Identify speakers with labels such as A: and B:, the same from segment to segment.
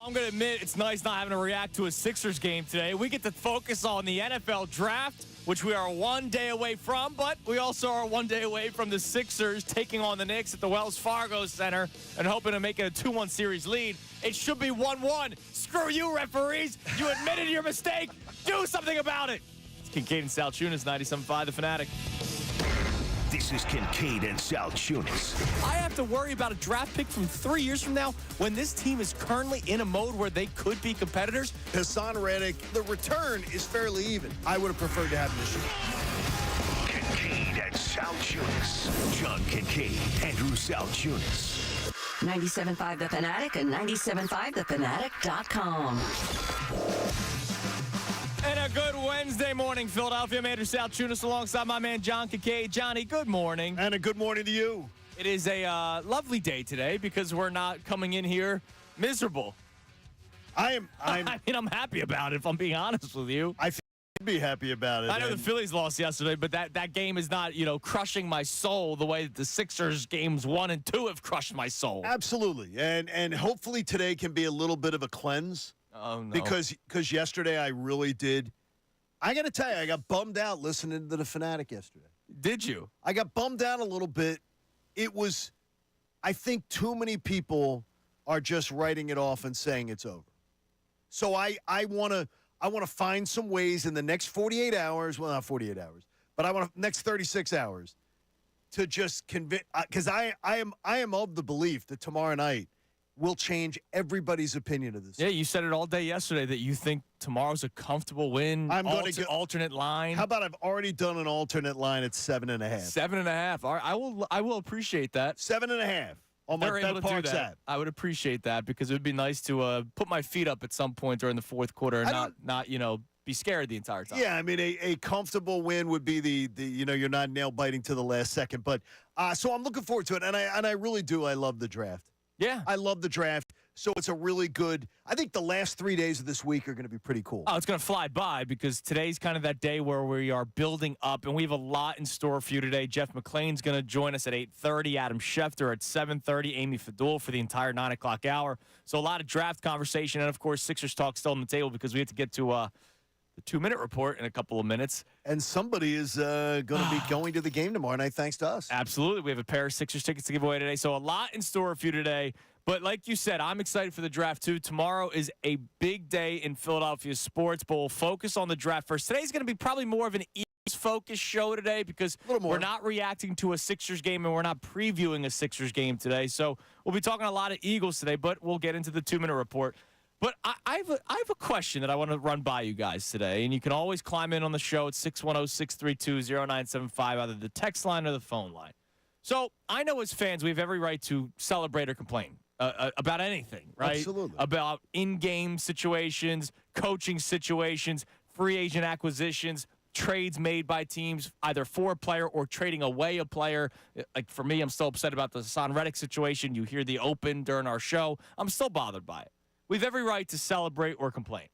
A: I'm going to admit it's nice not having to react to a Sixers game today. We get to focus on the NFL draft, which we are 1 day away from, but we also are 1 day away from the Sixers taking on the Knicks at the Wells Fargo Center and hoping to make it a 2-1 series lead. It should be 1-1. Screw you, referees. You admitted your mistake. Do something about it. It's Kincade Salciunas, 97.5 The Fanatic.
B: This is Kincade and Salciunas.
A: I have to worry about a draft pick from 3 years from now when this team is currently in a mode where they could be competitors.
C: Hassan Reddick, the return is fairly even. I would have preferred to have him this year.
B: Kincade and Salciunas. John Kincade, Andrew Salciunas.
D: 97.5 The Fanatic and 97.5thefanatic.com.
A: And a good Wednesday morning, Philadelphia. I'm Andrew Salciunas alongside my man John Kincade. Johnny, good morning.
C: And a good morning to you.
A: It is a lovely day today because we're not coming in here miserable. I mean, I'm happy about it, if I'm being honest with you.
C: I should be happy about it.
A: I know the Phillies lost yesterday, but that game is not, crushing my soul the way that the Sixers games 1 and 2 have crushed my soul.
C: Absolutely. And hopefully today can be a little bit of a cleanse.
A: Oh, no.
C: Because yesterday I really did. I got to tell you, I got bummed out listening to The Fanatic yesterday.
A: Did you?
C: I got bummed out a little bit. It was, I think too many people are just writing it off and saying it's over. So I want to find some ways in the next 48 hours, well, not 48 hours, but I want next 36 hours to just convince, because I am of the belief that tomorrow night will change everybody's opinion of this.
A: Yeah, you said it all day yesterday that you think tomorrow's a comfortable win.
C: I'm going to
A: alternate line.
C: How about I've already done an alternate line at 7.5.
A: 7.5. All right, I will appreciate that.
C: 7.5 on my BetParks app.
A: I would appreciate that because it would be nice to put my feet up at some point during the fourth quarter and not be scared the entire time.
C: Yeah, I mean a comfortable win would be the you're not nail biting to the last second. But so I'm looking forward to it, and I really do. I love the draft.
A: Yeah.
C: I love the draft. So it's a really good – I think the last 3 days of this week are going to be pretty cool.
A: Oh, it's going to fly by because today's kind of that day where we are building up, and we have a lot in store for you today. Jeff McLane's going to join us at 8:30, Adam Schefter at 7:30, Amy Fadul for the entire 9 o'clock hour. So a lot of draft conversation, and, of course, Sixers talk still on the table because we have to get to the 2-minute report in a couple of minutes.
C: And somebody is going to be going to the game tomorrow night thanks to us.
A: Absolutely. We have a pair of Sixers tickets to give away today. So a lot in store for you today. But like you said, I'm excited for the draft, too. Tomorrow is a big day in Philadelphia sports, but we'll focus on the draft first. Today's going to be probably more of an Eagles-focused show today because we're not reacting to a Sixers game and we're not previewing a Sixers game today. So we'll be talking a lot of Eagles today, but we'll get into the 2-minute report. But I have a question that I want to run by you guys today, and you can always climb in on the show at 610-632-0975, either the text line or the phone line. So I know as fans we have every right to celebrate or complain about anything, right?
C: Absolutely.
A: About in-game situations, coaching situations, free agent acquisitions, trades made by teams either for a player or trading away a player. Like for me, I'm still upset about the Hassan Reddick situation. You hear the open during our show. I'm still bothered by it. We have every right to celebrate or complain.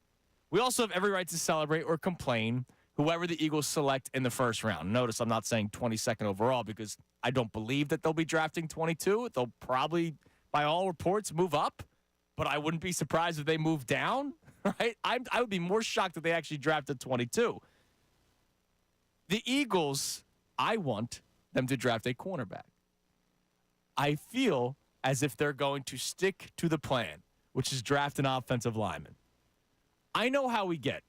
A: We also have every right to celebrate or complain whoever the Eagles select in the first round. Notice I'm not saying 22nd overall because I don't believe that they'll be drafting 22. They'll probably, by all reports, move up, but I wouldn't be surprised if they move down, right? I would be more shocked if they actually drafted 22. The Eagles, I want them to draft a cornerback. I feel as if they're going to stick to the plan, which is draft an offensive lineman. I know how we get.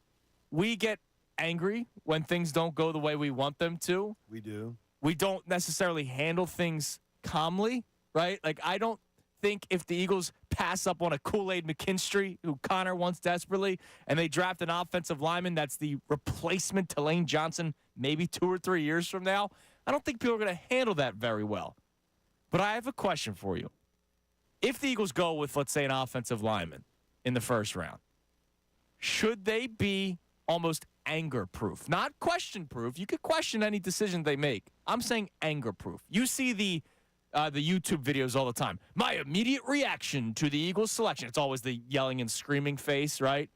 A: We get angry when things don't go the way we want them to.
C: We do.
A: We don't necessarily handle things calmly, right? Like, I don't think if the Eagles pass up on a Kool-Aid McKinstry, who Connor wants desperately, and they draft an offensive lineman that's the replacement to Lane Johnson maybe 2 or 3 years from now, I don't think people are going to handle that very well. But I have a question for you. If the Eagles go with, let's say, an offensive lineman in the first round, should they be almost anger-proof? Not question-proof. You could question any decision they make. I'm saying anger-proof. You see the YouTube videos all the time. My immediate reaction to the Eagles selection. It's always the yelling and screaming face, right?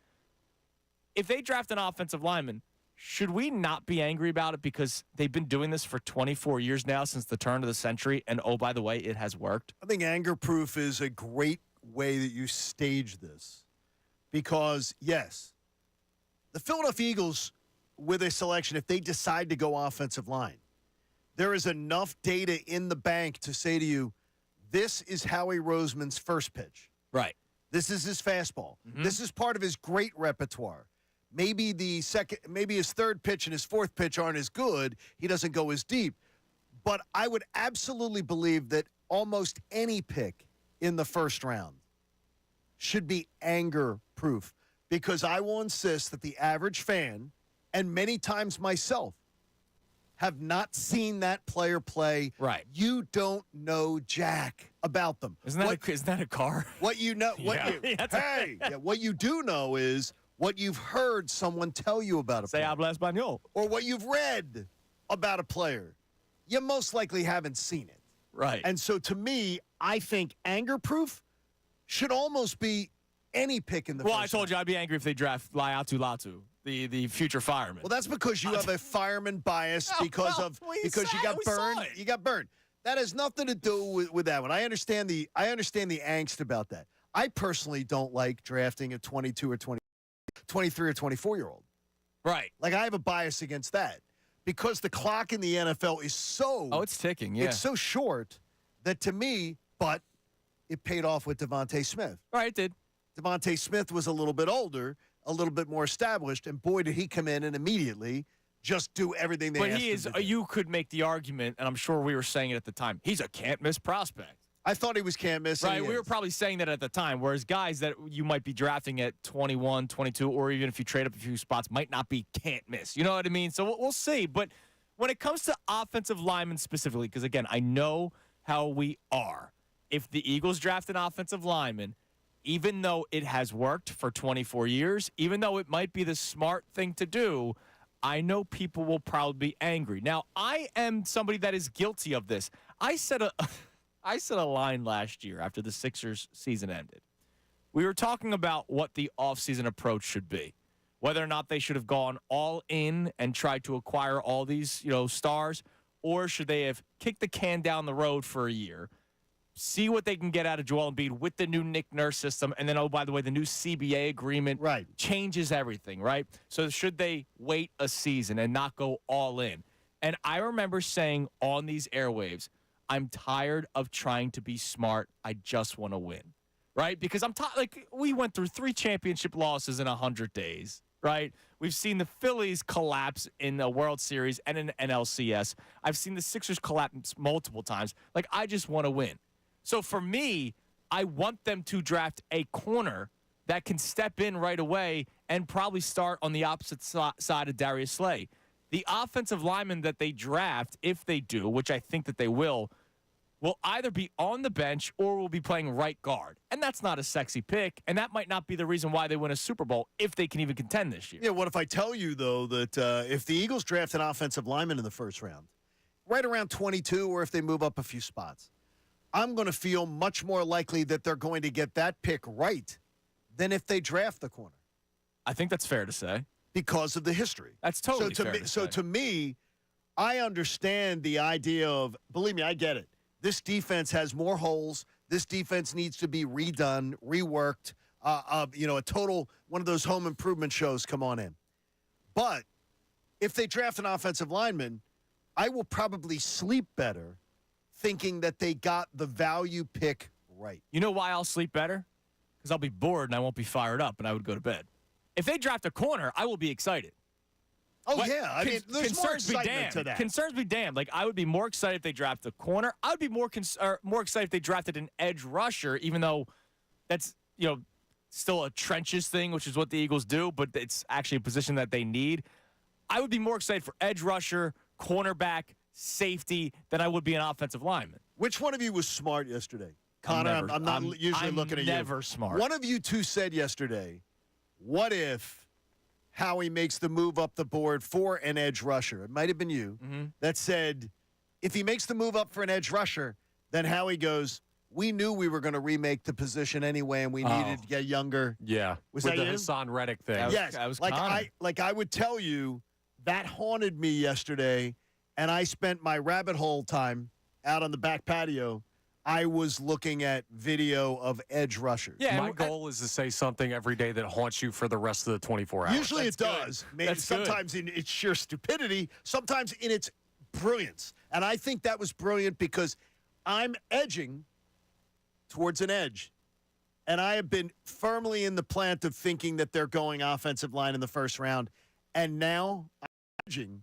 A: If they draft an offensive lineman, should we not be angry about it because they've been doing this for 24 years now since the turn of the century, and oh, by the way, it has worked?
C: I think anger-proof is a great way that you stage this. because, yes, the Philadelphia Eagles, with a selection, if they decide to go offensive line, there is enough data in the bank to say to you, this is Howie Roseman's first pitch.
A: Right.
C: This is his fastball. This is part of his great repertoire. Maybe his third pitch and his fourth pitch aren't as good. He doesn't go as deep. But I would absolutely believe that almost any pick in the first round should be anger-proof, because I will insist that the average fan, and many times myself, have not seen that player play.
A: Right.
C: You don't know jack about them.
A: Isn't that a car?
C: What you know,
A: Yeah.
C: what you do know is what you've heard someone tell you about a
A: Say
C: player,
A: habla español.
C: or what you've read about a player. You most likely haven't seen it.
A: Right.
C: And so to me, I think anger-proof should almost be any pick in the
A: Well,
C: first
A: I told
C: round.
A: you I'd be angry if they draft Laiatu Latu, the future fireman.
C: Well, that's because you have a fireman bias because you got burned. You got burned. That has nothing to do with that one. I understand the angst about that. I personally don't like drafting a 22 or 23 or 24-year-old.
A: Right.
C: Like, I have a bias against that because the clock in the NFL is so
A: it's ticking. Yeah.
C: it's so short that, to me, but it paid off with Devontae Smith.
A: Right. It did.
C: Devontae Smith was a little bit older, a little bit more established, and boy, did he come in and immediately just do everything they asked
A: But he
C: him
A: is.
C: to do.
A: You could make the argument, and I'm sure we were saying it at the time. He's a can't-miss prospect.
C: I thought he was can't miss. and
A: Right,
C: he
A: we were
C: is.
A: probably saying that at the time, whereas guys that you might be drafting at 21, 22, or even if you trade up a few spots, might not be can't miss. You know what I mean? So we'll see. But when it comes to offensive linemen specifically, because, again, I know how we are. If the Eagles draft an offensive lineman, even though it has worked for 24 years, even though it might be the smart thing to do, I know people will probably be angry. Now, I am somebody that is guilty of this. I said a line last year after the Sixers season ended. We were talking about what the offseason approach should be, whether or not they should have gone all in and tried to acquire all these, stars, or should they have kicked the can down the road for a year, see what they can get out of Joel Embiid with the new Nick Nurse system, and then, oh, by the way, the new CBA agreement changes everything, right? So should they wait a season and not go all in? And I remember saying on these airwaves, I'm tired of trying to be smart. I just want to win, right? Because I'm tired. Like, we went through 3 championship losses in 100 days, right? We've seen the Phillies collapse in the World Series and in NLCS. I've seen the Sixers collapse multiple times. Like, I just want to win. So for me, I want them to draft a corner that can step in right away and probably start on the opposite side of Darius Slay. The offensive lineman that they draft, if they do, which I think that they will either be on the bench or will be playing right guard. And that's not a sexy pick, and that might not be the reason why they win a Super Bowl if they can even contend this year.
C: Yeah, what if I tell you, though, that if the Eagles draft an offensive lineman in the first round, right around 22, or if they move up a few spots, I'm going to feel much more likely that they're going to get that pick right than if they draft the corner.
A: I think that's fair to say.
C: Because of the history.
A: That's totally fair to say.
C: So to me, I understand the idea of, believe me, I get it. This defense has more holes. This defense needs to be redone, reworked. A total one of those home improvement shows come on in. But if they draft an offensive lineman, I will probably sleep better thinking that they got the value pick right.
A: You know why I'll sleep better? Because I'll be bored and I won't be fired up and I would go to bed. If they draft a corner, I will be excited.
C: Oh, yeah. I mean, there's more
A: concerns be
C: excitement
A: damned.
C: to that.
A: Concerns be damned. Like, I would be more excited if they draft a corner. I would be more excited if they drafted an edge rusher, even though that's, still a trenches thing, which is what the Eagles do, but it's actually a position that they need. I would be more excited for edge rusher, cornerback, safety than I would be an offensive lineman.
C: Which one of you was smart yesterday? Connor, I'm not usually looking at you.
A: I'm never smart.
C: One of you two said yesterday, what if Howie makes the move up the board for an edge rusher? It might have been you that said, if he makes the move up for an edge rusher, then Howie goes, we knew we were going to remake the position anyway, and we needed to get younger.
E: Yeah.
C: Was
E: with
C: that
E: the
C: you?
E: Hassan Reddick thing.
A: That was Connor.
C: I would tell you, that haunted me yesterday, and I spent my rabbit hole time out on the back patio I was looking at video of edge rushers.
A: Yeah,
E: My goal is to say something every day that haunts you for the rest of the 24 hours.
C: Usually it does. Maybe
A: That's good.
C: sometimes in its sheer stupidity, sometimes in its brilliance. And I think that was brilliant because I'm edging towards an edge. And I have been firmly in the plant of thinking that they're going offensive line in the first round. And now I'm edging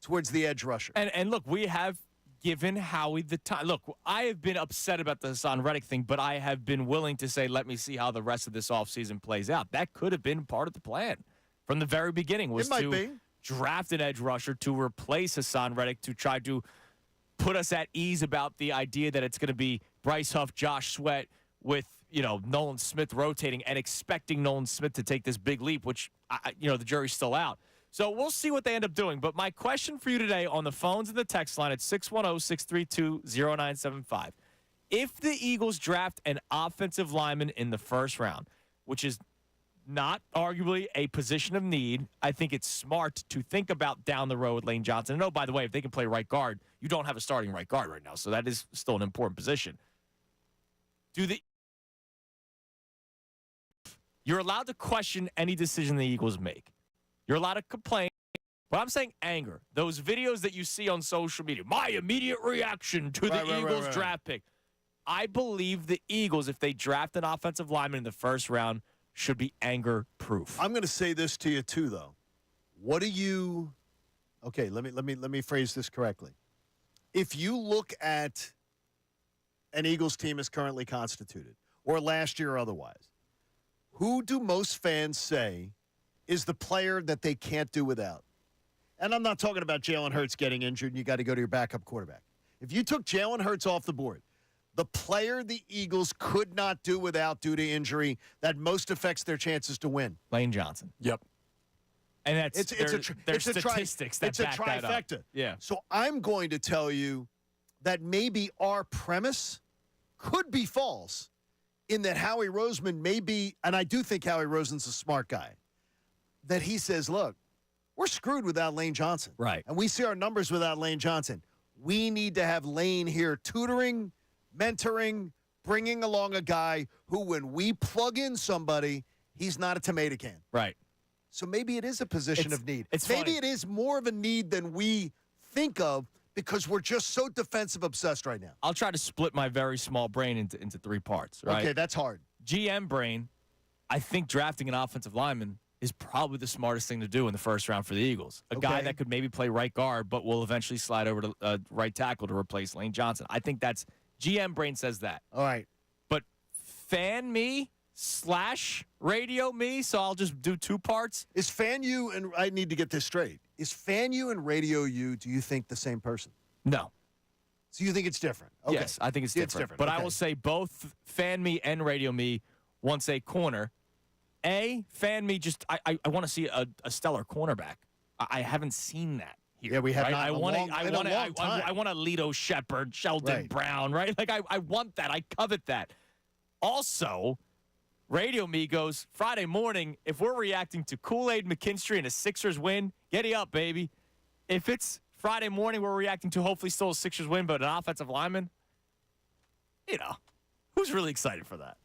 C: towards the edge rusher.
A: And look, we have given Howie the time. Look, I have been upset about the Hassan Reddick thing, but I have been willing to say, let me see how the rest of this offseason plays out. That could have been part of the plan from the very beginning, was to draft an edge rusher to replace Hassan Reddick, to try to put us at ease about the idea that it's going to be Bryce Huff, Josh Sweat with, Nolan Smith rotating and expecting Nolan Smith to take this big leap, which, the jury's still out. So we'll see what they end up doing. But my question for you today on the phones and the text line at 610-632-0975. If the Eagles draft an offensive lineman in the first round, which is not arguably a position of need, I think it's smart to think about down the road with Lane Johnson. And, oh, by the way, if they can play right guard, you don't have a starting right guard right now. So that is still an important position. You're allowed to question any decision the Eagles make. You're allowed to complain, but I'm saying anger. Those videos that you see on social media, my immediate reaction to the Eagles draft pick. I believe the Eagles, if they draft an offensive lineman in the first round, should be anger-proof.
C: I'm going to say this to you too, though. What do you? Okay, let me phrase this correctly. If you look at an Eagles team as currently constituted, or last year or otherwise, who do most fans say is the player that they can't do without? And I'm not talking about Jalen Hurts getting injured and you got to go to your backup quarterback. If you took Jalen Hurts off the board, the player the Eagles could not do without due to injury that most affects their chances to win.
A: Lane Johnson.
E: Yep.
A: And that's
C: It's a
A: statistics that back that up.
C: trifecta.
A: Yeah.
C: So I'm going to tell you that maybe our premise could be false in that Howie Roseman may be, and I do think Howie Roseman's a smart guy, that he says, look, we're screwed without Lane Johnson.
A: Right.
C: And we see our numbers without Lane Johnson. We need to have Lane here tutoring, mentoring, bringing along a guy who, when we plug in somebody, he's not a tomato can.
A: Right.
C: So maybe it is a position of need.
A: It's
C: maybe
A: funny.
C: it is more of a need than we think of because we're just so defensive obsessed right now.
A: I'll try to split my very small brain into three parts, right?
C: Okay, that's hard.
A: GM brain, I think drafting an offensive lineman is probably the smartest thing to do in the first round for the Eagles. A guy that could maybe play right guard, but will eventually slide over to right tackle to replace Lane Johnson. I think that's GM brain says that.
C: All right.
A: But fan me / radio me, so I'll just do two parts.
C: Is fan you, and I need to get this straight, is fan you and radio you, do you think the same person?
A: No.
C: So you think it's different? Okay.
A: Yes, I think it's different. But
C: okay.
A: I will say both fan me and radio me once a corner. Fan me just I want to see a stellar cornerback. I haven't seen that here.
C: Yeah, we have
A: right?
C: not
A: I
C: in a
A: want
C: long time.
A: I want a Lito Shepard, Sheldon
C: Right.
A: Brown, right? Like I want that. I covet that. Also, radio me goes Friday morning. If we're reacting to Kool-Aid McKinstry and a Sixers win, giddy up, baby. If it's Friday morning, we're reacting to hopefully still a Sixers win, but an offensive lineman. Who's really excited for that?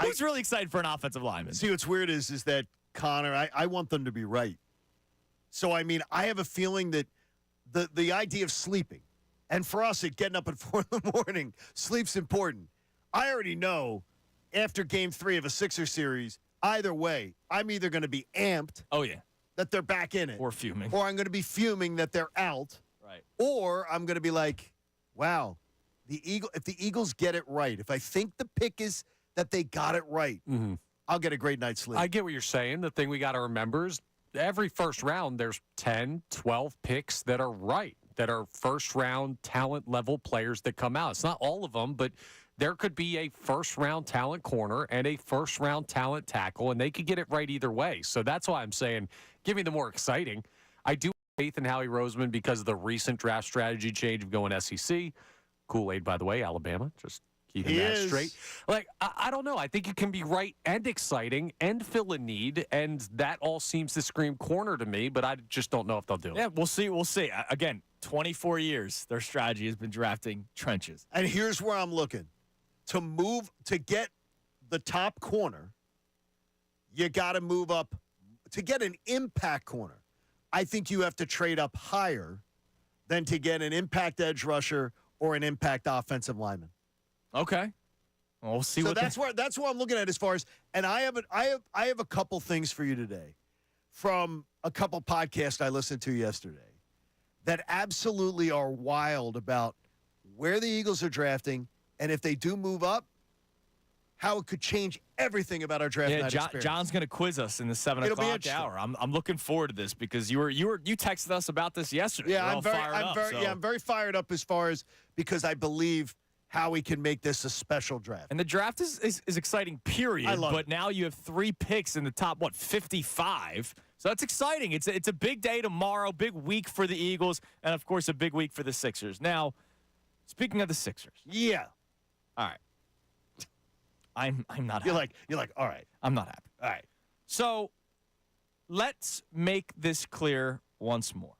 A: Who's really excited for an offensive lineman?
C: See, what's weird is that, Connor, I want them to be right. So, I mean, I have a feeling that the idea of sleeping, and for us at getting up at 4 in the morning, sleep's important. I already know after game 3 of a Sixer series, either way, I'm either going to be amped
A: Oh, yeah.
C: that they're back in it.
A: Or fuming.
C: Or I'm going to be fuming that they're out.
A: Right.
C: Or I'm going to be like, wow, if the Eagles get it right, if I think the pick is that they got it right, I'll get a great night's sleep.
E: I get what you're saying. The thing we got to remember is every first round, there's 10, 12 picks that are right, that are first-round talent-level players that come out. It's not all of them, but there could be a first-round talent corner and a first-round talent tackle, and they could get it right either way. So that's why I'm saying give me the more exciting. I do have faith in Howie Roseman because of the recent draft strategy change of going SEC. Kool-Aid, by the way, Alabama. Just keeping
C: He
E: that
C: is.
E: straight. Like, I don't know. I think it can be right and exciting and fill a need, and that all seems to scream corner to me, but I just don't know if they'll do it.
A: Yeah, we'll see. We'll see. Again, 24 years, their strategy has been drafting trenches.
C: And here's where I'm looking. To get the top corner, you got to move up. To get an impact corner, I think you have to trade up higher than to get an impact edge rusher or an impact offensive lineman.
A: Okay. Well, we'll see
C: So
A: what
C: that's what I'm looking at as far as, and I have a couple things for you today from a couple podcasts I listened to yesterday that absolutely are wild about where the Eagles are drafting, and if they do move up, how it could change everything about our draft night experience.
A: John's going to quiz us in the 7
C: It'll be
A: o'clock
C: interesting.
A: hour. I'm looking forward to this because you texted us about this yesterday.
C: Yeah,
A: You're all fired up, so.
C: I'm very fired up as far as because I believe how we can make this a special draft.
A: And the draft is exciting, period.
C: I love
A: but
C: it.
A: now you have 3 picks in the top 55. So that's exciting. It's a big day tomorrow, big week for the Eagles, and of course a big week for the Sixers. Now, speaking of the Sixers,
C: Yeah,
A: all right, I'm not.
C: you're
A: happy.
C: like, all right,
A: I'm not happy.
C: all right.
A: So let's make this clear once more.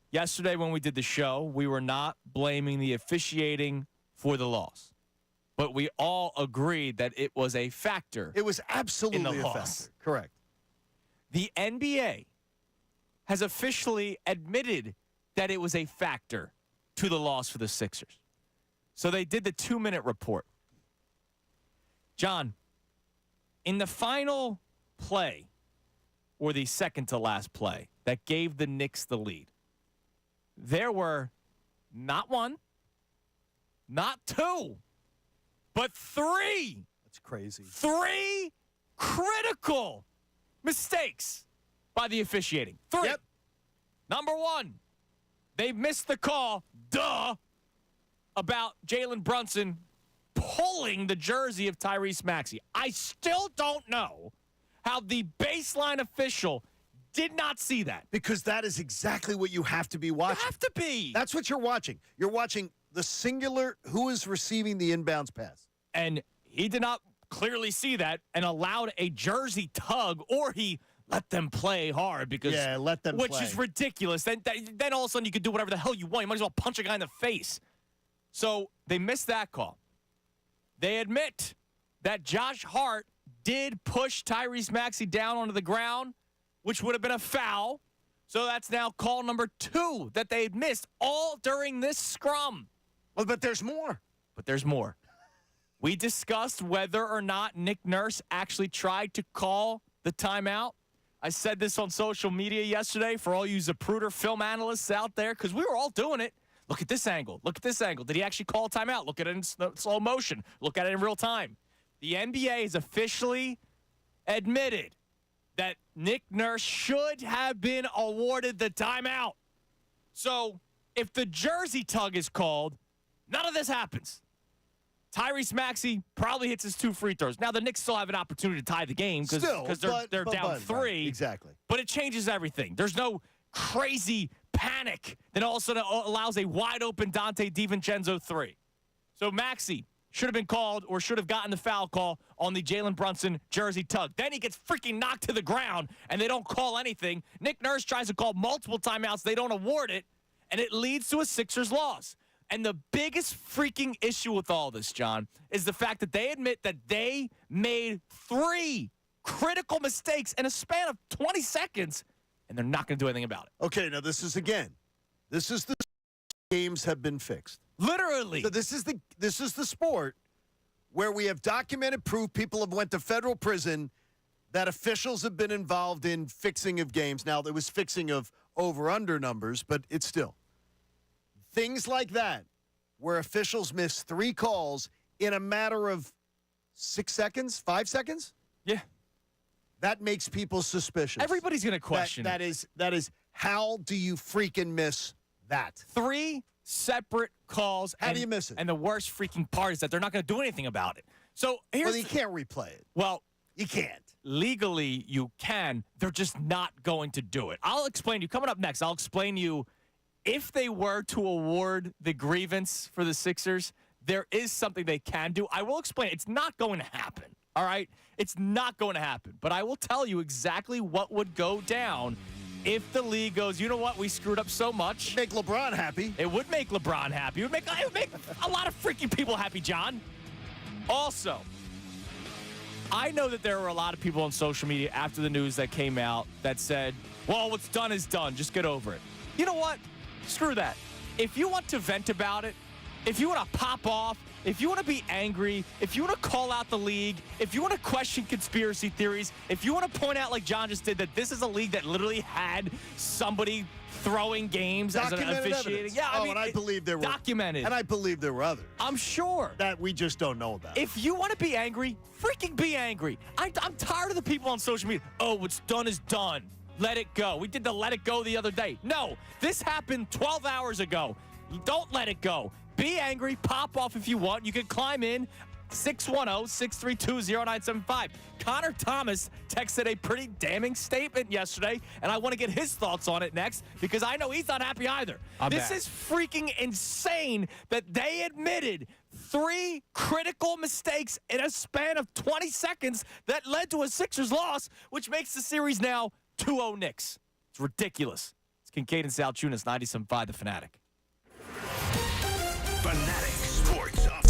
A: Yesterday, when we did the show, we were not blaming the officiating for the loss, but we all agreed that it was a factor.
C: It was absolutely a
A: loss.
C: factor. Correct.
A: The NBA has officially admitted that it was a factor to the loss for the Sixers. So they did the 2-minute report. John, in the final play, or the second to last play, that gave the Knicks the lead, there were not 1, not 2, but 3.
C: That's crazy.
A: 3 critical mistakes by the officiating. 3.
C: Yep.
A: Number 1, they missed the call, about Jalen Brunson pulling the jersey of Tyrese Maxey. I still don't know how the baseline official did not see that.
C: Because that is exactly what you have to be
A: You
C: watching.
A: have to be.
C: That's what you're watching. You're watching the singular who is receiving the inbounds pass.
A: And he did not clearly see that and allowed a jersey tug, or he let them play hard because
C: Let them
A: which
C: play.
A: is ridiculous. Then all of a sudden you can do whatever the hell you want. You might as well punch a guy in the face. So they missed that call. They admit that Josh Hart did push Tyrese Maxey down onto the ground, which would have been a foul. So that's now call number 2 that they had missed all during this scrum.
C: Well, but there's more.
A: But there's more. We discussed whether or not Nick Nurse actually tried to call the timeout. I said this on social media yesterday for all you Zapruder film analysts out there, because we were all doing it. Look at this angle. Look at this angle. Did he actually call a timeout? Look at it in slow motion. Look at it in real time. The NBA has officially admitted that Nick Nurse should have been awarded the timeout. So if the jersey tug is called, none of this happens. Tyrese Maxey probably hits his 2 free throws. Now, the Knicks still have an opportunity to tie the game because they're down 3.
C: Right, exactly.
A: But it changes everything. There's no crazy panic that all of a sudden allows a wide-open Dante DiVincenzo 3. So Maxey should have been called or should have gotten the foul call on the Jalen Brunson jersey tug. Then he gets freaking knocked to the ground, and they don't call anything. Nick Nurse tries to call multiple timeouts. They don't award it, and it leads to a Sixers loss. And the biggest freaking issue with all this, John, is the fact that they admit that they made 3 critical mistakes in a span of 20 seconds, and they're not going to do anything about it.
C: Okay, now this is the games have been fixed.
A: Literally.
C: So this is the sport where we have documented proof people have went to federal prison that officials have been involved in fixing of games. Now, there was fixing of over-under numbers, but it's still. Things like that where officials miss 3 calls in a matter of 6 seconds, 5 seconds,
A: Yeah.
C: that makes people suspicious.
A: Everybody's going to question it.
C: That is how do you freaking miss that?
A: 3 separate calls.
C: How do you miss it?
A: And the worst freaking part is that they're not going to do anything about it. So here's
C: Well, you can't replay it.
A: Well,
C: You can't.
A: legally you can. They're just not going to do it. I'll explain to you. Coming up next, I'll explain to you if they were to award the grievance for the Sixers, there is something they can do. I will explain. It's not going to happen, all right? It's not going to happen. But I will tell you exactly what would go down if the league goes, you know what, we screwed up so much.
C: Make LeBron happy.
A: It would make LeBron happy. It would make a lot of freaking people happy, John. Also, I know that there were a lot of people on social media after the news that came out that said, well, what's done is done. Just get over it. You know what? Screw that. If you want to vent about it, if you want to pop off, if you want to be angry, if you want to call out the league, if you want to question conspiracy theories, if you want to point out, like John just did, that this is a league that literally had somebody throwing games as an
C: Documented
A: officiating.
C: evidence.
A: Yeah, I mean,
C: and I believe there were
A: documented.
C: And I believe there were others
A: I'm sure.
C: that we just don't know about.
A: If you want to be angry, freaking be angry. I'm tired of the people on social media. Oh, what's done is done. Let it go. We did the let it go the other day. No, this happened 12 hours ago. Don't let it go. Be angry. Pop off if you want. You can climb in 610-632-0975. Connor Thomas texted a pretty damning statement yesterday, and I want to get his thoughts on it next because I know he's not happy either. This is freaking insane that they admitted 3 critical mistakes in a span of 20 seconds that led to a Sixers loss, which makes the series now 2-0 Knicks. It's ridiculous. It's Kincade and Salciunas, 97.5 The Fanatic.
B: Fanatic Sports Update.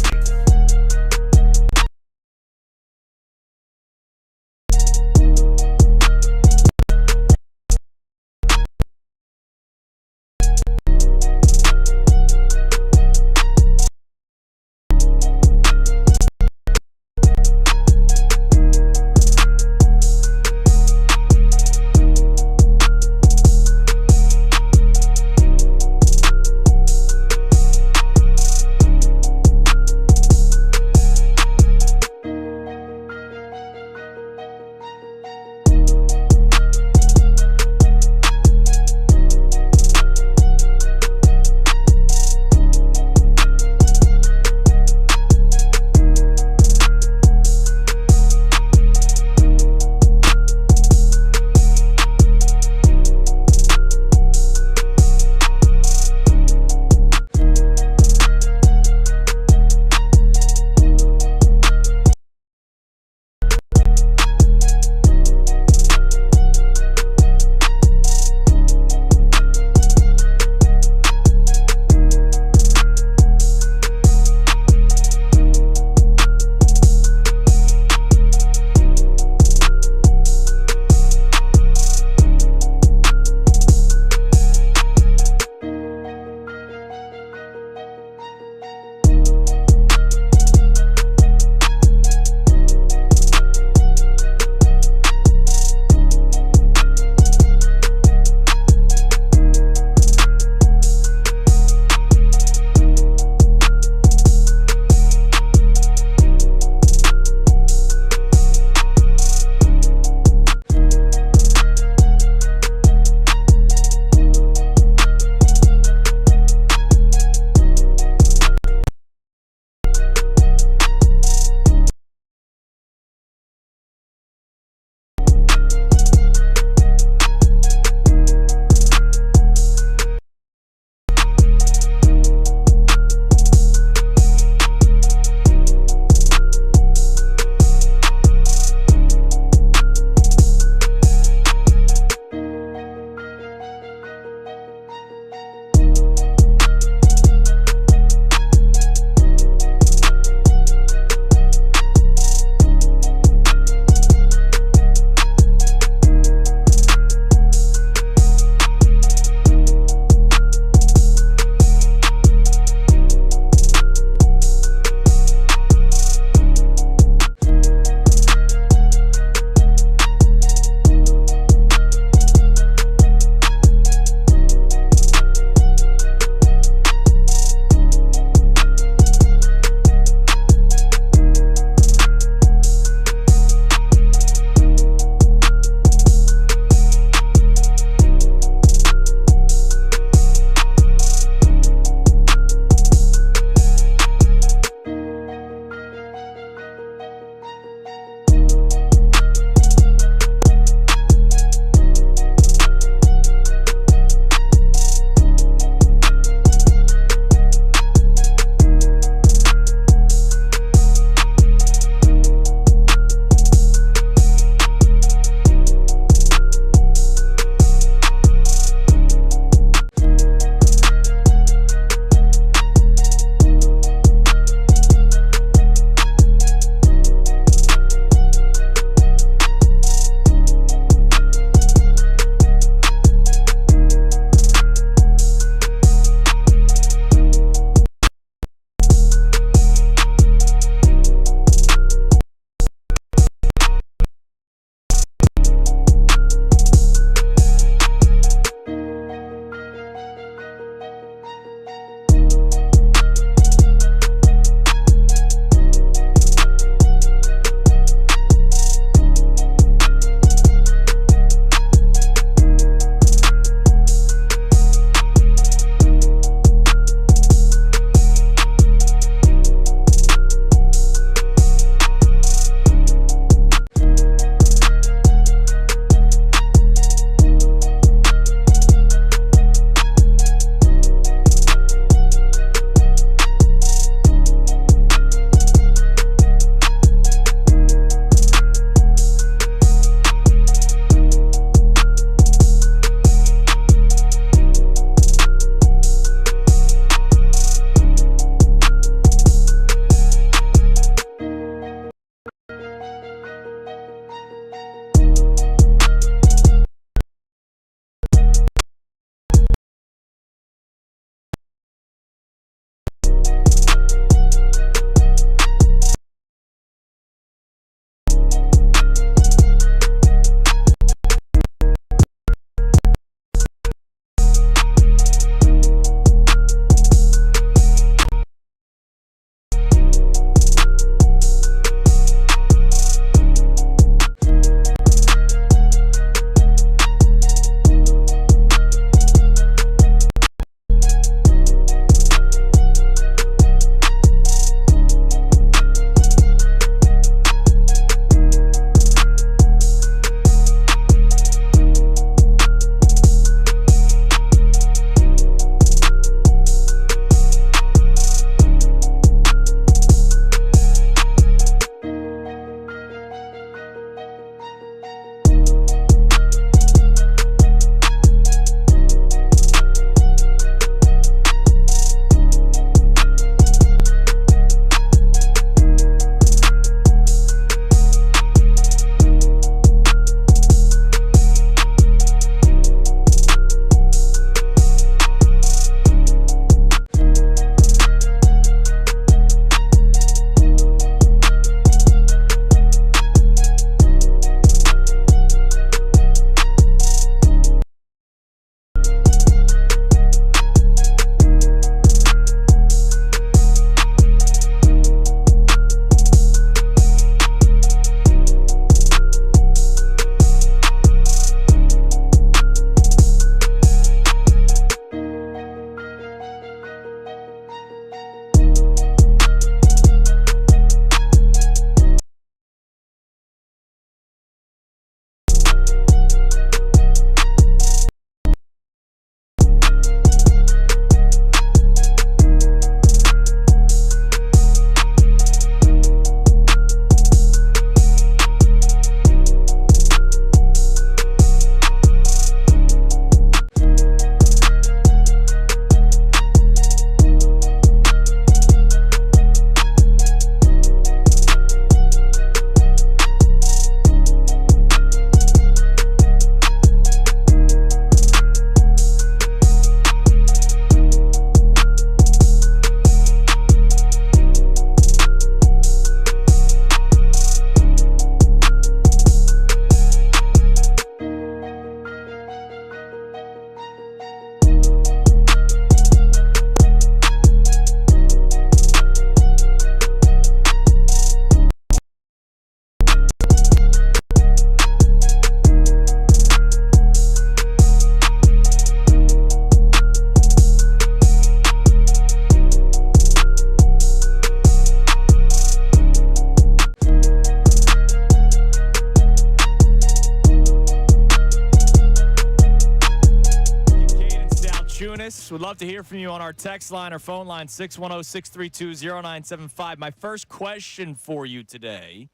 A: Wallace. Would love to hear from you on our text line or phone line, 610-632-0975. My first question for you today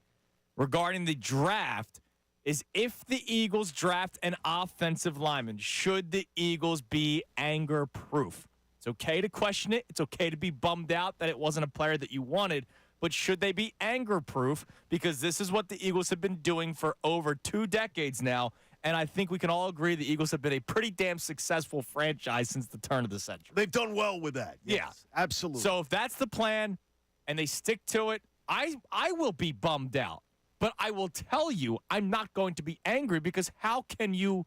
A: regarding the draft is, if the Eagles draft an offensive lineman, should the Eagles be anger-proof? It's okay to question it. It's okay to be bummed out that it wasn't a player that you wanted, but should they be anger-proof? Because this is what the Eagles have been doing for over 2 decades now, and I think we can all agree the Eagles have been a pretty damn successful franchise since the turn of the century.
C: They've done well with that. Yes,
A: Yeah.
C: absolutely.
A: So if that's the plan and they stick to it, I will be bummed out. But I will tell you, I'm not going to be angry, because how can you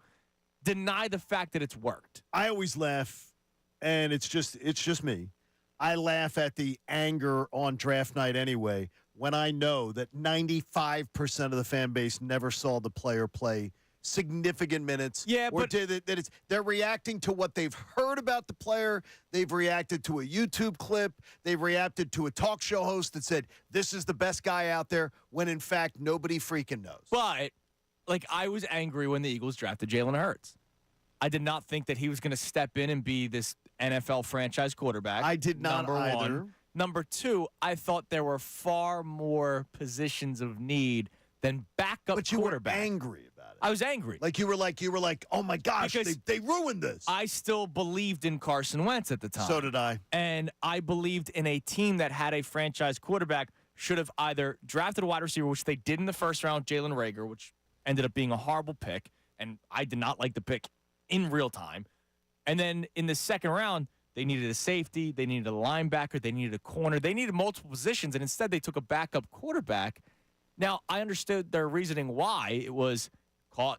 A: deny the fact that it's worked?
C: I always laugh, and it's just me. I laugh at the anger on draft night anyway, when I know that 95% of the fan base never saw the player play significant minutes.
A: Yeah,
C: or
A: but
C: they're reacting to what they've heard about the player. They've reacted to a YouTube clip. They've reacted to a talk show host that said, this is the best guy out there, when in fact nobody freaking knows.
A: But, I was angry when the Eagles drafted Jalen Hurts. I did not think that he was going to step in and be this NFL franchise quarterback.
C: I did not
A: number
C: either.
A: one. Number two, I thought there were far more positions of need than backup
C: But you
A: quarterback.
C: were angry about it.
A: I was angry.
C: You were like, oh my gosh,
A: Because
C: they ruined this.
A: I still believed in Carson Wentz at the time.
C: So did I.
A: And I believed in a team that had a franchise quarterback should have either drafted a wide receiver, which they did in the first round, Jalen Reagor, which ended up being a horrible pick, and I did not like the pick in real time. And then in the second round, they needed a safety, they needed a linebacker, they needed a corner, they needed multiple positions, and instead they took a backup quarterback. Now, I understood their reasoning why. It was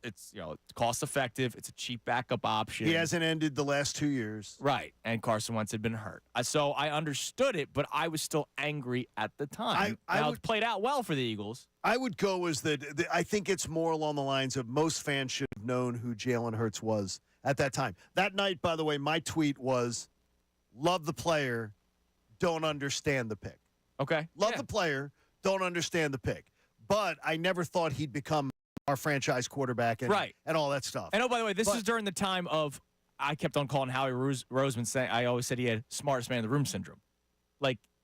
A: it's cost effective, it's a cheap backup option.
C: He hasn't ended the last 2 years.
A: Right, and Carson Wentz had been hurt. So I understood it, but I was still angry at the time. It played out well for the Eagles.
C: I would go as I think it's more along the lines of, most fans should have known who Jalen Hurts was at that time. That night, by the way, my tweet was, love the player, don't understand the pick.
A: Okay.
C: Love the player, don't understand the pick. But I never thought he'd become our franchise quarterback and all that stuff.
A: And, by the way, this is during the time of, I kept on calling Howie Roseman, saying, I always said he had smartest man in the room syndrome.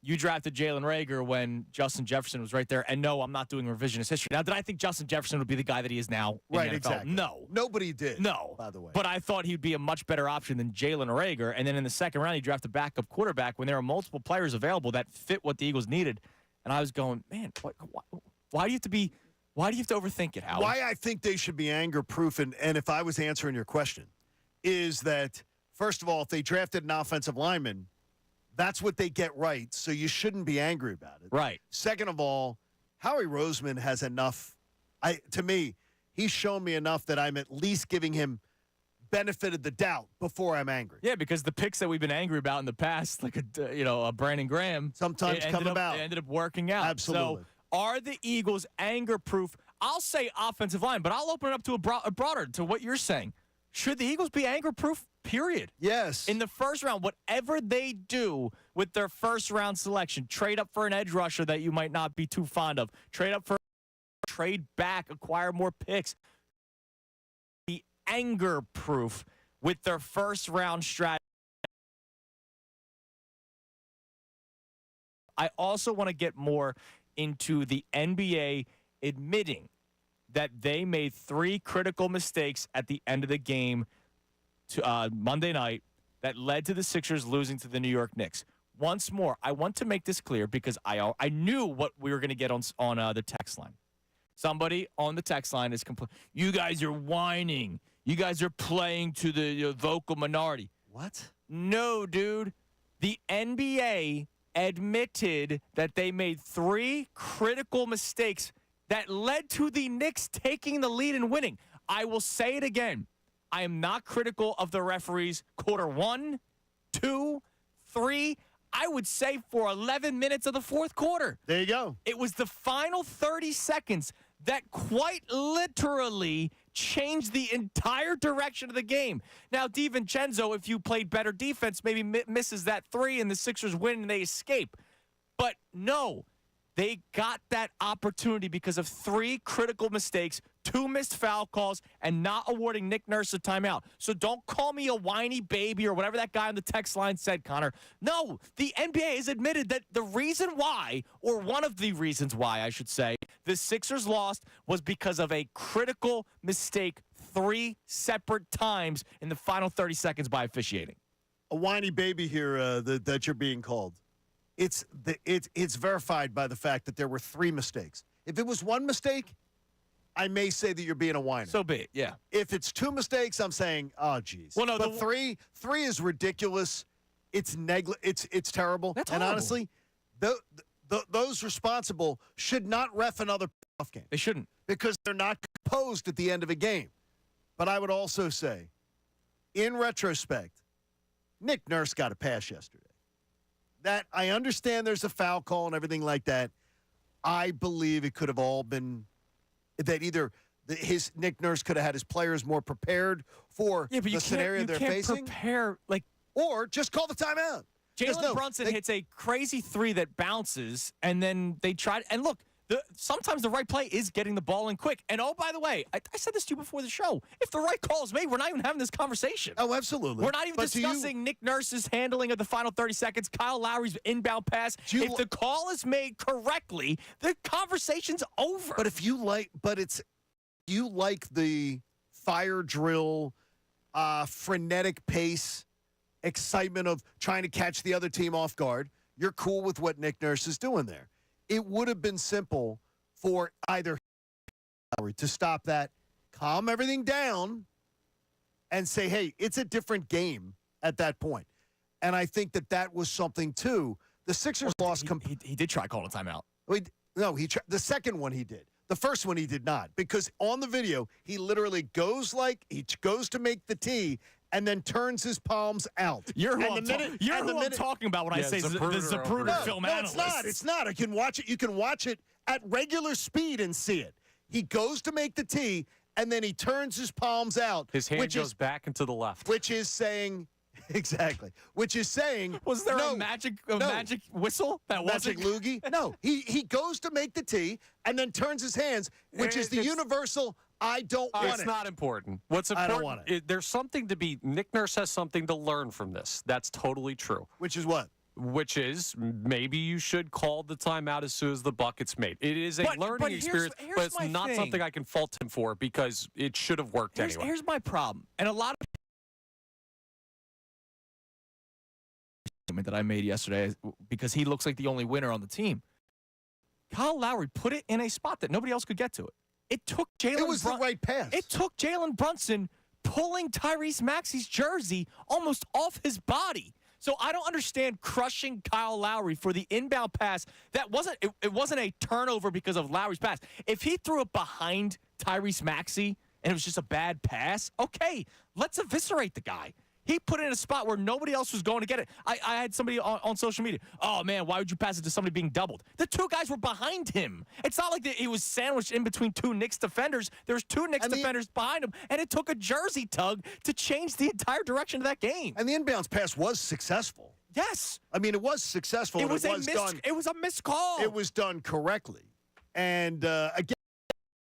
A: You drafted Jalen Reagor when Justin Jefferson was right there. And no, I'm not doing revisionist history. Now, did I think Justin Jefferson would be the guy that he is now in the NFL?
C: Exactly.
A: No.
C: Nobody did.
A: No.
C: By the way.
A: But I thought he'd be a much better option than Jalen Reagor. And then in the second round, he drafted a backup quarterback when there were multiple players available that fit what the Eagles needed. And I was going, man, why do you have to overthink it, Howie?
C: Why I think they should be anger-proof, and if I was answering your question, is that, first of all, if they drafted an offensive lineman, that's what they get right, so you shouldn't be angry about it.
A: Right.
C: Second of all, Howie Roseman has enough. To me, he's shown me enough that I'm at least giving him benefit of the doubt before I'm angry.
A: Yeah, because the picks that we've been angry about in the past, like a Brandon Graham,
C: sometimes come about.
A: It ended up working out.
C: Absolutely.
A: So are the Eagles anger-proof? I'll say offensive line, but I'll open it up to a broader, to what you're saying. Should the Eagles be anger-proof? Period.
C: Yes.
A: In the first round, whatever they do with their first-round selection, trade up for an edge rusher that you might not be too fond of, trade back, acquire more picks, be anger-proof with their first-round strategy. I also want to get more into the NBA admitting that they made 3 critical mistakes at the end of the game to Monday night that led to the Sixers losing to the New York Knicks. Once more, I want to make this clear because I knew what we were going to get on the text line. Somebody on the text line is complaining, you guys are whining. You guys are playing to the vocal minority.
C: What?
A: No, dude. The NBA admitted that they made 3 critical mistakes that led to the Knicks taking the lead and winning. I will say it again. I am not critical of the referees quarter 1, 2, 3. I would say for 11 minutes of the fourth quarter.
C: There you go.
A: It was the final 30 seconds that quite literally changed the entire direction of the game. Now, DiVincenzo, if you played better defense, maybe misses that 3 and the Sixers win and they escape. But no, They got that opportunity because of 3 critical mistakes, 2 missed foul calls, and not awarding Nick Nurse a timeout. So don't call me a whiny baby or whatever that guy on the text line said, Connor. No, the NBA has admitted that the reason why, or one of the reasons why, I should say, the Sixers lost was because of a critical mistake 3 separate times in the final 30 seconds by officiating.
C: A whiny baby here that you're being called. It's verified by the fact that there were 3 mistakes. If it was 1 mistake, I may say that you're being a whiner.
A: So be it, yeah.
C: If it's 2 mistakes, I'm saying, oh, geez.
A: Well, no,
C: but three is ridiculous. It's it's terrible.
A: That's
C: and
A: horrible.
C: honestly, those responsible should not ref another playoff game.
A: They shouldn't.
C: Because they're not composed at the end of a game. But I would also say, in retrospect, Nick Nurse got a pass yesterday. That I understand there's a foul call and everything like that. I believe it could have all been that either Nick Nurse could have had his players more prepared for the scenario they're facing.
A: Prepare, like,
C: or just call the timeout.
A: Jalen Brunson hits a crazy 3 that bounces, and then they tried. And look, sometimes the right play is getting the ball in quick. And, oh, by the way, I said this to you before the show. If the right call is made, we're not even having this conversation.
C: Oh, absolutely.
A: We're not even discussing Nick Nurse's handling of the final 30 seconds, Kyle Lowry's inbound pass. If the call is made correctly, the conversation's over.
C: But if you like the fire drill, frenetic pace, excitement of trying to catch the other team off guard, you're cool with what Nick Nurse is doing there. It would have been simple for either to stop that, calm everything down, and say, hey, it's a different game at that point. And I think that was something, too. The Sixers lost.
A: He did try calling a timeout.
C: The second one he did. The first one he did not. Because on the video, he literally goes to make the tee and then turns his palms out.
A: You're who I'm talking about when I say the Zapruder film analyst.
C: It's not. I can watch it. You can watch it at regular speed and see it. He goes to make the tee, and then he turns his palms out.
E: His hand goes back and to the left.
C: Which is saying, exactly. Which is saying,
A: was there a magic whistle? That
C: magic loogie? No. He goes to make the tee, and then turns his hands, which is the universal, I don't want it.
E: It's not important. What's important,
C: I don't want it.
E: There's something to be, Nick Nurse has something to learn from this. That's totally true.
C: Which is what?
E: Which is maybe you should call the timeout as soon as the bucket's made. It is a learning experience, but it's not something I can fault him for because it should have worked anyway.
A: Here's my problem. And a lot of that I made yesterday because he looks like the only winner on the team. Kyle Lowry put it in a spot that nobody else could get to it. It took Jalen.
C: It was the right pass.
A: It took Jalen Brunson pulling Tyrese Maxey's jersey almost off his body. So I don't understand crushing Kyle Lowry for the inbound pass. That wasn't it wasn't a turnover because of Lowry's pass. If he threw it behind Tyrese Maxey and it was just a bad pass, okay, let's eviscerate the guy. He put it in a spot where nobody else was going to get it. I had somebody on social media, oh, man, why would you pass it to somebody being doubled? The 2 guys were behind him. It's not like he was sandwiched in between 2 Knicks defenders. There was 2 Knicks defenders behind him, and it took a jersey tug to change the entire direction of that game.
C: And the inbounds pass was successful.
A: Yes.
C: I mean, it was successful.
A: It was a missed call.
C: It was done correctly. And, again,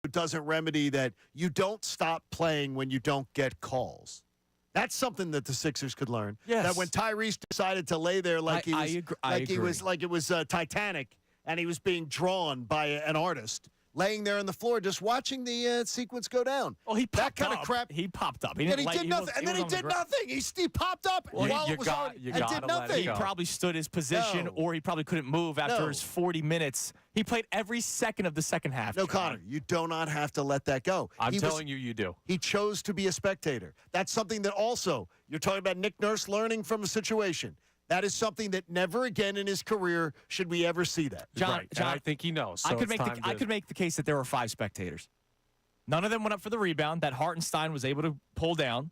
C: it doesn't remedy that you don't stop playing when you don't get calls. That's something that the Sixers could learn.
A: Yes.
C: That when Tyrese decided to lay there like it was Titanic, and he was being drawn by an artist, laying there on the floor, just watching the sequence go down.
A: Well, he popped
C: that kind
A: up.
C: of crap.
A: He popped up.
C: He did nothing, and then he did nothing. He popped up while it was on and did nothing.
A: He probably stood his position, or he probably couldn't move after his 40 minutes. He played every second of the second half.
C: No, Connor, you do not have to let that go.
E: I'm telling you, you do.
C: He chose to be a spectator. That's something that also, you're talking about Nick Nurse learning from a situation. That is something that never again in his career should we ever see that.
A: John,
E: I think he knows. So
A: I could make the case that there were 5 spectators. None of them went up for the rebound that Hartenstein was able to pull down.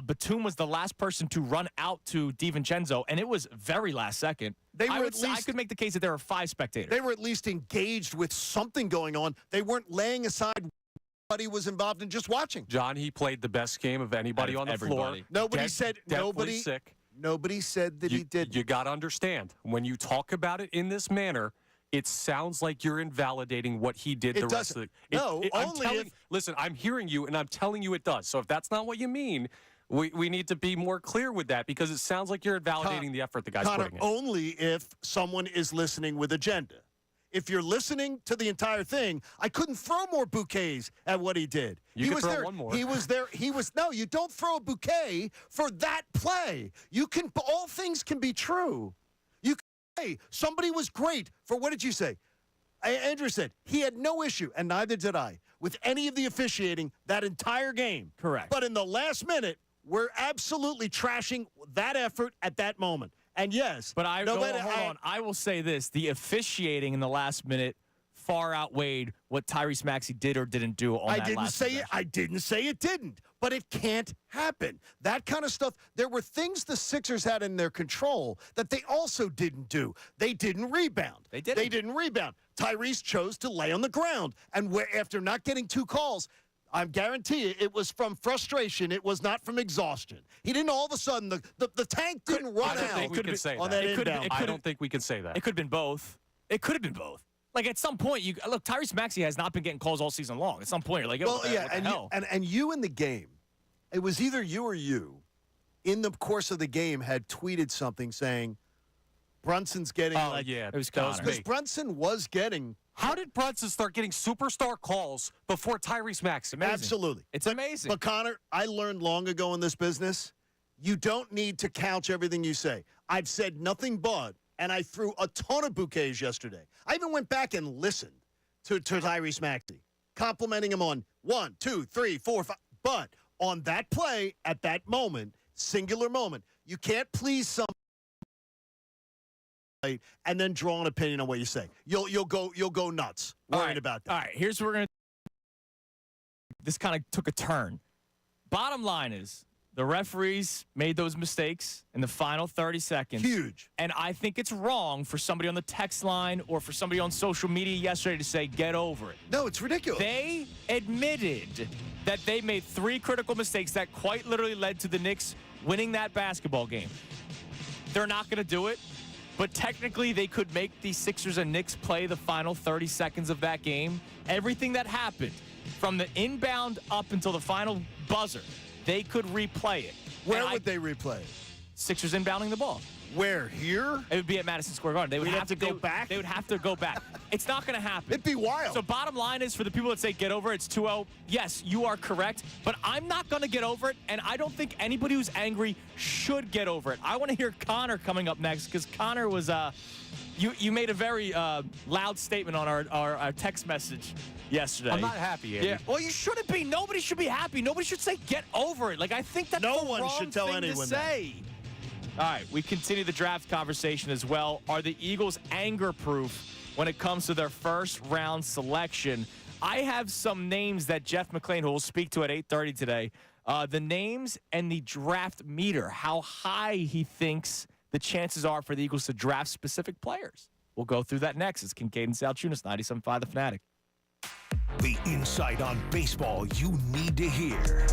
A: Batum was the last person to run out to DiVincenzo, and it was very last second. I could make the case that there were 5 spectators.
C: They were at least engaged with something going on. They weren't laying aside what he was involved in just watching.
E: John, he played the best game of anybody on the floor.
C: Nobody said
E: sick.
C: Nobody said that he did.
E: You got to understand, when you talk about it in this manner, it sounds like you're invalidating what he did the rest of the
C: No, only if...
E: Listen, I'm hearing you, and I'm telling you it does. So if that's not what you mean, we need to be more clear with that because it sounds like you're invalidating the effort the guy's
C: Connor,
E: putting in.
C: only if someone is listening with agenda. If you're listening to the entire thing, I couldn't throw more bouquets at what he did.
E: You
C: he
E: could
C: was
E: throw
C: there.
E: one more.
C: He was there. No, you don't throw a bouquet for that play. You can. All things can be true. You can say somebody was great for, what did you say? Andrew said he had no issue, and neither did I, with any of the officiating that entire game.
A: Correct.
C: But in the last minute, we're absolutely trashing that effort at that moment. And yes,
A: but hold on. I will say this: the officiating in the last minute far outweighed what Tyrese Maxey did or didn't do on that last possession.
C: I didn't say it didn't, but it can't happen. That kind of stuff. There were things the Sixers had in their control that they also didn't do. They didn't rebound. They didn't rebound. Tyrese chose to lay on the ground, and after not getting 2 calls, I guarantee you it was from frustration. It was not from exhaustion. He didn't all of a sudden, the tank didn't run out.
E: I don't think we can say
C: on
E: that.
C: that inbound.
E: I don't think we can say that.
A: It could have been both. It could have been both. Like, at some point, look, Tyrese Maxey has not been getting calls all season long. At some point, you're like, what the hell?
C: And you in the game, it was either you or you, in the course of the game, had tweeted something saying, Brunson's getting
A: it was Connor.
C: Because Brunson was getting.
E: How did Brunson start getting superstar calls before Tyrese Maxey?
C: Absolutely.
A: It's amazing.
C: But, Connor, I learned long ago in this business, you don't need to couch everything you say. I've said nothing but, and I threw a ton of bouquets yesterday. I even went back and listened to Tyrese Maxey, complimenting him on 1, 2, 3, 4, 5. But on that play, at that moment, singular moment, you can't please somebody and then draw an opinion on what you say. You'll go nuts worrying about that.
A: All right, here's what we're going to – this kind of took a turn. Bottom line is the referees made those mistakes in the final 30 seconds.
C: Huge.
A: And I think it's wrong for somebody on the text line or for somebody on social media yesterday to say, get over it.
C: No, it's ridiculous.
A: They admitted that they made 3 critical mistakes that quite literally led to the Knicks winning that basketball game. They're not going to do it. But technically, they could make the Sixers and Knicks play the final 30 seconds of that game. Everything that happened from the inbound up until the final buzzer, they could replay it.
C: Where would they replay it?
A: Sixers inbounding the ball.
C: Where? Here?
A: It would be at Madison Square Garden. They would
C: have to go back?
A: They would have to go back. It's not going to happen.
C: It'd be wild.
A: So bottom line is, for the people that say get over it, it's 2-0. Yes, you are correct. But I'm not going to get over it, and I don't think anybody who's angry should get over it. I want to hear Connor coming up next, because Connor was you made a very loud statement on our text message yesterday.
E: I'm not happy, Andy.
A: Yeah. Well, you shouldn't be. Nobody should be happy. Nobody should say get over it. Like, I think that's
C: no
A: the
C: one
A: wrong
C: should tell
A: thing
C: anyone
A: to say. All right, we continue the draft conversation as well. Are the Eagles anger-proof when it comes to their first-round selection? I have some names that Jeff McLane, who will speak to at 8:30 today, the names and the draft meter, how high he thinks the chances are for the Eagles to draft specific players. We'll go through that next. It's Kincade Salciunas, 97.5 The Fanatic.
B: The insight on baseball you need to hear.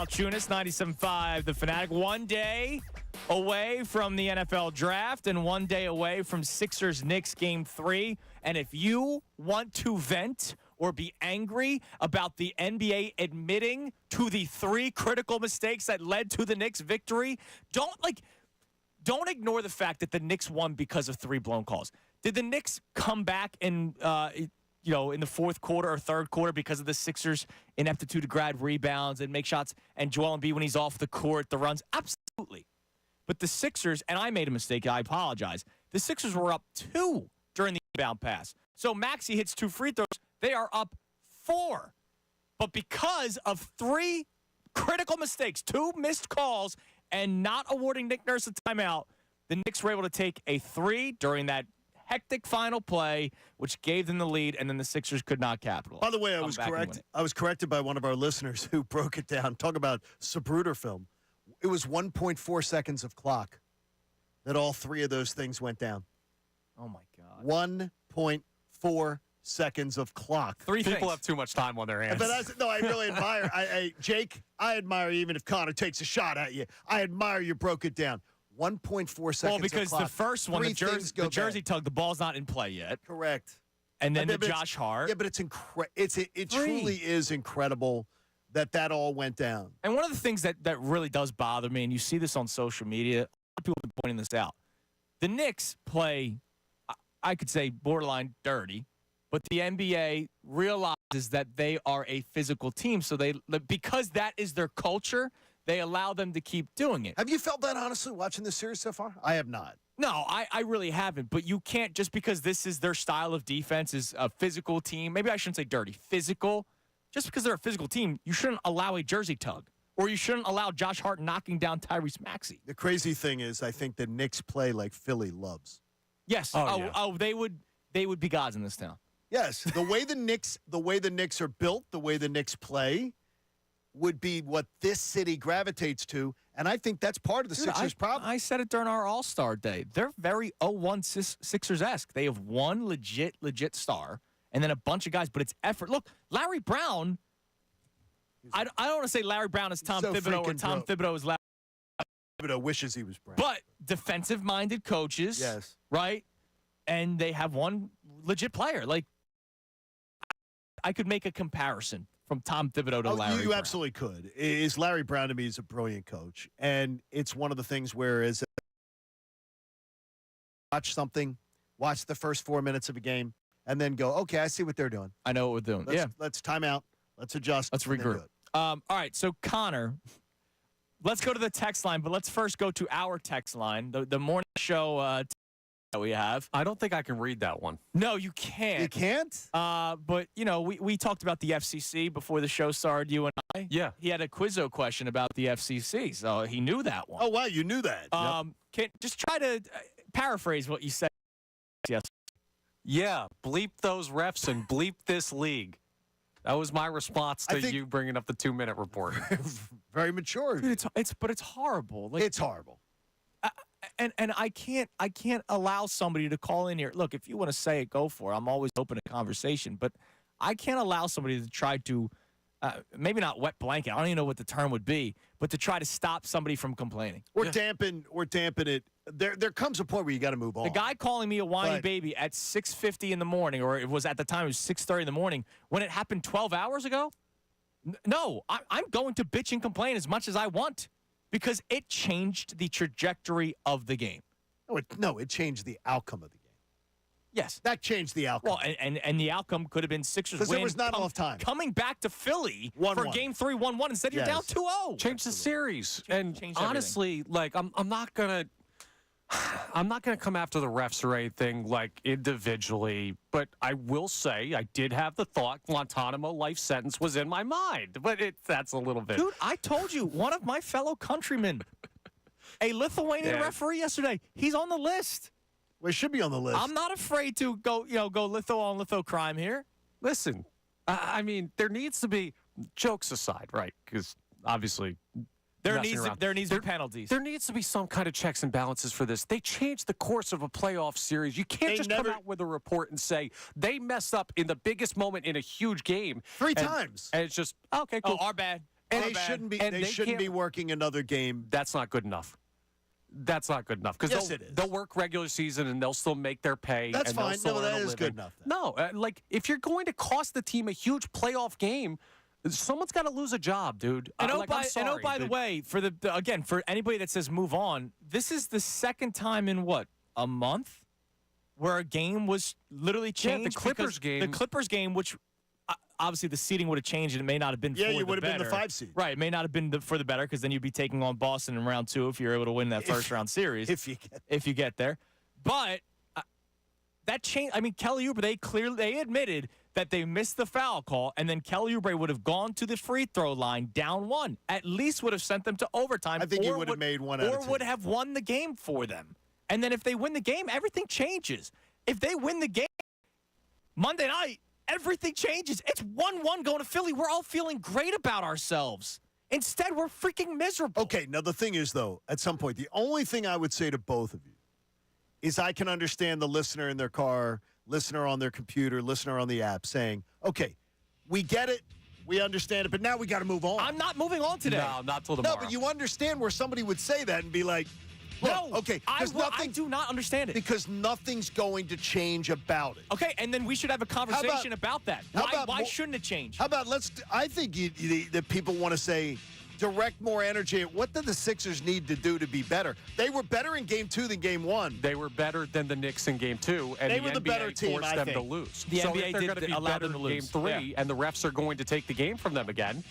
A: Salciunas, 97.5 The Fanatic. 1 day away from the NFL draft and 1 day away from Sixers-Knicks Game 3. And if you want to vent or be angry about the NBA admitting to the 3 critical mistakes that led to the Knicks' victory, don't ignore the fact that the Knicks won because of 3 blown calls. Did the Knicks come back and in the fourth quarter or third quarter because of the Sixers' ineptitude to grab rebounds and make shots and Joel Embiid when he's off the court, the runs? Absolutely. But the Sixers, and I made a mistake, I apologize, the Sixers were up 2 during the inbound pass. So Maxey hits 2 free throws. They are up 4. But because of 3 critical mistakes, 2 missed calls, and not awarding Nick Nurse a timeout, the Knicks were able to take a 3 during that hectic final play, which gave them the lead, and then the Sixers could not capitalize.
C: By the way, I was corrected by one of our listeners who broke it down. Talk about Sabruder film. It was 1.4 seconds of clock that all 3 of those things went down.
A: Oh, my God.
C: 1.4 seconds of clock.
A: 3
E: People
A: things.
E: have too much time on their hands.
C: But I really admire. Jake, I admire you even if Connor takes a shot at you. I admire you broke it down. 1.4 seconds.
A: Well, because
C: of clock.
A: the first one, the jersey tug, the ball's not in play yet.
C: Correct.
A: And then Josh Hart.
C: Yeah, but it truly is incredible that all went down.
A: And one of the things that really does bother me, and you see this on social media, a lot of people have been pointing this out. The Knicks play, I could say, borderline dirty, but the NBA realizes that they are a physical team. So because that is their culture, they allow them to keep doing it.
C: Have you felt that, honestly, watching this series so far? I have not.
A: No, I really haven't. But you can't, just because this is their style of defense, is a physical team. Maybe I shouldn't say dirty. Physical. Just because they're a physical team, you shouldn't allow a jersey tug. Or you shouldn't allow Josh Hart knocking down Tyrese Maxey.
C: The crazy thing is, I think the Knicks play like Philly loves.
A: Yes. They would be gods in this town.
C: Yes. The way the Knicks are built, the way the Knicks play, would be what this city gravitates to, and I think that's part of the Sixers' problem.
A: I said it during our All-Star day. They're very 0-1 Sixers-esque. They have one legit star, and then a bunch of guys, but it's effort. Look, Larry Brown, I don't want to say Larry Brown is Tom Thibodeau or Tom Thibodeau is Larry
C: Thibodeau wishes he was Brown.
A: But defensive-minded coaches,
C: yes,
A: right? And they have one legit player. Like, I could make a comparison from Tom Thibodeau to Larry Brown.
C: You absolutely could. Is Larry Brown, to me, is a brilliant coach. And it's one of the things where is watch something, watch the first 4 minutes of a game, and then go, okay, I see what they're doing.
A: I know what we're doing.
C: Let's time out. Let's adjust.
A: Let's regroup. All right, so Connor, let's go to the text line, but let's first go to our text line, the morning show that we have.
E: I don't think I can read that one.
A: No, you can't.
C: You can't?
A: But, we talked about the FCC before the show started, you and I.
E: Yeah.
A: He had a Quizzo question about the FCC, so he knew that one.
C: Oh, wow, you knew that.
A: Can just try to paraphrase what you said. Yes.
E: Yeah, bleep those refs and bleep this league. That was my response to you bringing up the 2-minute report.
C: Very mature.
A: Dude, it's horrible. Like,
C: it's horrible.
A: And I can't allow somebody to call in here. Look, if you want to say it, go for it. I'm always open to conversation, but I can't allow somebody to try to maybe not wet blanket. I don't even know what the term would be, but to try to stop somebody from complaining
C: or dampen it. There comes a point where you got to move on.
A: The guy calling me a whiny baby at 6:50 in the morning, or it was at the time it was 6:30 in the morning when it happened 12 hours ago. No, I'm going to bitch and complain as much as I want. Because it changed the trajectory of the game.
C: No, it changed the outcome of the game.
A: Yes.
C: That changed the outcome.
A: Well, and the outcome could have been Sixers win.
C: Because there was not enough time.
A: Coming back to Philly
C: 1-1.
A: for Game 3, 1-1. Instead, you're down 2-0.
E: Change the series. And
A: Changed
E: honestly, I'm not gonna come after the refs or anything like individually, but I will say I did have the thought Guantanamo life sentence was in my mind, but that's a little bit.
A: Dude, I told you, one of my fellow countrymen, a Lithuanian referee yesterday, he's on the list.
C: Well, he should be on the list.
A: I'm not afraid to go litho on litho crime here.
E: Listen, I mean, there needs to be, jokes aside, right? Because obviously.
A: There needs to be penalties.
E: There needs to be some kind of checks and balances for this. They changed the course of a playoff series. You can't come out with a report and say they messed up in the biggest moment in a huge game.
C: 3 times.
E: And it's just, okay, cool.
A: Oh, our bad.
C: They shouldn't be. They shouldn't be working another game.
E: That's not good enough. That's not good enough because
C: Yes, it is.
E: they'll work regular season and they'll still make their pay.
C: That's
E: and they'll
C: fine.
E: still
C: No,
E: earn
C: that
E: a
C: is
E: living.
C: good enough then.
E: No, like if you're going to cost the team a huge playoff game, someone's got to lose a job, dude.
A: And
E: I'm sorry,
A: by the way, for again, for anybody that says move on, this is the second time in what, a month where a game was literally changed.
E: the Clippers game.
A: The Clippers game, which obviously the seeding would have changed and it may not have been
C: Yeah,
A: for
C: you
A: the
C: would have been the
A: better.
C: 5 seed.
A: Right, it may not have been for the better because then you'd be taking on Boston in round 2 if you're able to win that first round series.
C: If you get
A: there. But that change. I mean, Kelly Oubre, they admitted that they missed the foul call, and then Kelly Oubre would have gone to the free throw line down 1. At least would have sent them to overtime.
C: I think he would have made one out of 2.
A: Or would have won the game for them. And then if they win the game, everything changes. If they win the game Monday night, everything changes. It's 1-1 going to Philly. We're all feeling great about ourselves. Instead, we're freaking miserable.
C: Okay, now the thing is, though, at some point, the only thing I would say to both of you is I can understand the listener in their car, listener on their computer, listener on the app saying, okay, we get it, we understand it, but now we got to move on.
A: I'm not moving on today.
E: No, not till tomorrow.
C: No, but you understand where somebody would say that and be like, look,
A: No,
C: okay,
A: I do not understand it.
C: because nothing's going to change about it.
A: Okay, and then we should have a conversation about that. Why shouldn't it change?
C: How about I think the people want to say, direct more energy. What did the Sixers need to do to be better? They were better in Game 2 than Game 1.
E: They were better than the Knicks in Game 2, and
C: They
E: the
C: were the
E: NBA
C: better team,
E: forced
C: I
E: them
C: think.
E: to lose.
A: The
E: so
A: NBA
E: if they're
A: did
E: going to be
A: allow
E: better
A: them to
E: in Game
A: lose.
E: 3, and the refs are going to take the game from them again,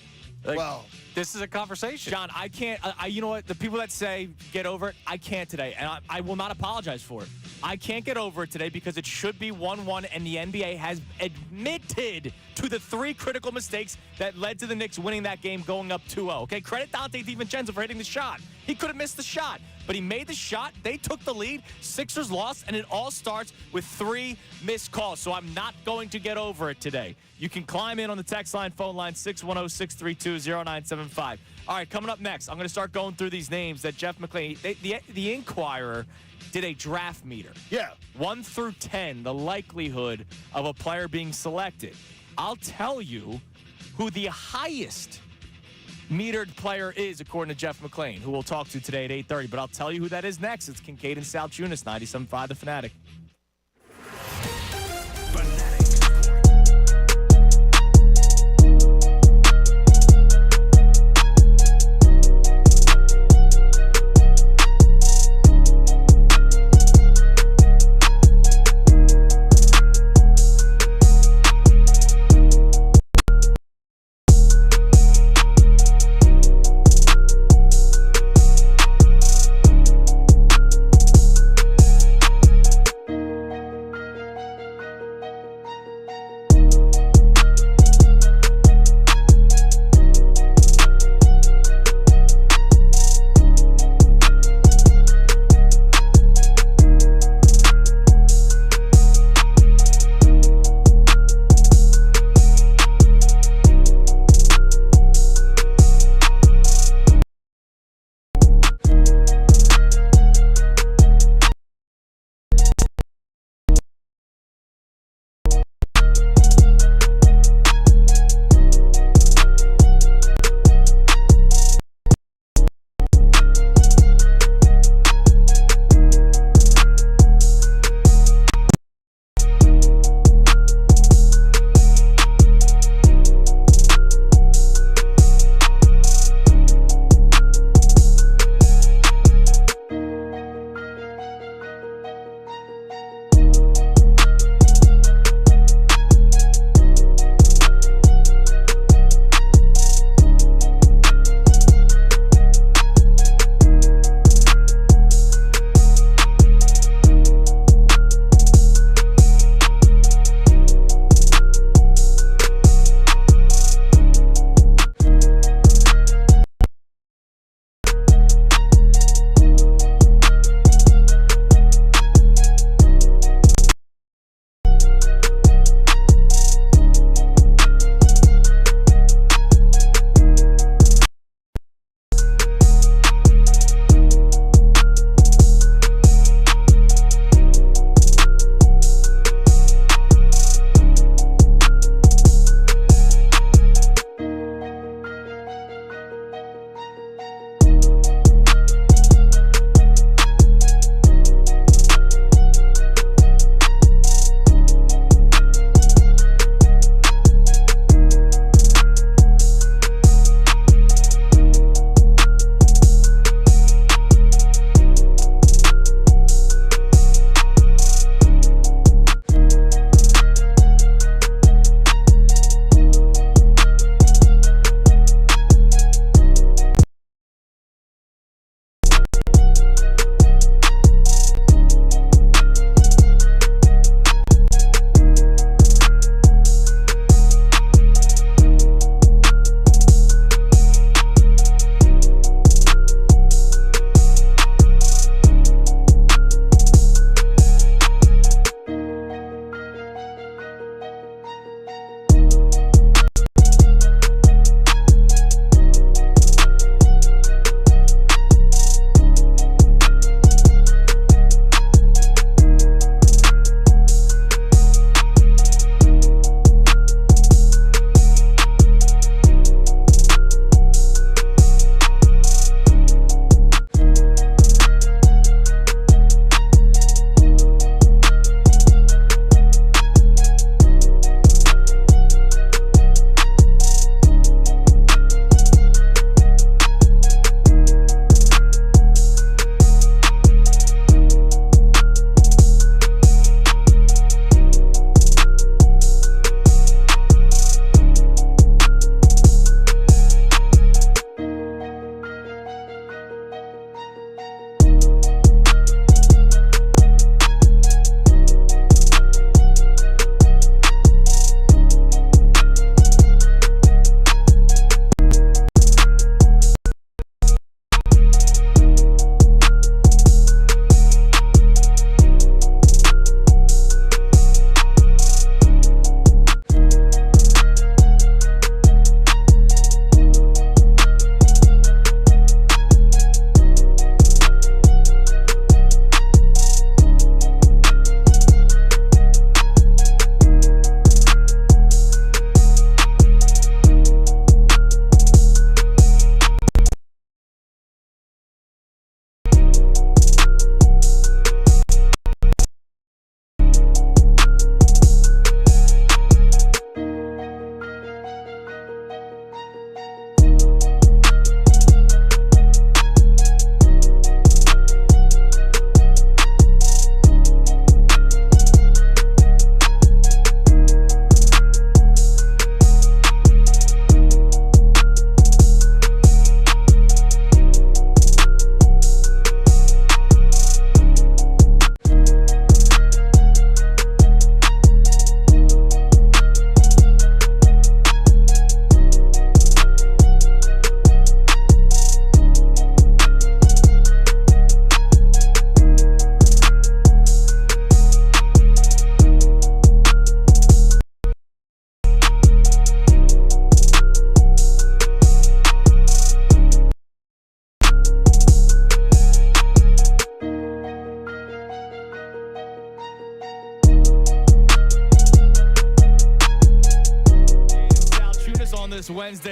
E: like,
C: Well,
E: this is a conversation.
A: John, I can't. You know what? The people that say get over it, I can't today, and I will not apologize for it. I can't get over it today because it should be 1-1, and the NBA has admitted to the 3 critical mistakes that led to the Knicks winning that game, going up 2-0. Okay, credit Dante DiVincenzo for hitting the shot. He could have missed the shot, but he made the shot. They took the lead. Sixers lost, and it all starts with 3 missed calls. So I'm not going to get over it today. You can climb in on the text line, phone line 610-632-0975. All right, coming up next, I'm going to start going through these names that Jeff McLane, the Inquirer, did a draft meter.
C: yeah.
A: 1 through 10, the likelihood of a player being selected. I'll tell you who the highest metered player is, according to Jeff McLane, who we'll talk to today at 8:30. But I'll tell you who that is next. It's Kincade and Salciunas, 97.5 The Fanatic.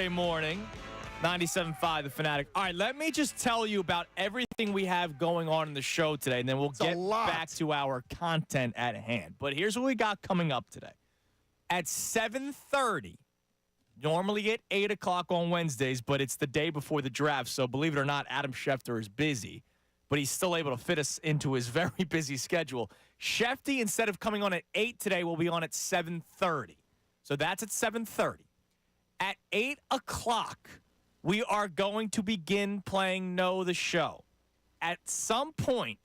A: Weekday morning, 97.5 The Fanatic. All right, let me just tell you about everything we have going on in the show today, and then we'll get back to our content at hand. But here's what we got coming up today. At 7:30, normally at 8 o'clock on Wednesdays, but it's the day before the draft, so believe it or not, Adam Schefter is busy, but he's still able to fit us into his very busy schedule. Schefter, instead of coming on at 8 today, will be on at 7:30. So that's at 7:30. At 8 o'clock, we are going to begin playing Know the Show. At some point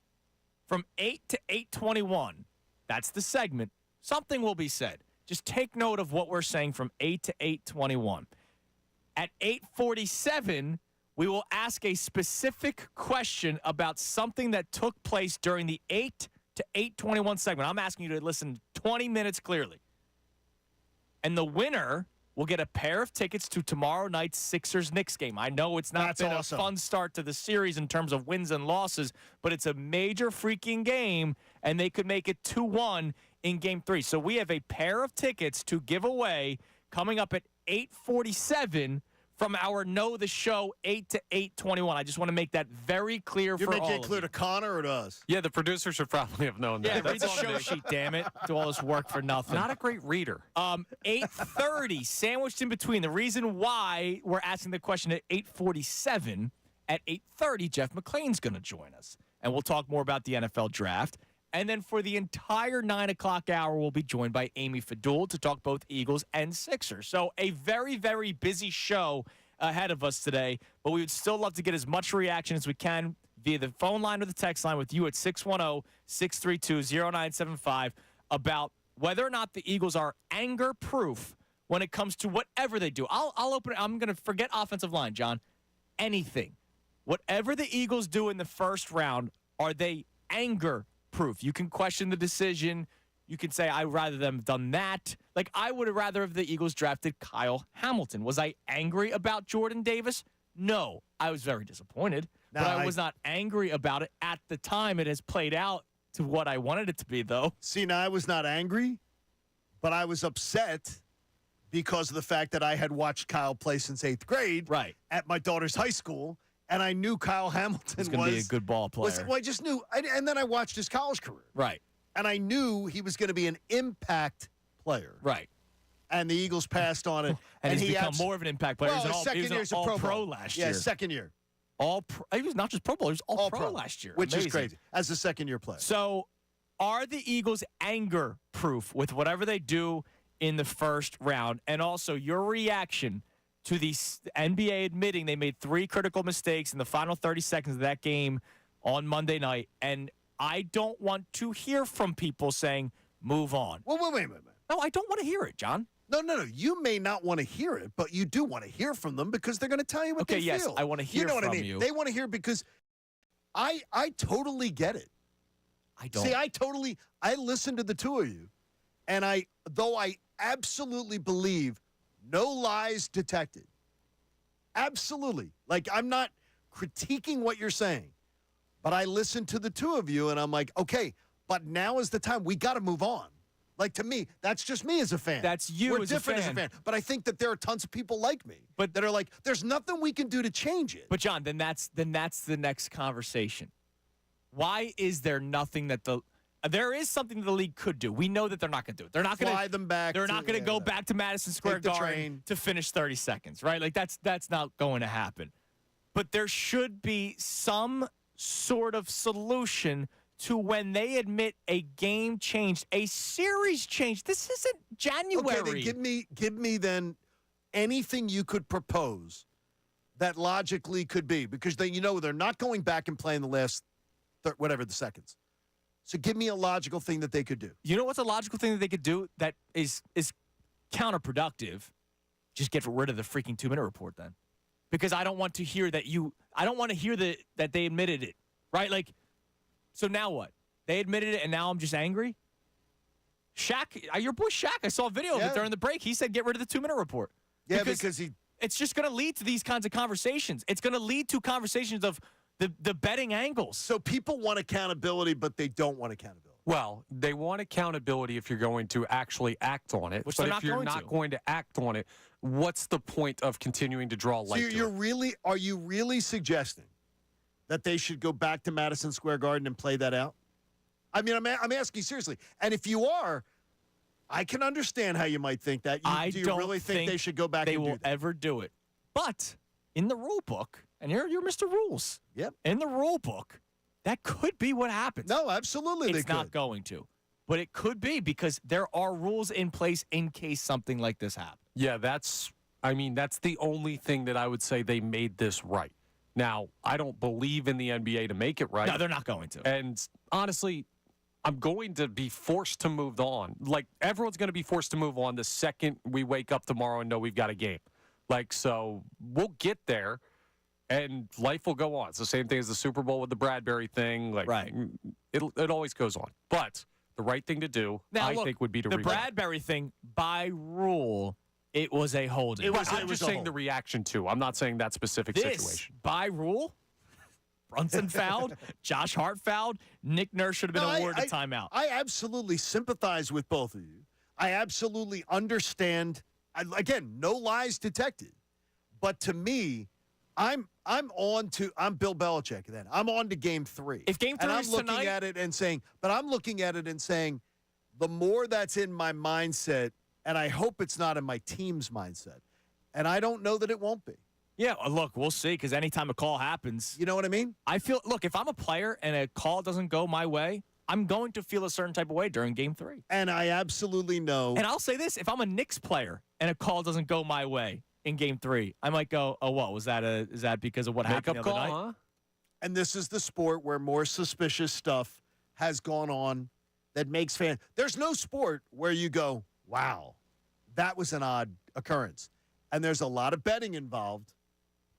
A: from 8 to 8:21, that's the segment, something will be said. Just take note of what we're saying from 8 to 8:21. At 8:47, we will ask a specific question about something that took place during the 8 to 8:21 segment. I'm asking you to listen 20 minutes clearly. And the winner will get a pair of tickets to tomorrow night's Sixers-Knicks game. I know it's not been a fun start to the series in terms of wins and losses, but it's a major freaking game, and they could make it 2-1 in Game 3. So we have a pair of tickets to give away coming up at 8:47 from our Know the Show 8 to 8:21. I just want to make that very clear for all of you.
C: You're making it clear to Connor or to us?
E: Yeah, the producer should probably have known that.
A: Yeah, read the show sheet, damn it. Do all this work for nothing.
E: Not a great reader.
A: 8:30, sandwiched in between. The reason why we're asking the question at 8:47, at 8:30, Jeff McLane's going to join us. And we'll talk more about the NFL draft. And then for the entire 9 o'clock hour, we'll be joined by Amy Fadul to talk both Eagles and Sixers. So a very, very busy show ahead of us today. But we would still love to get as much reaction as we can via the phone line or the text line with you at 610-632-0975 about whether or not the Eagles are anger-proof when it comes to whatever they do. I'll open it. I'm going to forget offensive line, John. Anything. Whatever the Eagles do in the first round, are they anger-proof? You can question the decision. You can say, I'd rather them have done that. Like, I would have rather have the Eagles drafted Kyle Hamilton. Was I angry about Jordan Davis? No. I was very disappointed. But I was not angry about it at the time. It has played out to what I wanted it to be, though.
C: See, now I was not angry, but I was upset because of the fact that I had watched Kyle play since 8th grade at my daughter's high school. And I knew Kyle Hamilton was
A: going to be a good ball player.
C: Well, I just knew. And then I watched his college career.
A: Right.
C: And I knew he was going to be an impact player.
A: Right.
C: And the Eagles passed on it.
A: and he's become more of an impact player.
C: Well,
A: he
C: was an
A: all-pro last year.
C: Yeah, second year.
A: He was not just Pro Bowl. He was all-pro last year.
C: Which is crazy, as a second-year player.
A: So are the Eagles anger-proof with whatever they do in the first round? And also your reaction to the NBA admitting they made 3 critical mistakes in the final 30 seconds of that game on Monday night. And I don't want to hear from people saying, move on.
C: Well, wait.
A: No, I don't want to hear it, John.
C: No. You may not want to hear it, but you do want to hear from them because they're going to tell you what they feel.
A: Okay, yes, I want to hear from you.
C: You know what I mean? They want to hear because I totally get it.
A: I don't.
C: See, I listen to the two of you, and though I absolutely believe no lies detected. Absolutely. Like, I'm not critiquing what you're saying, but I listen to the two of you, and I'm like, okay, but now is the time. We got to move on. Like, to me, that's just me as a fan.
A: That's you
C: We're
A: as
C: different
A: a fan.
C: as a fan. But I think that there are tons of people like me that are like, there's nothing we can do to change it.
A: But, John, then that's the next conversation. Why is there nothing that there is something the league could do. We know that they're not going to do it. They're not going to
C: fly them back.
A: They're not going to go back to Madison Square Garden to finish 30 seconds, right? Like that's not going to happen. But there should be some sort of solution to when they admit a game changed, a series changed. This isn't January.
C: Okay, then give me then anything you could propose that logically could be, because they're not going back and playing the last whatever the seconds. So give me a logical thing that they could do.
A: You know what's a logical thing that they could do that is counterproductive? Just get rid of the freaking 2-minute report then. Because I don't want to hear that that they admitted it, right? Like, so now what? They admitted it and now I'm just angry? Shaq, your boy Shaq, I saw a video of it during the break. He said get rid of the 2-minute report.
C: Yeah, because
A: it's just going to lead to these kinds of conversations. It's going to lead to conversations of the betting angles.
C: So people want accountability, but they don't want accountability.
E: Well, they want accountability if you're going to actually act on it.
A: Which
E: but
A: they're
E: if you're not going to act on it, what's the point of continuing to draw
C: So
E: light to it?
C: are you really suggesting that they should go back to Madison Square Garden and play that out? I mean, I'm asking seriously. And if you are, I can understand how you might think that.
A: I
C: do you
A: don't
C: really think they should go back
A: they
C: and do
A: will
C: that?
A: ever do it. But in the rule book, and you're Mr. Rules.
C: Yep.
A: In the rule book, that could be what happens.
C: No, absolutely
A: It's
C: they
A: not
C: could.
A: going to. But it could be because there are rules in place in case something like this happens.
E: Yeah, that's the only thing that I would say they made this right. Now, I don't believe in the NBA to make it right.
A: No, they're not going to.
E: And honestly, I'm going to be forced to move on. Like, everyone's going to be forced to move on the second we wake up tomorrow and know we've got a game. Like, so we'll get there, and life will go on. It's the same thing as the Super Bowl with the Bradbury thing. Like,
A: Right.
E: It always goes on. But the right thing to do,
A: Now,
E: I
A: look,
E: think, would be to
A: the
E: rewind.
A: Bradbury thing, by rule, it was a holding.
C: It was-
E: I'm just
C: a
E: saying
C: hold.
E: the reaction to. I'm not saying that specific
A: This,
E: situation.
A: by rule, Brunson fouled, Josh Hart fouled, Nick Nurse should have been
C: No,
A: awarded a timeout.
C: I absolutely sympathize with both of you. I absolutely understand. Again, no lies detected. But to me, I'm Bill Belichick then. I'm on to game 3.
A: If game 3
C: and I'm
A: is
C: looking
A: tonight,
C: at it and saying, the more that's in my mindset, and I hope it's not in my team's mindset. And I don't know that it won't be.
A: yeah, look, we'll see because anytime a call happens,
C: You know what I mean?
A: I feel, look, if I'm a player and a call doesn't go my way, I'm going to feel a certain type of way during game 3.
C: And I absolutely know.
A: And I'll say this, if I'm a Knicks player and a call doesn't go my way in game 3, I might go, oh, what, is that because of what happened
E: Makeup
A: the other
E: call,
A: night?
E: huh?
C: And this is the sport where more suspicious stuff has gone on that makes fans. There's no sport where you go, wow, that was an odd occurrence. And there's a lot of betting involved,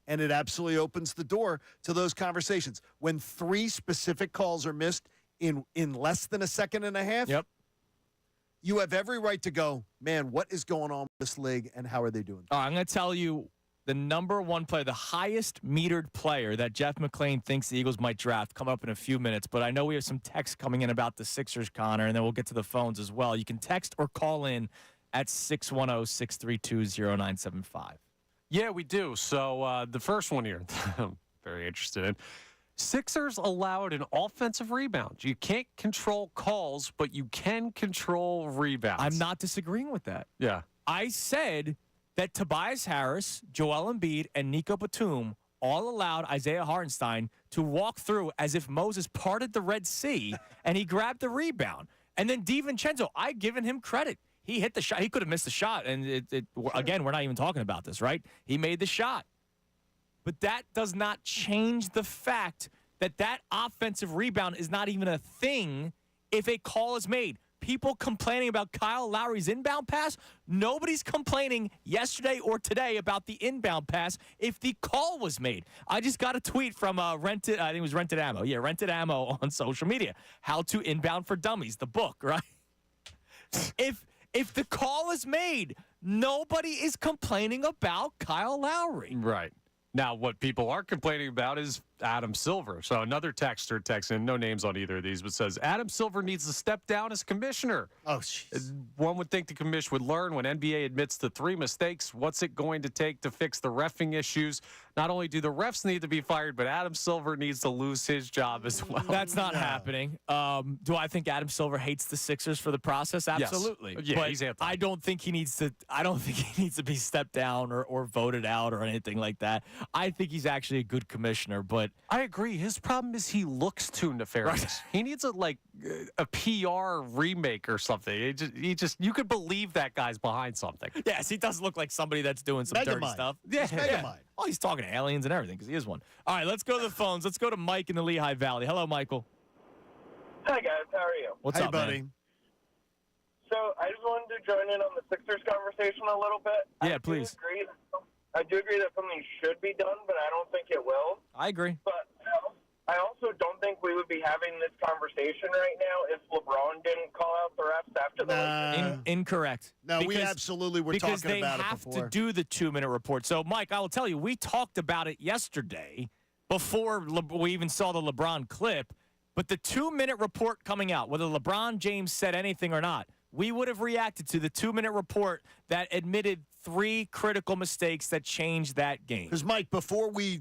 C: and it absolutely opens the door to those conversations. When 3 specific calls are missed in less than a second and a half,
A: Yep.
C: you have every right to go, man, what is going on with this league, and how are they doing?
A: All right, I'm going to tell you the number one player, the highest metered player that Jeff McLane thinks the Eagles might draft, coming up in a few minutes. But I know we have some texts coming in about the Sixers, Connor, and then we'll get to the phones as well. You can text or call in at 610-632-0975.
E: Yeah, we do. So the first one here, I'm very interested in. Sixers allowed an offensive rebound. You can't control calls, but you can control rebounds.
A: I'm not disagreeing with that.
E: Yeah.
A: I said that Tobias Harris, Joel Embiid, and Nico Batum all allowed Isaiah Hartenstein to walk through as if Moses parted the Red Sea and he grabbed the rebound. And then DiVincenzo, I've given him credit. He hit the shot. He could have missed the shot. And again, we're not even talking about this, right? He made the shot. But that does not change the fact that that offensive rebound is not even a thing if a call is made. People complaining about Kyle Lowry's inbound pass, nobody's complaining yesterday or today about the inbound pass if the call was made. I just got a tweet from Rented, I think it was Rented Ammo. Yeah, Rented Ammo on social media. How to Inbound for Dummies, the book, right? If the call is made, nobody is complaining about Kyle Lowry.
E: Right. Now, what people are complaining about is Adam Silver. So another texter texts in, no names on either of these, but says Adam Silver needs to step down as commissioner.
C: Oh, jeez.
E: One would think the commission would learn when NBA admits to 3 mistakes. What's it going to take to fix the reffing issues? Not only do the refs need to be fired, but Adam Silver needs to lose his job as well.
A: That's not happening. Do I think Adam Silver hates the Sixers for the process? Absolutely.
E: Yeah,
A: but
E: he's anti.
A: I don't think he needs to. I don't think he needs to be stepped down or voted out or anything like that. I think he's actually a good commissioner. But
E: I agree. His problem is he looks too nefarious.
A: Right.
E: He needs a PR remake or something. He just you could believe that guy's behind something.
A: yes, he does look like somebody that's doing some dirty
C: Megamind.
A: stuff.
C: He's Megamind.
A: Oh, he's talking to aliens and everything because he is one. All right, let's go to the phones. Let's go to Mike in the Lehigh Valley. Hello, Michael.
F: Hi, guys. How are you?
A: What's
C: Hey,
A: up,
C: buddy.
A: man?
F: So I just wanted to join in on the Sixers conversation a little bit.
A: Yeah, please.
F: I do agree that something should be done, but I don't think it will.
A: I agree.
F: But I also don't think we would be having this conversation right now if LeBron didn't call out the refs after the Lakers.
A: Incorrect.
C: No, we
A: Because-
C: absolutely were
A: because
C: talking
A: they
C: about
A: have
C: it before.
A: to do the 2-minute report. So, Mike, I will tell you, we talked about it yesterday before we even saw the LeBron clip. But the 2-minute report coming out, whether LeBron James said anything or not, we would have reacted to the 2-minute report that admitted 3 critical mistakes that changed that game.
C: Because, Mike, before we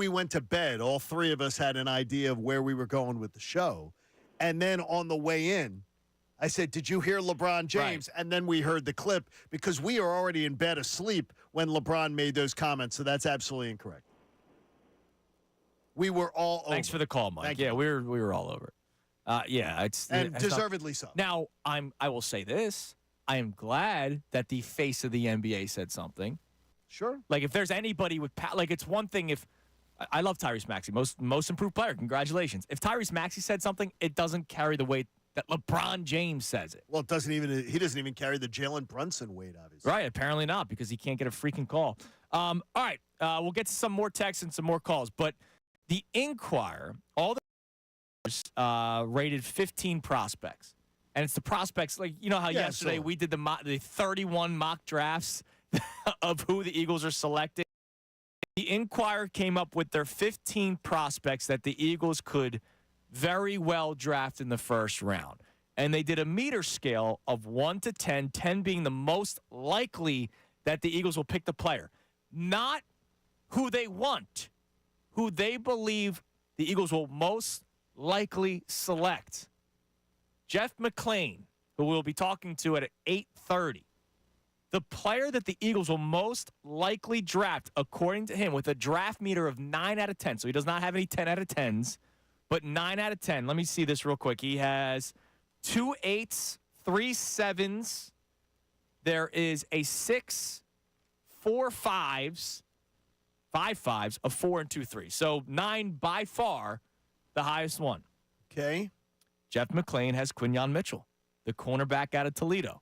C: went to bed, all 3 of us had an idea of where we were going with the show. And then on the way in, I said, did you hear LeBron James?
A: Right.
C: And then we heard the clip because we are already in bed asleep when LeBron made those comments. So that's absolutely incorrect. We were all over.
A: Thanks for the call, Mike.
C: Thank
A: yeah,
C: you.
A: we were all over it. It's
C: And
A: it's
C: deservedly so.
A: Now, I will say this. I am glad that the face of the NBA said something.
C: Sure.
A: Like, if there's anybody with like, it's one thing if I love Tyrese Maxey, most improved player. Congratulations. If Tyrese Maxey said something, it doesn't carry the weight that LeBron James says it.
C: Well, he doesn't even carry the Jalen Brunson weight, obviously.
A: Right, apparently not, because he can't get a freaking call. All right, we'll get to some more texts and some more calls. But the Inquirer, all the rated 15 prospects. And it's the prospects, like, you know how yesterday we did the 31 mock drafts of who the Eagles are selecting? The Inquirer came up with their 15 prospects that the Eagles could very well draft in the first round. And they did a meter scale of 1 to 10, 10 being the most likely that the Eagles will pick the player. Not who they want, who they believe the Eagles will most likely select. Jeff McLane, who we'll be talking to at 8:30, the player that the Eagles will most likely draft, according to him, with a draft meter of 9 out of 10. So he does not have any 10 out of 10s. But 9 out of 10. Let me see this real quick. He has 2 8s, 3 7s. There is a 6, 4 5s, 5 5s, a 4 and 2 3s. So 9 by far the highest one.
C: Okay.
A: Jeff McLane has Quinyon Mitchell, the cornerback out of Toledo.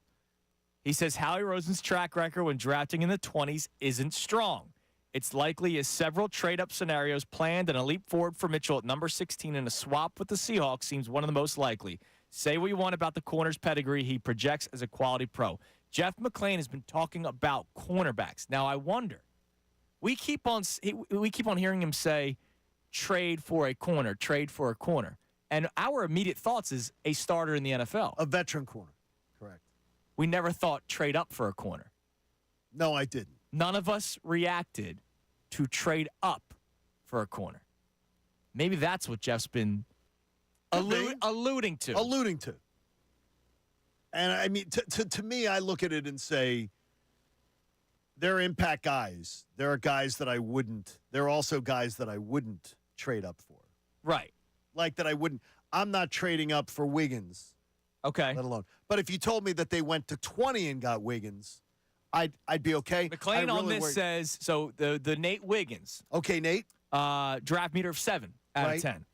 A: He says Howie Roseman's track record when drafting in the 20s isn't strong. It's likely as several trade-up scenarios planned, and a leap forward for Mitchell at number 16 and a swap with the Seahawks seems one of the most likely. Say what you want about the corner's pedigree, he projects as a quality pro. Jeff McLane has been talking about cornerbacks. Now, I wonder, we keep on hearing him say, trade for a corner, trade for a corner. And our immediate thoughts is a starter in the NFL.
C: A veteran corner. Correct.
A: We never thought trade up for a corner.
C: No, I didn't.
A: None of us reacted to trade up for a corner. Maybe that's what Jeff's been alluding to.
C: Alluding to. And, I mean, to me, I look at it and say, they're impact guys. There are guys that I wouldn't. There are also guys that I wouldn't trade up for.
A: Right.
C: Like that I wouldn't. I'm not trading up for Wiggins.
A: Okay.
C: Let alone. But if you told me that they went to 20 and got Wiggins, I'd be okay.
A: McLane on this says, so the Nate Wiggins.
C: Okay, Nate.
A: Draft meter of 7 out of 10.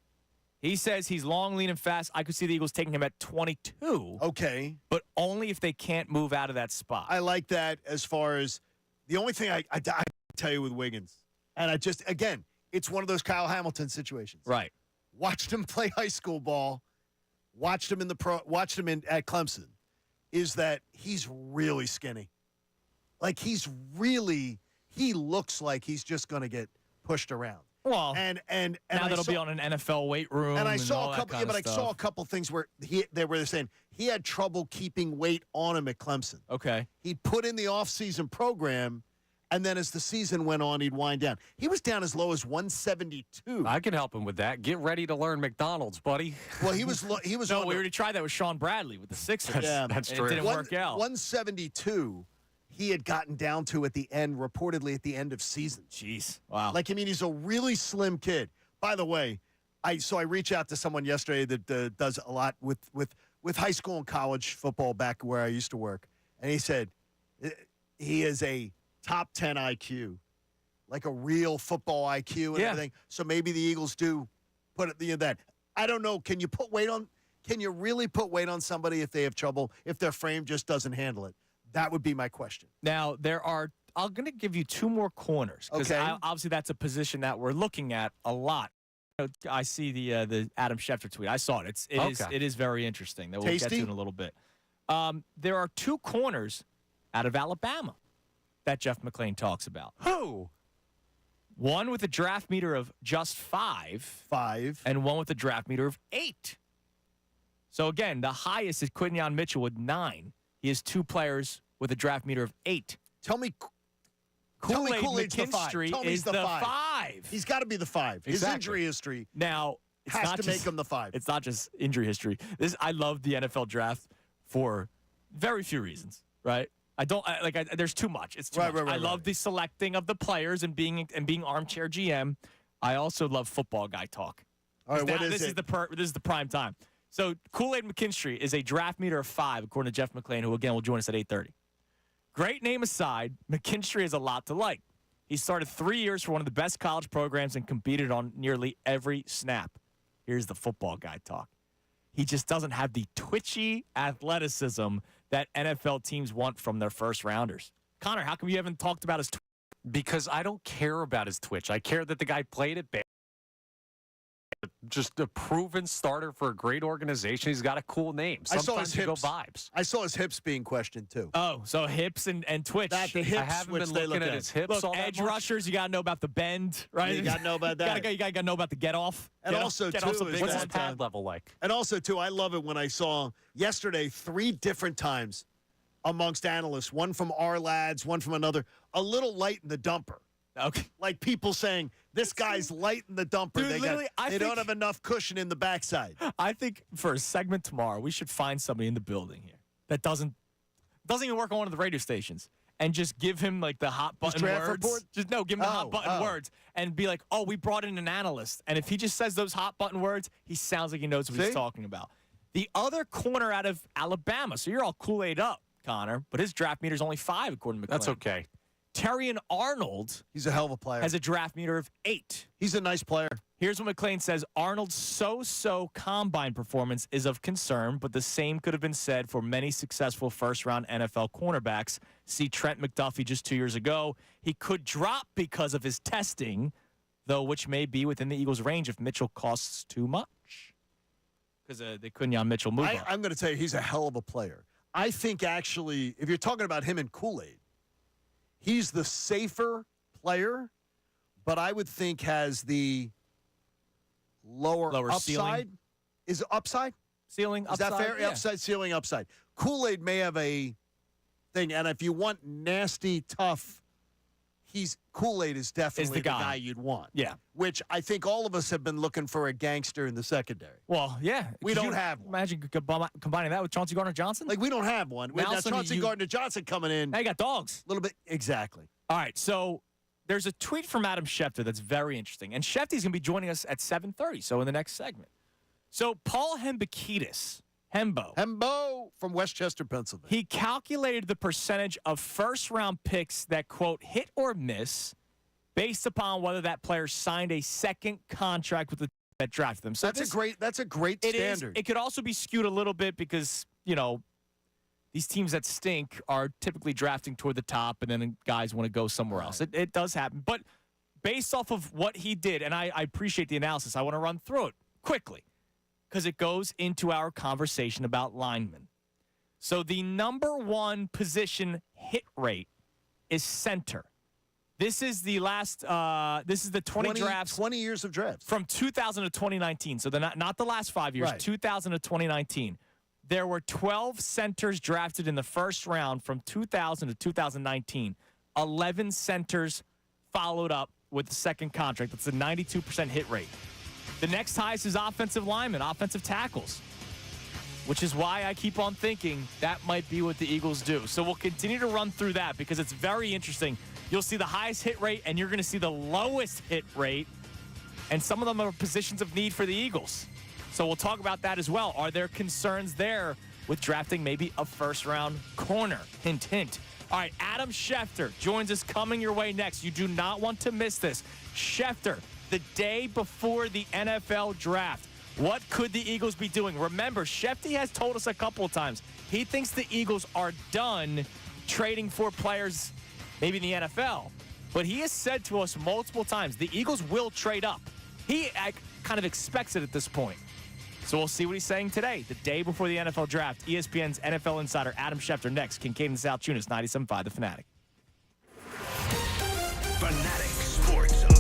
A: He says he's long, lean, and fast. I could see the Eagles taking him at 22.
C: Okay.
A: But only if they can't move out of that spot.
C: I like that as far as the only thing I tell you with Wiggins. And I just, again, it's one of those Kyle Hamilton situations.
A: Right.
C: Watched him play high school ball. Watched him at Clemson. Is that he's really skinny. Like he looks like he's just going to get pushed around.
A: Well,
C: and
A: now that'll be on an NFL weight room.
C: And I saw a couple,
A: I
C: saw a couple things where they're saying he had trouble keeping weight on him at Clemson.
A: Okay,
C: he put in the offseason program, and then as the season went on, he'd wind down. He was down as low as 172.
E: I can help him with that. Get ready to learn McDonald's, buddy.
C: Well, he was.
A: No, we already tried that with Sean Bradley with the Sixers.
E: That's true.
A: It didn't work out.
C: 172. He had gotten down to at the end, reportedly at the end of season.
A: Jeez. Wow.
C: Like, I mean, he's a really slim kid. By the way, I reached out to someone yesterday that does a lot with high school and college football back where I used to work. And he said he is a top 10 IQ, like a real football IQ and everything. So maybe the Eagles do put it that. I don't know. Can you really put weight on somebody if they have trouble, if their frame just doesn't handle it? That would be my question.
A: Now, I'm going to give you 2 more corners. Because obviously that's a position that we're looking at a lot. I see the Adam Schefter tweet. I saw it. It is very interesting that we'll get to in a little bit. There are 2 corners out of Alabama that Jeff McLane talks about.
E: Who?
A: One with a draft meter of just 5. And one with a draft meter of 8. So, again, the highest is Quinyon Mitchell with 9. He has 2 players with a draft meter of 8.
C: Tell me
A: Kool-Aid
C: Kool-Aid's the 5.
A: McKinstry
C: Tell me
A: is
C: he's
A: the 5.
C: He's got to be the 5. His
E: Exactly.
C: injury history
A: Now, it's
C: has
A: not
C: to
A: just,
C: make him the 5.
A: It's not just injury history. I love the NFL draft for very few reasons, right? There's too much. It's too much. I love the selecting of the players and being armchair GM. I also love football guy talk.
C: All right, what is
A: this
C: it?
A: This is the prime time. So Kool-Aid McKinstry is a draft meter of 5, according to Jeff McLane, who again will join us at 8:30. Great name aside, McKinstry has a lot to like. He started 3 years for one of the best college programs and competed on nearly every snap. Here's the football guy talk. He just doesn't have the twitchy athleticism that NFL teams want from their first rounders. Connor, how come you haven't talked about his
E: Because I don't care about his twitch. I care that the guy played at Baylor. Just a proven starter for a great organization. He's got a cool name. Sometimes you go vibes.
C: I saw his hips being questioned, too.
A: Oh, so hips and twitch.
C: The hips,
E: I haven't been looking at his hips
A: Look,
E: all that
A: edge
E: much.
A: rushers, you got to know about the bend, right?
C: You got to know about that.
A: You got to know about the get off.
C: And also, too, is
E: What's his
C: that,
E: pad level like?
C: And also, too, I love it when I saw yesterday 3 different times amongst analysts, one from our lads, one from another, a little light in the dumper.
A: Okay.
C: Like people saying, this guy's light in the dumper.
A: Dude,
C: they don't have enough cushion in the backside.
A: I think for a segment tomorrow, we should find somebody in the building here that doesn't even work on one of the radio stations and just give him like the hot button
C: draft
A: words.
C: report?
A: Give him the hot button words and be like, oh, we brought in an analyst. And if he just says those hot button words, he sounds like he knows what he's talking about. The other corner out of Alabama, so you're all Kool-Aid up, Connor, but his draft meter's only 5, according to McLane.
E: That's okay.
A: Terrion Arnold
C: He's a hell of a player.
A: has a draft meter of 8.
C: He's a nice player.
A: Here's what McLane says. Arnold's so-so combine performance is of concern, but the same could have been said for many successful first-round NFL cornerbacks. See Trent McDuffie just 2 years ago. He could drop because of his testing, though, which may be within the Eagles' range if Mitchell costs too much. Because they couldn't on Mitchell move on.
C: I'm going to tell you, he's a hell of a player. I think, actually, if you're talking about him and Kool-Aid, he's the safer player, but I would think has the lower upside.
A: ceiling.
C: Is it upside?
A: Ceiling,
C: Is
A: upside?
C: that fair?
A: Yeah.
C: Upside, ceiling, upside. Kool-Aid may have a thing, and if you want nasty, tough, Kool-Aid is definitely the guy you'd want.
A: Yeah.
C: Which I think all of us have been looking for a gangster in the secondary.
A: Well, yeah.
C: We don't have one.
A: Imagine combining that with Chauncey Gardner-Johnson.
C: Like, we don't have one. Now
A: Nelson,
C: Chauncey Gardner-Johnson coming in.
A: Now you got dogs.
C: A little bit. Exactly.
A: All right, so there's a tweet from Adam Schefter that's very interesting. And Schefter's going to be joining us at 7:30, so in the next segment. So Paul Hembo
C: from Westchester, Pennsylvania.
A: he calculated the percentage of first-round picks that, quote, hit or miss based upon whether that player signed a second contract with the team that drafted them. So
C: That's a great standard.
A: It could also be skewed a little bit because, these teams that stink are typically drafting toward the top, and then guys want to go somewhere else. It does happen. But based off of what he did, and I appreciate the analysis, I want to run through it quickly because it goes into our conversation about linemen. So the number 1 position hit rate is center. This is the last. This is the 20 drafts.
C: 20 years of drafts
A: from 2000 to 2019. So they're not the last 5 years.
C: Right.
A: 2000 to 2019. There were 12 centers drafted in the first round from 2000 to 2019. 11 centers followed up with the second contract. That's a 92% hit rate. The next highest is offensive linemen, offensive tackles, which is why I keep on thinking that might be what the Eagles do. So we'll continue to run through that because it's very interesting. You'll see the highest hit rate, and you're going to see the lowest hit rate, and some of them are positions of need for the Eagles. So we'll talk about that as well. Are there concerns there with drafting maybe a first-round corner? Hint, hint. All right, Adam Schefter joins us coming your way next. You do not want to miss this. Schefter, the day before the NFL draft. What could the Eagles be doing? Remember, Schefter has told us a couple of times he thinks the Eagles are done trading for players maybe in the NFL. But he has said to us multiple times the Eagles will trade up. He kind of expects it at this point. So we'll see what he's saying today, the day before the NFL draft. ESPN's NFL insider Adam Schefter next. Kincade Salciunas, 97.5 The Fanatic.
B: Fanatic Sports Update.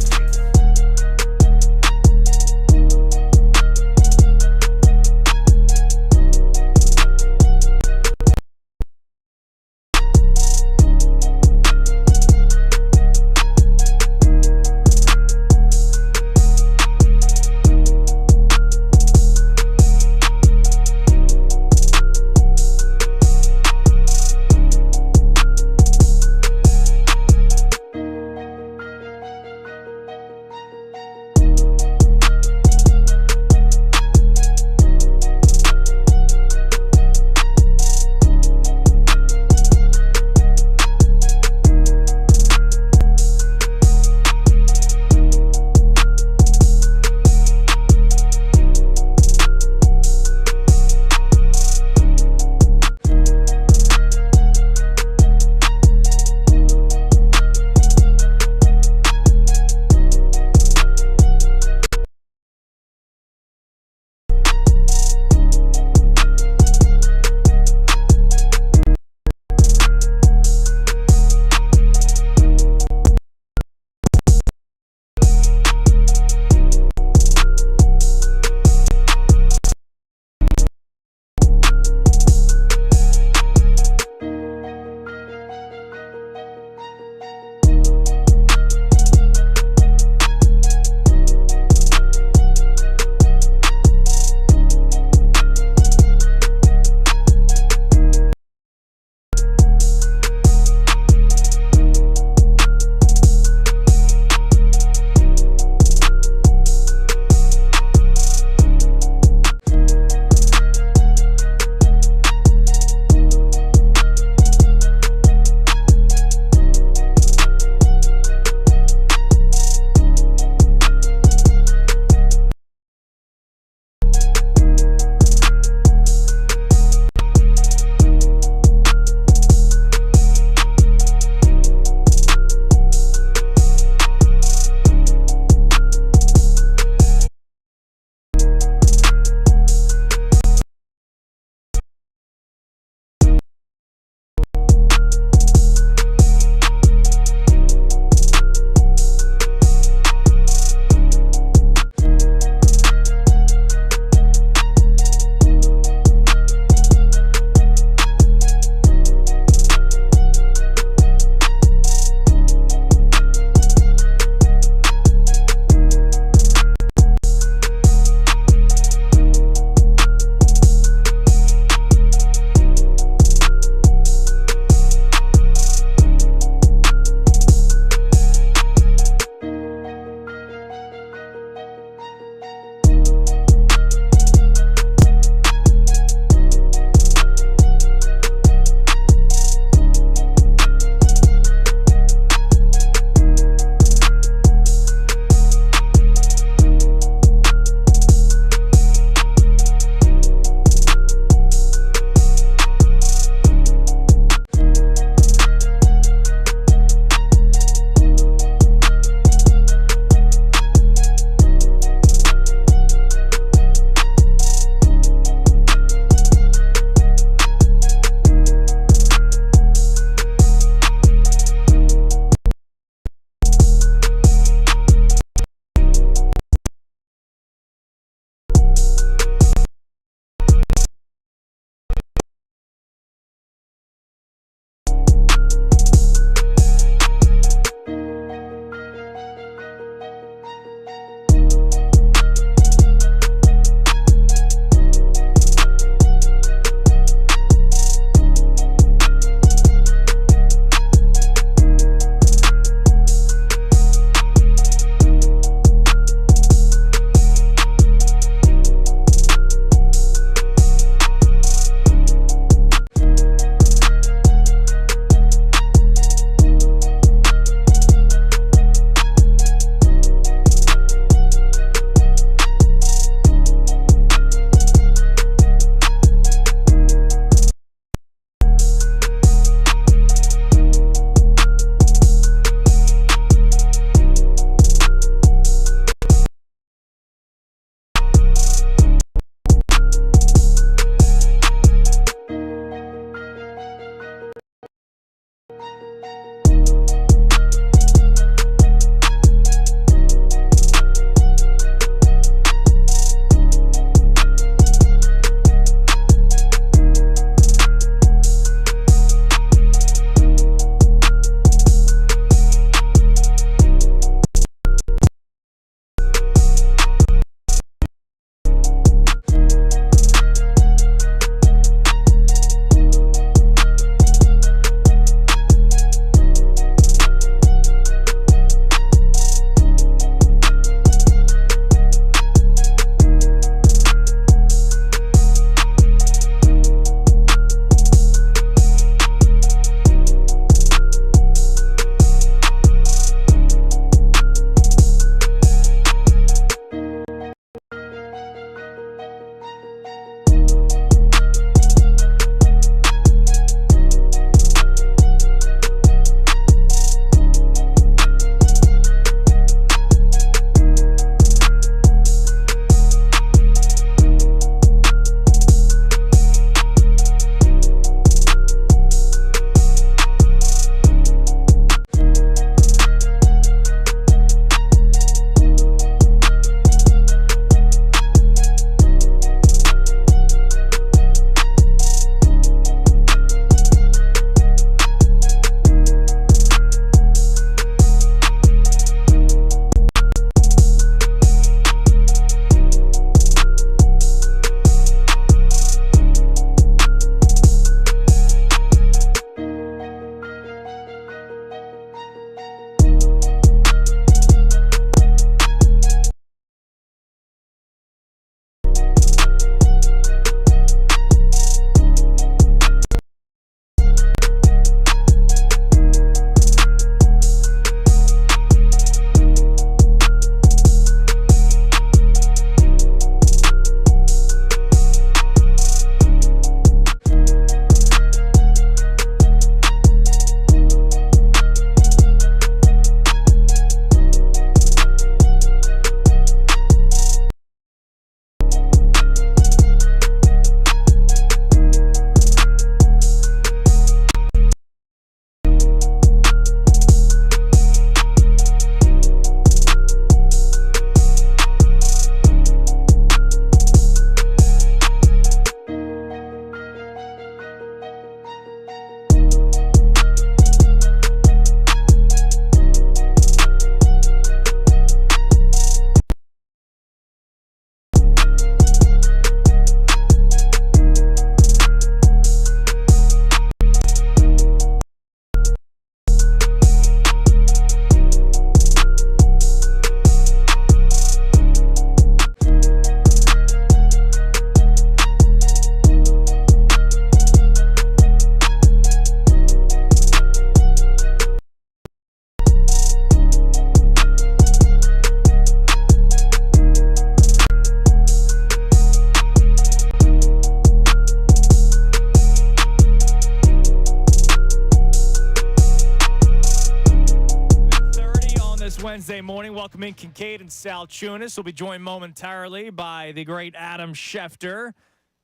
A: Wednesday morning. Welcome in Kincade and Salciunas. We'll be joined momentarily by the great Adam Schefter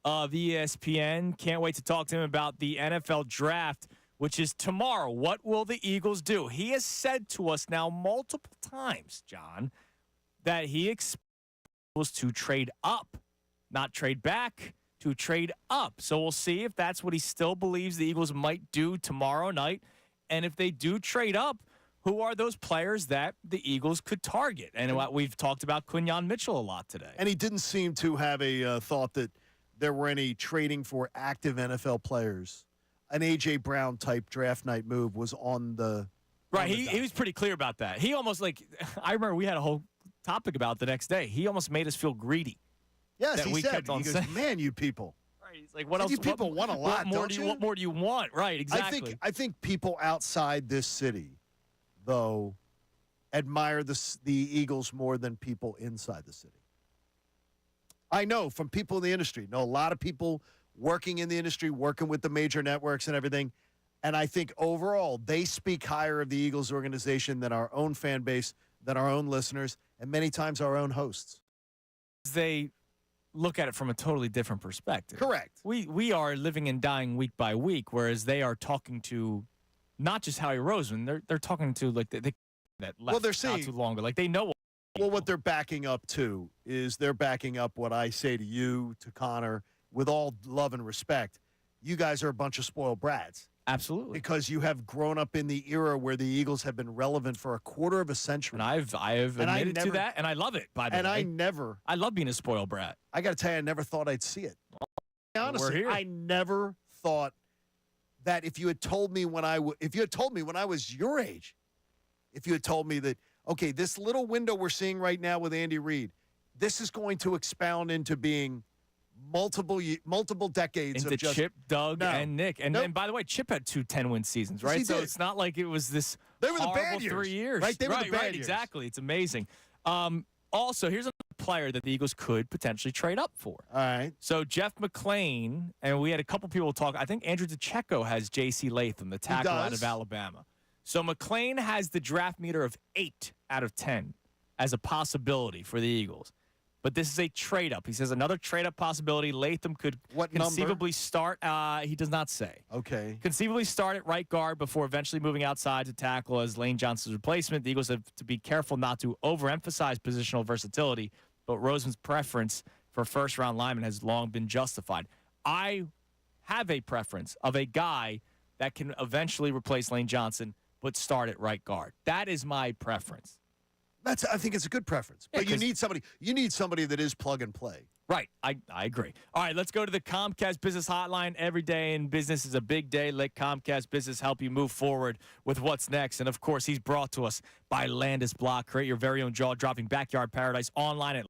A: of ESPN. Can't wait to talk to him about the NFL draft, which is tomorrow. What will the Eagles do? He has said to us now multiple times, John, that he expects to trade up, not trade back, to trade up. So we'll see if that's what he still believes the Eagles might do tomorrow night. And if they do trade up, who are those players that the Eagles could target? And we've talked about Quinyon Mitchell a lot today.
C: And he didn't seem to have a thought that there were any trading for active NFL players. An A.J. Brown type draft night move was on the
A: right. He was pretty clear about that. He almost I remember we had a whole topic about it the next day. He almost made us feel greedy.
C: Yes,
A: that
C: he
A: we
C: said.
A: Kept on
C: he goes,
A: saying.
C: man, you people.
A: Right. He's like, what else?
C: You people want a lot,
A: what more
C: don't you?
A: What more do you want? Right. Exactly.
C: I think people outside this city, though, admire the Eagles more than people inside the city. I know from people in the industry. Know a lot of people working in the industry, working with the major networks and everything. And I think overall, they speak higher of the Eagles organization than our own fan base, than our own listeners, and many times our own hosts.
A: They look at it from a totally different perspective.
C: Correct.
A: We are living and dying week by week, whereas they are talking to not just Howie Roseman, they're talking to like that left
C: they're saying,
A: not too long ago. Like they know.
C: Well, what they're backing up to is they're backing up what I say to you, to Connor, with all love and respect. You guys are a bunch of spoiled brats.
A: Absolutely.
C: Because you have grown up in the era where the Eagles have been relevant for a quarter of a century.
A: And I have admitted to that, and I love it, by the way.
C: I
A: love being a spoiled brat.
C: I got to tell you, I never thought I'd see it. Honestly,
A: we're here.
C: I never thought that if you had told me when I was your age, if you had told me that, okay, this little window we're seeing right now with Andy Reid, this is going to expound into being multiple decades
A: into
C: of just
A: Chip, Doug, and Nick. And
C: Nope.
A: and by the way, Chip had 2 10-win seasons,
C: Yes,
A: right?
C: he
A: So
C: did.
A: it's not like it was this
C: They were the
A: horrible
C: bad years.
A: 3 years.
C: Right, they were the bad years.
A: Exactly. It's amazing. Also, here's another player that the Eagles could potentially trade up for.
C: All right.
A: So Jeff McLane, and we had a couple people talk. I think Andrew DeCecco has J.C. Latham, the tackle out
C: does.
A: of Alabama. So McLane has the draft meter of 8 out of 10 as a possibility for the Eagles. But this is a trade-up. He says another trade-up possibility. Latham could conceivably start. He does not say.
C: Okay.
A: Conceivably start at right guard before eventually moving outside to tackle as Lane Johnson's replacement. The Eagles have to be careful not to overemphasize positional versatility, but Roseman's preference for first-round lineman has long been justified. I have a preference of a guy that can eventually replace Lane Johnson, but start at right guard. That is my preference.
C: I think it's a good preference.
A: Yeah,
C: But you need somebody that is plug and play.
A: Right. I agree. All right, let's go to the Comcast Business Hotline. Every day in business is a big day. Let Comcast Business help you move forward with what's next. And, of course, he's brought to us by Landis Block. Create your very own jaw-dropping backyard paradise online at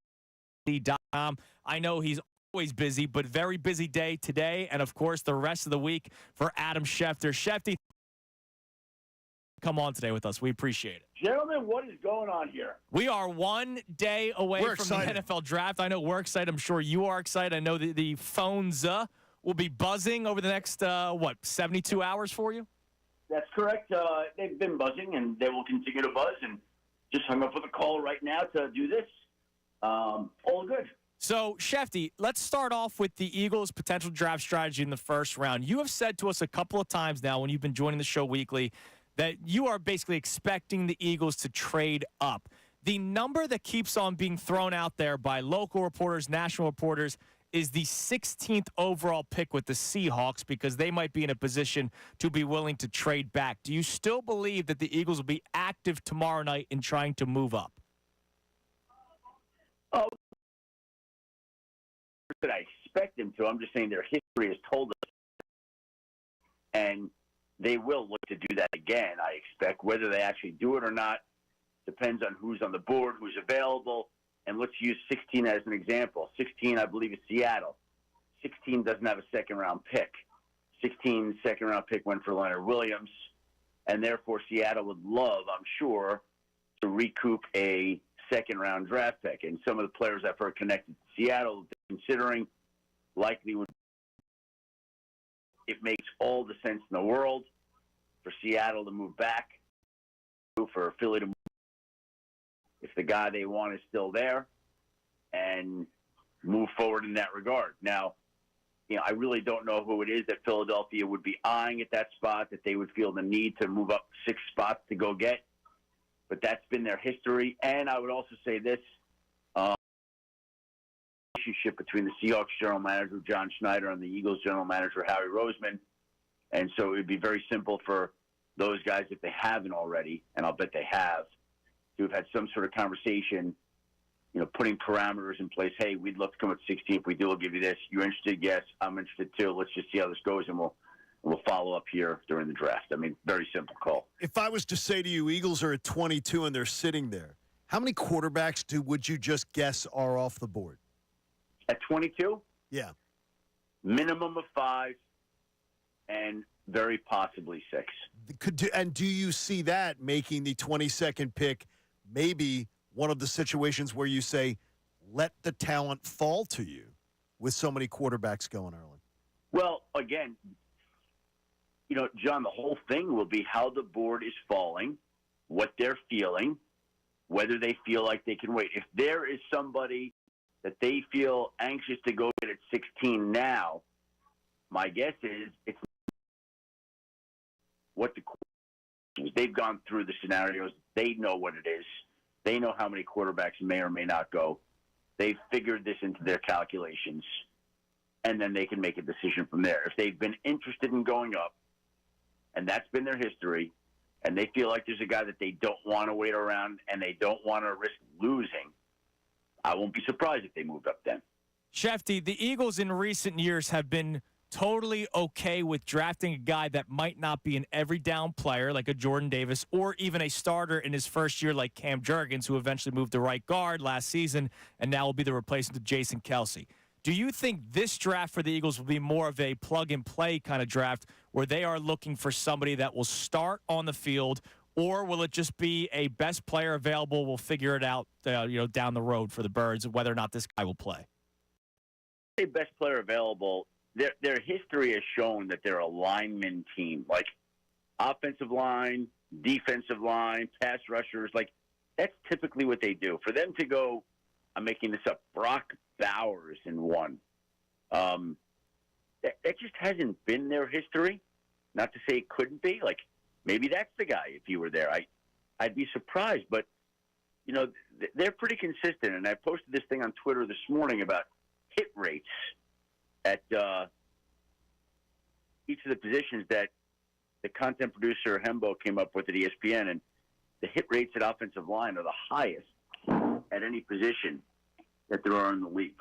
A: landis.com. I know he's always busy, but very busy day today and, of course, the rest of the week for Adam Schefter. Shefty, come on today with us. We appreciate it.
G: Gentlemen, what is going on here?
A: We are 1 day away
C: We're
A: from
C: excited.
A: the NFL draft. I know we're excited. I'm sure you are excited. I know the phones will be buzzing over the next, 72 hours for you?
G: That's correct. They've been buzzing, and they will continue to buzz. And just hung up with a call right now to do this. All good.
A: So, Shefty, let's start off with the Eagles' potential draft strategy in the first round. You have said to us a couple of times now when you've been joining the show weekly that you are basically expecting the Eagles to trade up. The number that keeps on being thrown out there by local reporters, national reporters, is the 16th overall pick with the Seahawks because they might be in a position to be willing to trade back. Do you still believe that the Eagles will be active tomorrow night in trying to move up?
G: Oh, that I expect them to. I'm just saying their history has told us. And they will look to do that again, I expect. Whether they actually do it or not depends on who's on the board, who's available. And let's use 16 as an example. 16, I believe, is Seattle. 16 doesn't have a second-round pick. 16 second-round pick went for Leonard Williams. And therefore, Seattle would love, I'm sure, to recoup a second-round draft pick. And some of the players I've heard connected to Seattle, considering likely would. It makes all the sense in the world for Seattle to move back, for Philly to move if the guy they want is still there, and move forward in that regard. Now, I really don't know who it is that Philadelphia would be eyeing at that spot, that they would feel the need to move up 6 spots to go get. But that's been their history. And I would also say this, relationship between the Seahawks general manager, John Schneider, and the Eagles general manager, Harry Roseman. And so it would be very simple for those guys, if they haven't already, and I'll bet they have, to have had some sort of conversation, putting parameters in place. Hey, we'd love to come at 16. If we do, we'll give you this. You interested? Yes. I'm interested too. Let's just see how this goes, and we'll follow up here during the draft. I mean, very simple call.
C: If I was to say to you, Eagles are at 22 and they're sitting there, how many quarterbacks would you just guess are off the board?
G: At 22?
C: Yeah.
G: Minimum of 5 and very possibly 6.
C: And do you see that making the 22nd pick maybe one of the situations where you say, let the talent fall to you with so many quarterbacks going early?
G: Well, again, John, the whole thing will be how the board is falling, what they're feeling, whether they feel like they can wait. If there is somebody that they feel anxious to go get at 16 now, my guess is it's what they've gone through the scenarios. They know what it is. They know how many quarterbacks may or may not go. They've figured this into their calculations, and then they can make a decision from there. If they've been interested in going up, and that's been their history, and they feel like there's a guy that they don't want to wait around and they don't want to risk losing, I won't be surprised if they moved up then.
A: Schefter, the Eagles in recent years have been totally okay with drafting a guy that might not be an every down player like a Jordan Davis or even a starter in his first year like Cam Jurgens, who eventually moved to right guard last season and now will be the replacement of Jason Kelce. Do you think this draft for the Eagles will be more of a plug-and-play kind of draft where they are looking for somebody that will start on the field, or will it just be a best player available? We'll figure it out, down the road for the Birds, whether or not this guy will play.
G: A best player available. Their history has shown that they're a lineman team, like offensive line, defensive line, pass rushers. Like that's typically what they do. For them to go, I'm making this up, Brock Bowers in one. That just hasn't been their history. Not to say it couldn't be. Like maybe that's the guy if you were there. I'd be surprised, but they're pretty consistent. And I posted this thing on Twitter this morning about hit rates at each of the positions that the content producer Hembo came up with at ESPN, and the hit rates at offensive line are the highest at any position that there are in the league.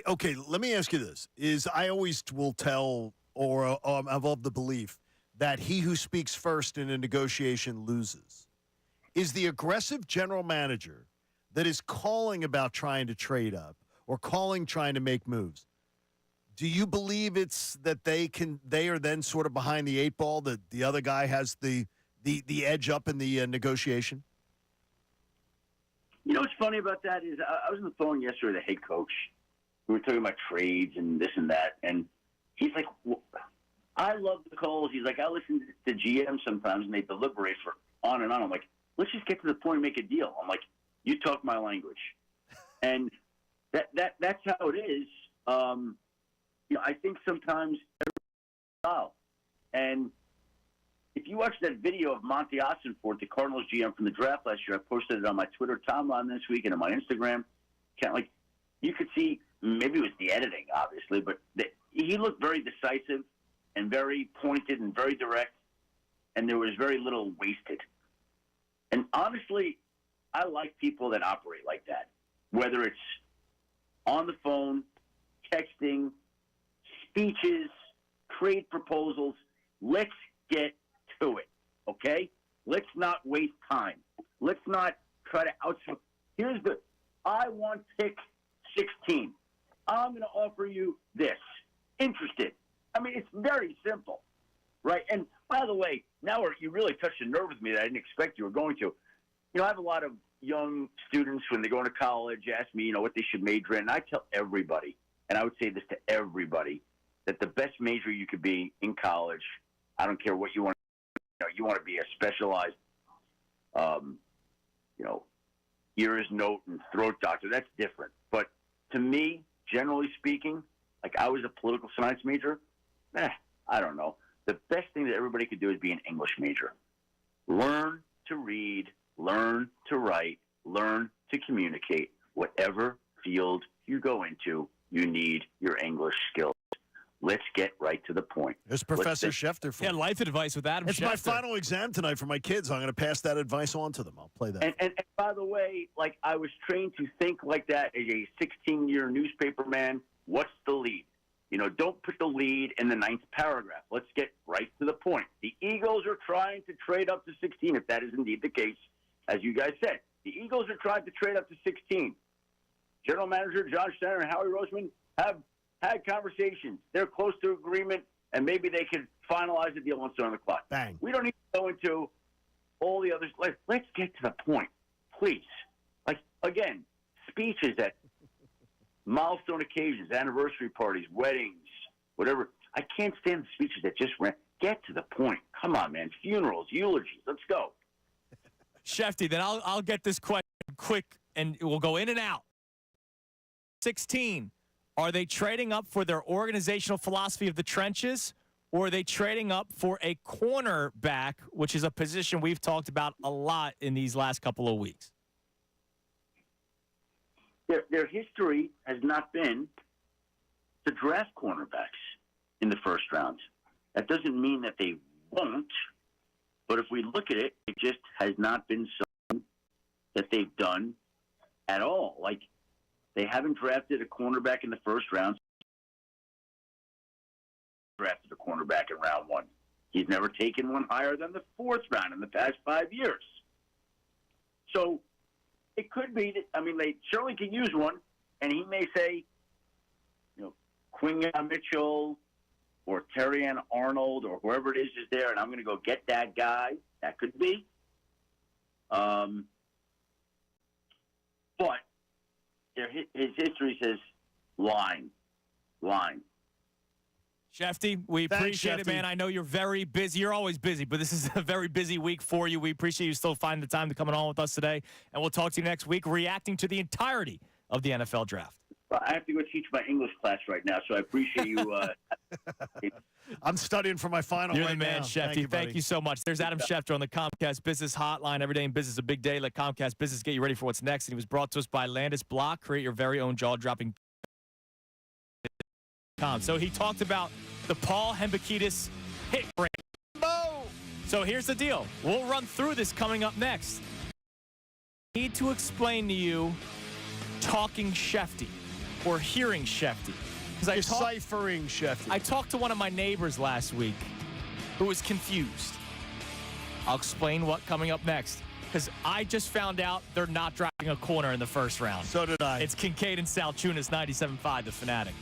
C: Okay, let me ask you this. I always will tell, or I'm of the belief, that he who speaks first in a negotiation loses. Is the aggressive general manager that is calling about trying to trade up or trying to make moves, do you believe it's that they are then sort of behind the 8 ball, that the other guy has the edge up in the negotiation?
G: What's funny about that is I was on the phone yesterday with the head coach. We were talking about trades and this and that, and he's like, I love the calls. He's like, I listen to GM sometimes, and they deliberate for on and on. I'm like, let's just get to the point and make a deal. I'm like, you talk my language. And that's how it is. I think sometimes style. And if you watch that video of Monty Ossenfort, the Cardinals GM from the draft last year, I posted it on my Twitter timeline this week and on my Instagram. You could see, maybe it was the editing, obviously, but he looked very decisive and very pointed and very direct, and there was very little wasted. And honestly, I like people that operate like that, whether it's on the phone, texting, speeches, trade proposals. Let's get to it, okay? Let's not waste time. Let's not try to outsource. I want pick 16. I'm going to offer you this. Interested? I mean, it's very simple, right? And by the way, now you really touched a nerve with me that I didn't expect you were going to. I have a lot of young students when they go into college ask me, what they should major in. And I tell everybody, and I would say this to everybody, that the best major you could be in college, I don't care what you want. You want to be a specialized you know, ears, note, and throat doctor. That's different. But to me, generally speaking, like I was a political science major. I don't know. The best thing that everybody could do is be an English major. Learn to read, learn to write, learn to communicate. Whatever field you go into, you need your English skills. Let's get right to the point.
C: There's Professor Schefter for
A: Yeah,
C: you.
A: life advice with Adam
C: It's
A: Schefter.
C: my final exam tonight for my kids. I'm going to pass that advice on to them. I'll play that.
G: And by the way, like I was trained to think like that as a 16-year newspaper man. What's the lead? You know, don't put the lead in the 9th paragraph. Let's get right to the point. The Eagles are trying to trade up to 16, if that is indeed the case, as you guys said. The Eagles are trying to trade up to 16. General Manager John Schneider and Howie Roseman have had conversations. They're close to agreement, and maybe they could finalize the deal once they're on the clock.
C: Bang.
G: We don't need to go into all the others. Let's get to the point, please. Like, again, speeches at milestone occasions, anniversary parties, weddings, whatever. I can't stand the speeches that just get to the point. Come on, man. Funerals, eulogies. Let's go.
A: Shefty, then I'll get this question quick, and we'll go in and out. 16. Are they trading up for their organizational philosophy of the trenches, or are they trading up for a cornerback, which is a position we've talked about a lot in these last couple of weeks?
G: Their history has not been to draft cornerbacks in the first round. That doesn't mean that they won't, but if we look at it, it just has not been something that they've done at all. Like, they haven't drafted a cornerback in the first round. Drafted a cornerback in round 1. He's never taken one higher than the 4th round in the past 5 years. So it could be that, I mean, they certainly can use one, and he may say, you know, Quinyon Mitchell or Terrian Arnold or whoever it is there, and I'm going to go get that guy. That could be. But his history says line.
A: Shefty, we
C: Thanks,
A: appreciate it,
C: Shefty.
A: man. I know you're very busy. You're always busy, but this is a very busy week for you. We appreciate you still finding the time to come on with us today, and we'll talk to you next week reacting to the entirety of the NFL draft.
G: Well, I have to go teach my English class right now, so I appreciate you.
C: I'm studying for my final
A: You're
C: right
A: the man,
C: now.
A: Shefty. Thank you so much. There's Adam Schefter on the Comcast Business Hotline. Every day in business is a big day. Let Comcast Business get you ready for what's next. And he was brought to us by Landis Block. Create your very own jaw-dropping. So he talked about the Paul Hembekides hit rate. So here's the deal. We'll run through this coming up next. I need to explain to you talking Shefty or hearing Shefty.
C: Deciphering Schefter.
A: I talked to one of my neighbors last week who was confused. I'll explain what coming up next, because I just found out they're not drafting a corner in the first round.
C: So did I.
A: It's Kincade and Salciunas, 97.5, The Fanatic.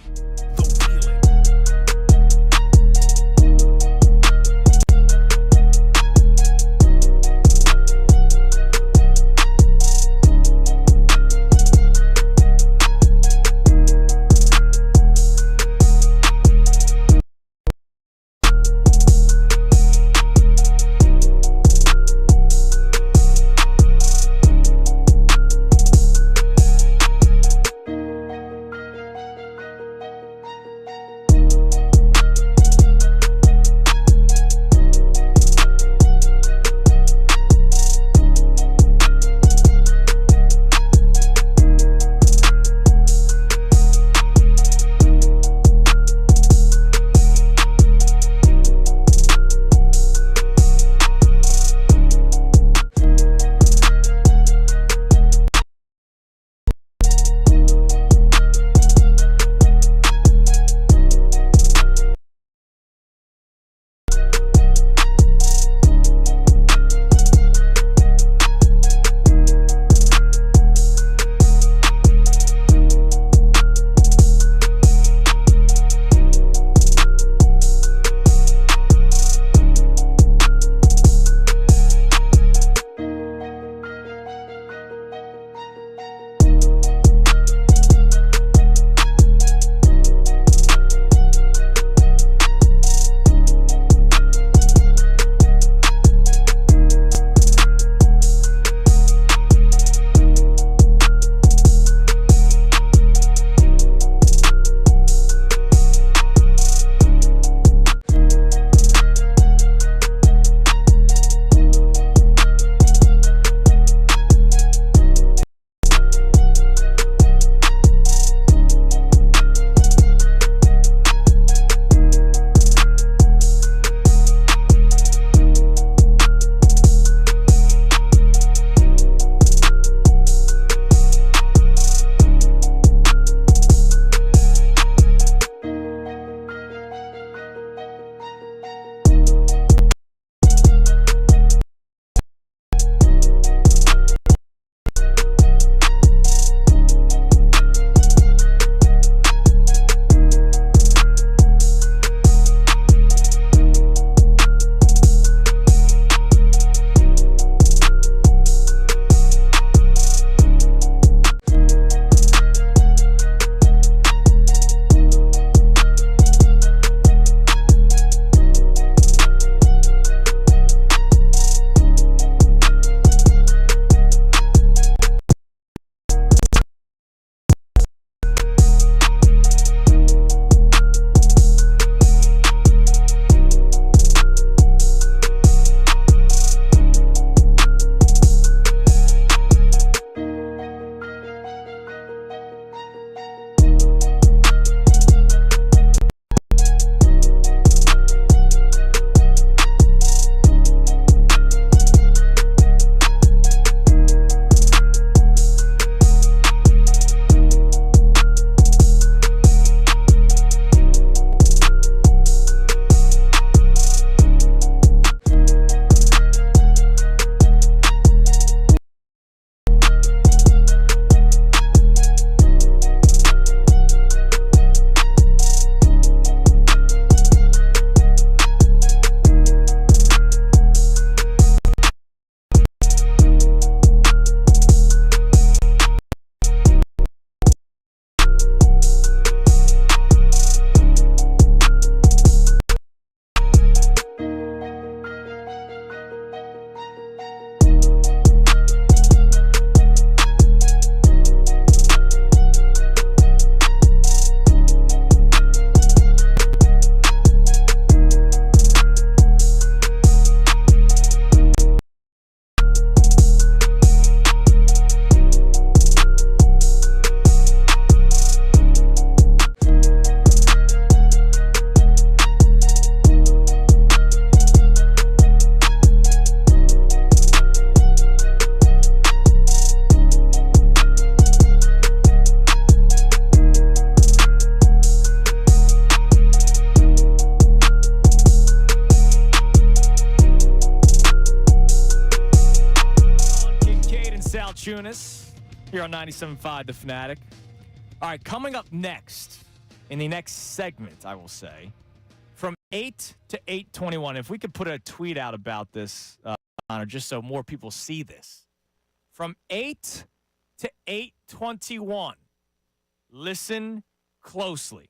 A: Salciunas here on 97.5 The Fanatic. All right, coming up next, in the next segment, I will say, from 8 to 8:21, if we could put a tweet out about this, Connor, just so more people see this. From 8 to 8:21, listen closely.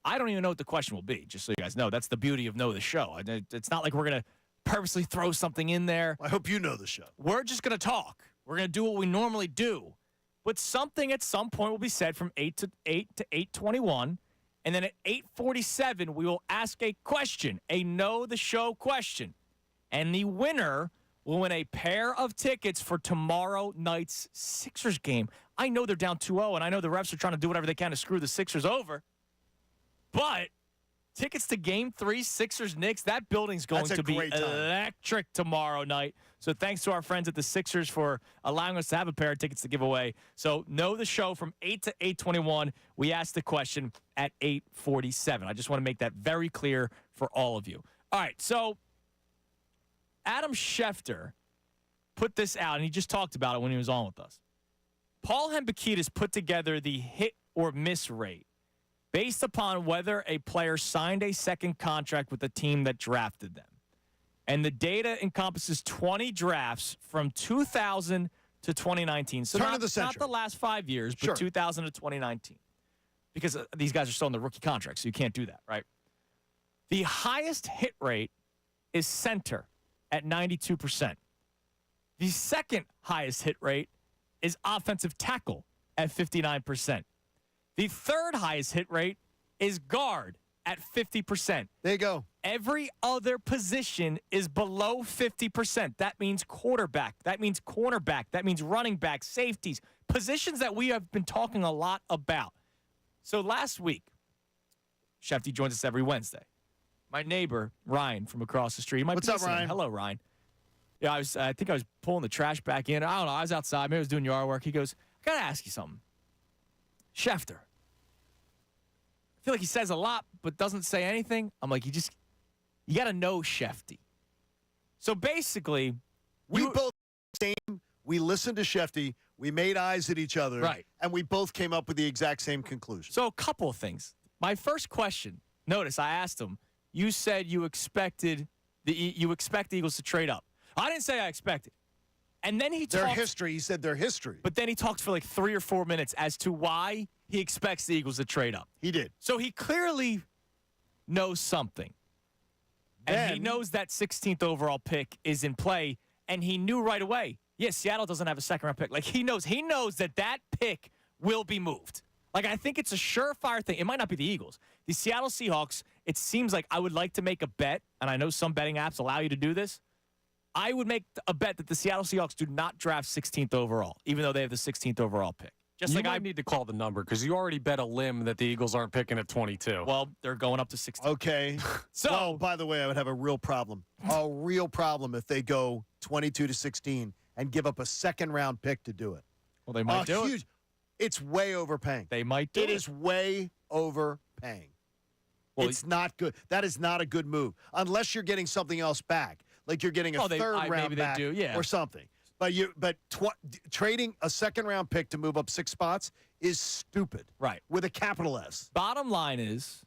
A: I don't even know what the question will be, just so you guys know. That's the beauty of Know the Show. It's not like we're going to purposely throw something in there.
C: I hope you know the show.
A: We're just going to talk. We're going to do what we normally do. But something at some point will be said from 8 to 8:21. And then at 8:47, we will ask a question, a Know the Show question. And the winner will win a pair of tickets for tomorrow night's Sixers game. I know they're down 2-0, and I know the refs are trying to do whatever they can to screw the Sixers over. But tickets to Game 3, Sixers-Knicks, that building's going to be electric tomorrow night. So thanks to our friends at the Sixers for allowing us to have a pair of tickets to give away. So Know the Show from 8 to 8:21. We asked the question at 8:47. I just want to make that very clear for all of you. All right, so Adam Schefter put this out, and he just talked about it when he was on with us. Paul Hembekides put together the hit or miss rate based upon whether a player signed a second contract with the team that drafted them. And the data encompasses 20 drafts from 2000 to 2019. So not the last 5 years, but 2000 to 2019. Because these guys are still on the rookie contract, so you can't do that, right? The highest hit rate is center at 92%. The second highest hit rate is offensive tackle at 59%. The third highest hit rate is guard at 50%.
C: There you go.
A: Every other position is below 50%. That means quarterback. That means cornerback. That means running back, safeties, positions that we have been talking a lot about. So last week, Schefter joins us every Wednesday. My neighbor, Ryan, from across the street.
C: What's up, Ryan?
A: Hello, Ryan. Yeah, I think I was pulling the trash back in. I don't know. I was outside. Maybe I was doing yard work. He goes, I got to ask you something. Schefter. I feel like he says a lot, but doesn't say anything. I'm like, you got to know Schefty. So basically,
C: we listened to Schefty, we made eyes at each other,
A: right,
C: and we both came up with the exact same conclusion.
A: So a couple of things. My first question, notice I asked him, you said you expect the Eagles to trade up. I didn't say I expected. And then he
C: said their history.
A: But then he talked for like 3 or 4 minutes as to why he expects the Eagles to trade up.
C: He did.
A: So he clearly knows something. And he knows that 16th overall pick is in play, and he knew right away, Seattle doesn't have a second-round pick. Like, he knows that pick will be moved. Like, I think it's a surefire thing. It might not be the Eagles. The Seattle Seahawks, it seems like I would like to make a bet, and I know some betting apps allow you to do this. I would make a bet that the Seattle Seahawks do not draft 16th overall, even though they have the 16th overall pick.
E: I need to call the number because you already bet a limb that the Eagles aren't picking at 22.
A: Well, they're going up to 16.
C: Okay. So, by the way, I would have a real problem. A real problem if they go 22 to 16 and give up a second-round pick to do it.
A: Well, they might do it.
C: It's way overpaying.
A: They might do it.
C: It is way overpaying. Well, it's not good. That is not a good move unless you're getting something else back, like you're getting a third round back or something. But trading a second-round pick to move up 6 spots is stupid.
A: Right.
C: With a capital S.
A: Bottom line is,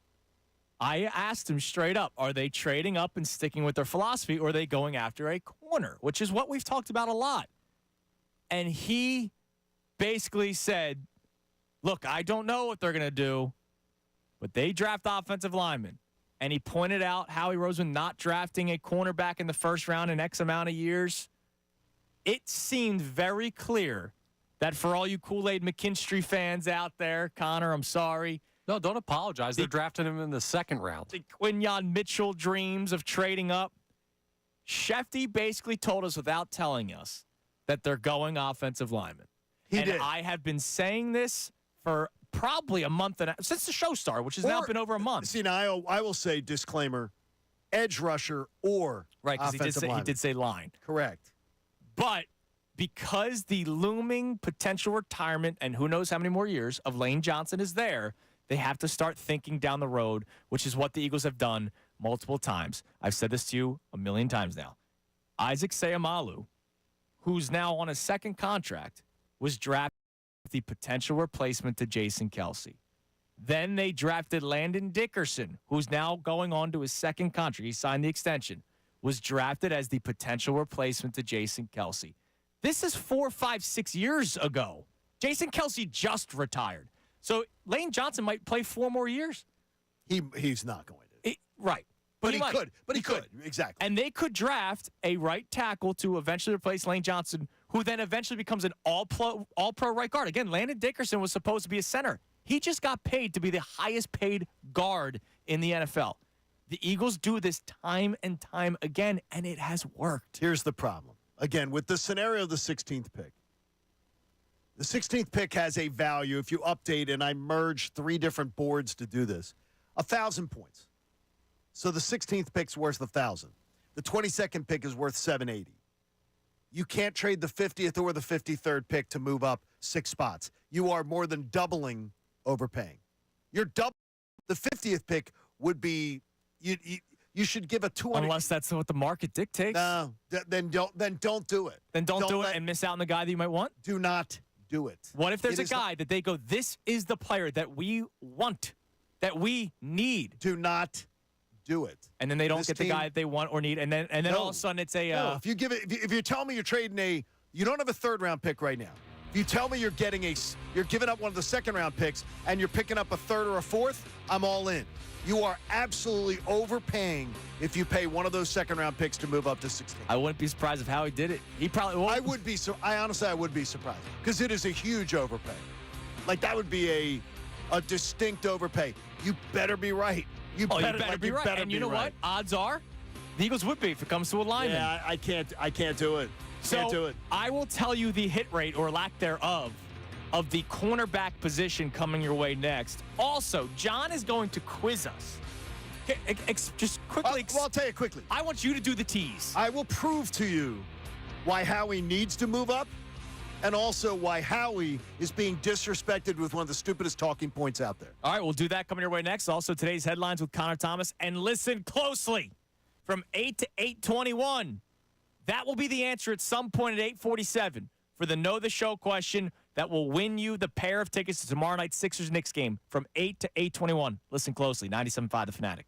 A: I asked him straight up, are they trading up and sticking with their philosophy, or are they going after a corner, which is what we've talked about a lot. And he basically said, look, I don't know what they're going to do, but they draft offensive linemen. And he pointed out Howie Roseman not drafting a cornerback in the first round in X amount of years. It seemed very clear that for all you Kool-Aid McKinstry fans out there, Connor, I'm sorry.
E: No, don't apologize. They're drafting him in the second round.
A: The Quinyon Mitchell dreams of trading up. Schefty basically told us without telling us that they're going offensive linemen.
C: He did.
A: I have been saying this for probably a month and a half, since the show started, which has now been over a month.
C: See, now I will say, disclaimer, edge rusher or offensive lineman.
A: He did say line.
C: Correct.
A: But because the looming potential retirement, and who knows how many more years, of Lane Johnson is there, they have to start thinking down the road, which is what the Eagles have done multiple times. I've said this to you a million times now. Isaac Seumalo who's now on a second contract, was drafted as the potential replacement to Jason Kelce. Then they drafted Landon Dickerson, who's now going on to his second contract. He signed the extension, was drafted as the potential replacement to Jason Kelce. This is 4, 5, 6 years ago. Jason Kelce just retired. So Lane Johnson might play 4 more years.
C: He's not going to.
A: Right.
C: But
A: he
C: he
A: might.
C: could. But he could. Exactly.
A: And they could draft a right tackle to eventually replace Lane Johnson, who then eventually becomes an all-pro right guard. Again, Landon Dickerson was supposed to be a center. He just got paid to be the highest paid guard in the NFL. The Eagles do this time and time again, and it has worked.
C: Here's the problem. Again, with the scenario of the 16th pick. The 16th pick has a value, if you update, and I merged 3 different boards to do this, 1,000 points. So the 16th pick's worth 1,000. The 22nd pick is worth 780. You can't trade the 50th or the 53rd pick to move up 6 spots. You are more than doubling overpaying. You're double. The 50th pick would be you should give a 200.
A: Unless that's what the market dictates.
C: No, then don't do it.
A: Then don't do it and miss out on the guy that you might want.
C: Do not do it.
A: What if there's a guy that they go, this is the player that we want, that we need?
C: Do not do it.
A: And then they don't get the guy that they want or need, and then all of a sudden it's a.
C: No, if you give it, if you tell me you're trading you don't have a 3rd round pick right now. If you tell me you're giving up one of the 2nd round picks and you're picking up a 3rd or a 4th, I'm all in. You are absolutely overpaying if you pay one of those 2nd round picks to move up to 16.
A: I wouldn't be surprised if Howie did it. He probably won't.
C: I would be. I honestly would be surprised because it is a huge overpay. Like that would be a distinct overpay. You better be right. You better be right.
A: And you know what? Odds are, the Eagles would be if it comes to alignment.
C: Yeah, I can't do it. Can't do it.
A: I will tell you the hit rate or lack thereof of the cornerback position coming your way next. Also, John is going to quiz us. Just quickly.
C: Well, I'll tell you quickly.
A: I want you to do the tease.
C: I will prove to you why Howie needs to move up and also why Howie is being disrespected with one of the stupidest talking points out there.
A: All right, we'll do that coming your way next. Also, today's headlines with Connor Thomas. And listen closely. From 8 to 8:21, that will be the answer at some point at 8:47 for the Know the Show question that will win you the pair of tickets to tomorrow night's Sixers-Knicks game from 8 to 8:21. Listen closely. 97.5 The Fanatic.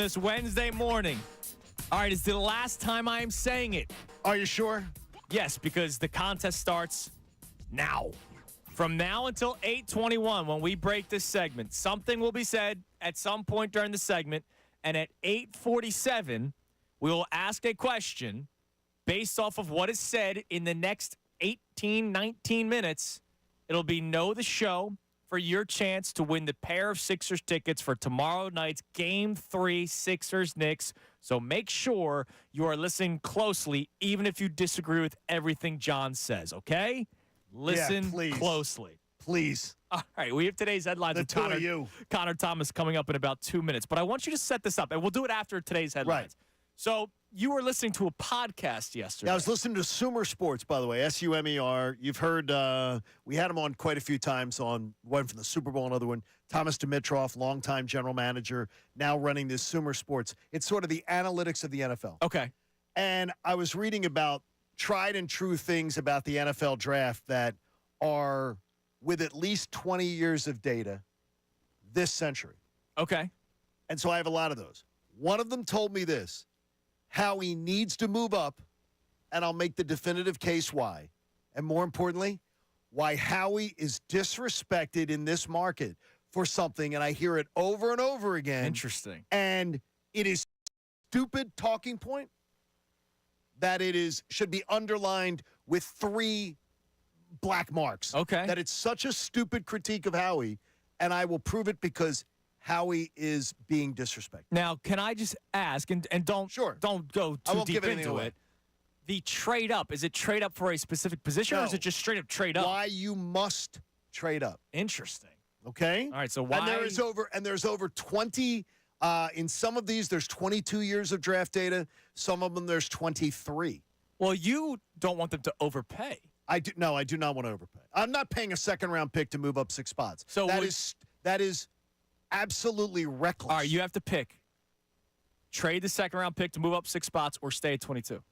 A: this Wednesday morning. All right, it's the last time I am saying it.
C: Are you sure?
A: Yes, because the contest starts now. From now until 8:21, when we break this segment, something will be said at some point during the segment, and at 8:47, we will ask a question based off of what is said in the next 18, 19 minutes. It'll be Know the Show for your chance to win the pair of Sixers tickets for tomorrow night's Game 3 Sixers-Knicks. So make sure you are listening closely, even if you disagree with everything John says, okay? Listen
C: please.
A: closely.
C: Please.
A: All right, we have today's headlines
C: The
A: with
C: two of you.
A: Connor Thomas coming up in about 2 minutes. But I want you to set this up, and we'll do it after today's headlines.
C: Right.
A: So you were listening to a podcast yesterday.
C: Yeah, I was listening to Sumer Sports, by the way, Sumer. You've heard, we had him on quite a few times on one from the Super Bowl, another one. Thomas Dimitroff, longtime general manager, now running this Sumer Sports. It's sort of the analytics of the NFL.
A: Okay.
C: And I was reading about tried and true things about the NFL draft that are with at least 20 years of data this century.
A: Okay.
C: And so I have a lot of those. One of them told me this. Howie needs to move up, and I'll make the definitive case why. And more importantly, why Howie is disrespected in this market for something, and I hear it over and over again.
A: Interesting.
C: And it is stupid talking point that should be underlined with 3 black marks.
A: Okay.
C: That it's such a stupid critique of Howie, and I will prove it because Howie is being disrespected.
A: Now, can I just ask, and don't go
C: I
A: too
C: won't
A: deep
C: give anything
A: into
C: away.
A: it. The trade up, is it trade up for a specific position, or is
C: No.
A: it just straight up trade up?
C: Why you must trade up.
A: Interesting.
C: Okay?
A: All right, so why?
C: And there's over 20 in some of these there's 22 years of draft data, some of them there's 23.
A: Well, you don't want them to overpay.
C: I do not want to overpay. I'm not paying a second round pick to move up 6 spots.
A: So
C: that is absolutely reckless.
A: All right, you have to pick. Trade the second round pick to move up 6 spots or stay at 22.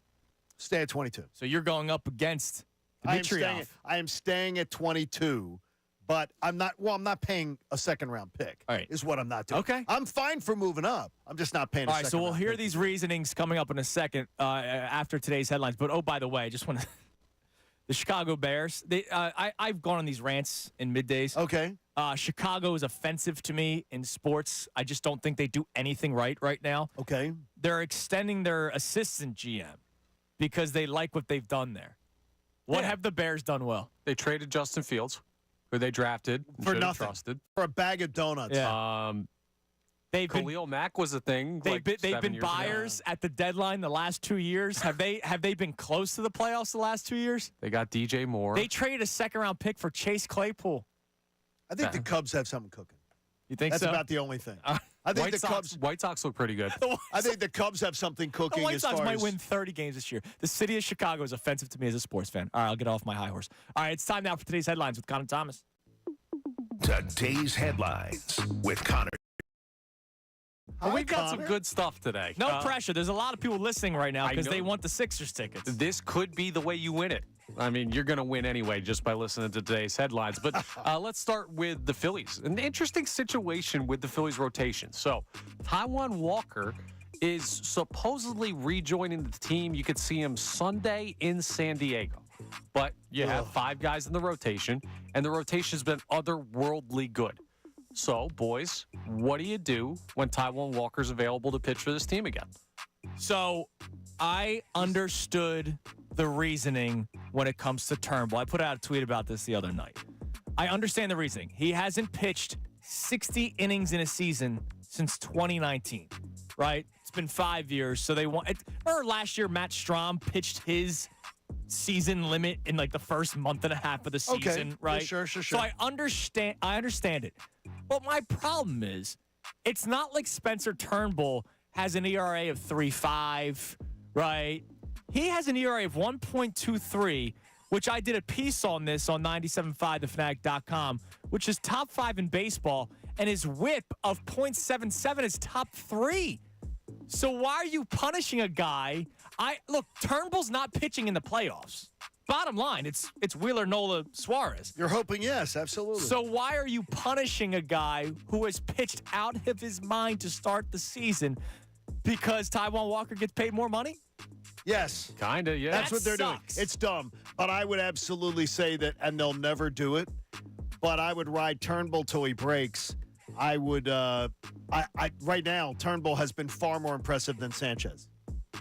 C: Stay at 22.
A: So you're going up against
C: I
A: Dimitroff.
C: am staying at 22, but I'm not paying a second round pick.
A: All right.
C: Is what I'm not doing.
A: Okay.
C: I'm fine for moving up. I'm just not paying a
A: All right,
C: second
A: so we'll
C: round
A: hear
C: pick.
A: these reasonings coming up in a second after today's headlines. But, oh, by the way, I just want to – the Chicago Bears, I've gone on these rants in middays.
C: Okay.
A: Chicago is offensive to me in sports. I just don't think they do anything right now.
C: Okay.
A: They're extending their assistant GM because they like what they've done there. What have the Bears done well?
E: They traded Justin Fields, who they drafted and
C: For
E: should have
C: nothing.
E: trusted.
C: For a bag of donuts.
A: Yeah. They've been
E: Khalil Mack was a thing.
A: They've been
E: 7 years
A: buyers
E: ago.
A: at the deadline the last 2 years. Have they been close to the playoffs the last 2 years?
E: They got DJ Moore.
A: They traded a second round pick for Chase Claypool.
C: I think the Cubs have something cooking.
A: You think
C: That's
A: so?
C: about the only thing. I think
E: White Sox look pretty good.
C: I think the Cubs have something cooking
A: The White
C: as
A: Sox
C: far
A: might
C: as
A: win 30 games this year. The city of Chicago is offensive to me as a sports fan. All right, I'll get off my high horse. All right, it's time now for today's headlines with Connor Thomas.
B: Today's headlines with Connor.
E: Well, we've got
C: Connor.
E: some good stuff today.
A: No pressure. There's a lot of people listening right now
E: I
A: because they
E: know.
A: want the Sixers tickets.
E: This could be the way you win it. I mean, you're going to win anyway just by listening to today's headlines. But let's start with the Phillies. An interesting situation with the Phillies rotation. So, Taijuan Walker is supposedly rejoining the team. You could see him Sunday in San Diego. But you have 5 guys in the rotation, and the rotation's been otherworldly good. So, boys, what do you do when Taijuan Walker's available to pitch for this team again?
A: So I understood the reasoning when it comes to Turnbull. I put out a tweet about this the other night. I understand the reasoning. He hasn't pitched 60 innings in a season since 2019, right? It's been 5 years. So they want it. Or last year, Matt Strahm pitched his season limit in like the first month and a half of the season, right?
C: Sure.
A: So I understand it. But my problem is, it's not like Spencer Turnbull has an ERA of 3.5, right? He has an ERA of 1.23, which I did a piece on this on 97.5thefanatic.com, which is top 5 in baseball, and his whip of 0.77 is top 3. So why are you punishing a guy? Look, Turnbull's not pitching in the playoffs. Bottom line, it's Wheeler, Nola, Suarez.
C: You're hoping yes, absolutely.
A: So why are you punishing a guy who has pitched out of his mind to start the season because Taijuan Walker gets paid more money?
C: yes.
E: Kind of, yeah.
C: That's what they're
A: sucks.
C: doing. It's dumb. But I would absolutely say that, and they'll never do it, but I would ride Turnbull till he breaks. I would, right now, Turnbull has been far more impressive than Sanchez.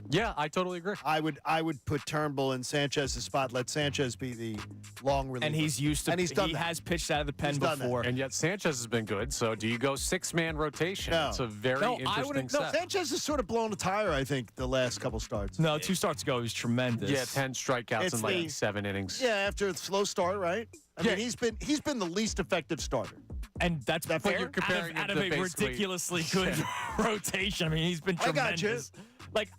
E: Yeah, I totally agree.
C: I would put Turnbull in Sanchez's spot, let Sanchez be the long reliever.
A: And he's used to.
C: And he's done
A: he
C: that.
A: has pitched out of the pen
C: He's done that.
A: before.
E: And yet Sanchez has been good. So do you go 6-man rotation?
C: No.
E: It's a very
A: No, I
E: interesting
A: wouldn't-
C: No,
E: set.
C: Sanchez has sort of blown a tire, I think, the last couple starts.
A: No, 2 starts ago, he was tremendous.
E: Yeah, 10 strikeouts
C: It's
E: in like
C: the-
E: 7 innings.
C: Yeah, after a slow start, right? I
E: Yeah.
C: mean, he's been the least effective starter.
A: And that's
C: That
A: fair?
C: fair?
E: You're comparing
A: out
E: him
A: of
E: to
A: a
E: basically-
A: ridiculously good rotation. I mean, he's been
C: I got you.
A: tremendous. Like,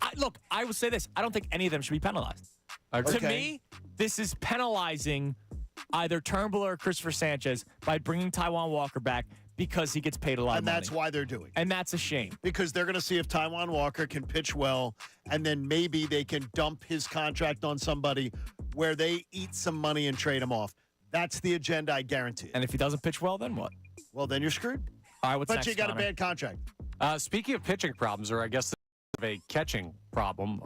A: I would say this. I don't think any of them should be penalized.
E: Agree.
A: To
C: Okay.
A: me, this is penalizing either Turnbull or Christopher Sanchez by bringing Taijuan Walker back because he gets paid a lot of
C: And
A: money.
C: that's why they're doing it.
A: And that's a shame.
C: Because they're going to see if Taijuan Walker can pitch well, and then maybe they can dump his contract on somebody where they eat some money and trade him off. That's the agenda, I guarantee it.
A: And if he doesn't pitch well, then what?
C: Well, then you're screwed.
A: All right, what's
C: But
A: next,
C: you got
A: Connor?
C: a bad contract.
E: Speaking of pitching problems, or I guess a catching problem,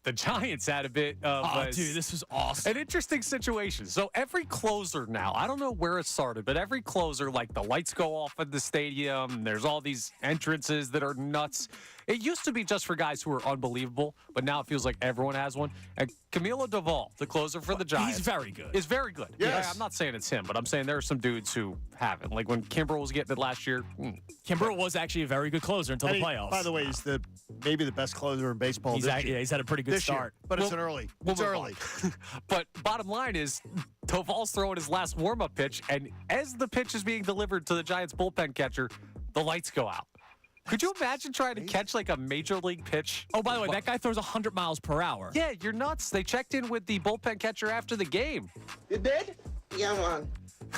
E: the Giants had a bit of
A: Oh, dude, this was awesome.
E: an interesting situation. So every closer now, I don't know where it started, but every closer, like the lights go off at the stadium. There's all these entrances that are nuts. It used to be just for guys who were unbelievable, but now it feels like everyone has one. And Camilo Doval, the closer for the Giants,
A: He's very good.
E: is very good.
C: Yes.
E: Yeah, I'm not saying it's him, but I'm saying there are some dudes who haven't. Like when Kimbrel was getting it last year.
A: Kimbrel was actually a very good closer until
C: And
A: the
C: he-
A: playoffs.
C: By the way, he's maybe the best closer in baseball
A: he's
C: this
A: had,
C: year.
A: yeah, he's had a pretty good
C: This
A: start.
C: year. But it's
E: Well,
C: an early.
E: we'll
C: It's
E: move
C: early.
E: But bottom line is, Doval's throwing his last warm-up pitch, and as the pitch is being delivered to the Giants bullpen catcher, the lights go out. Could you imagine trying to catch like a major league pitch?
A: Oh, by the way, that guy throws 100 miles per hour.
E: Yeah, you're nuts. They checked in with the bullpen catcher after the game.
H: You did? Yeah, man.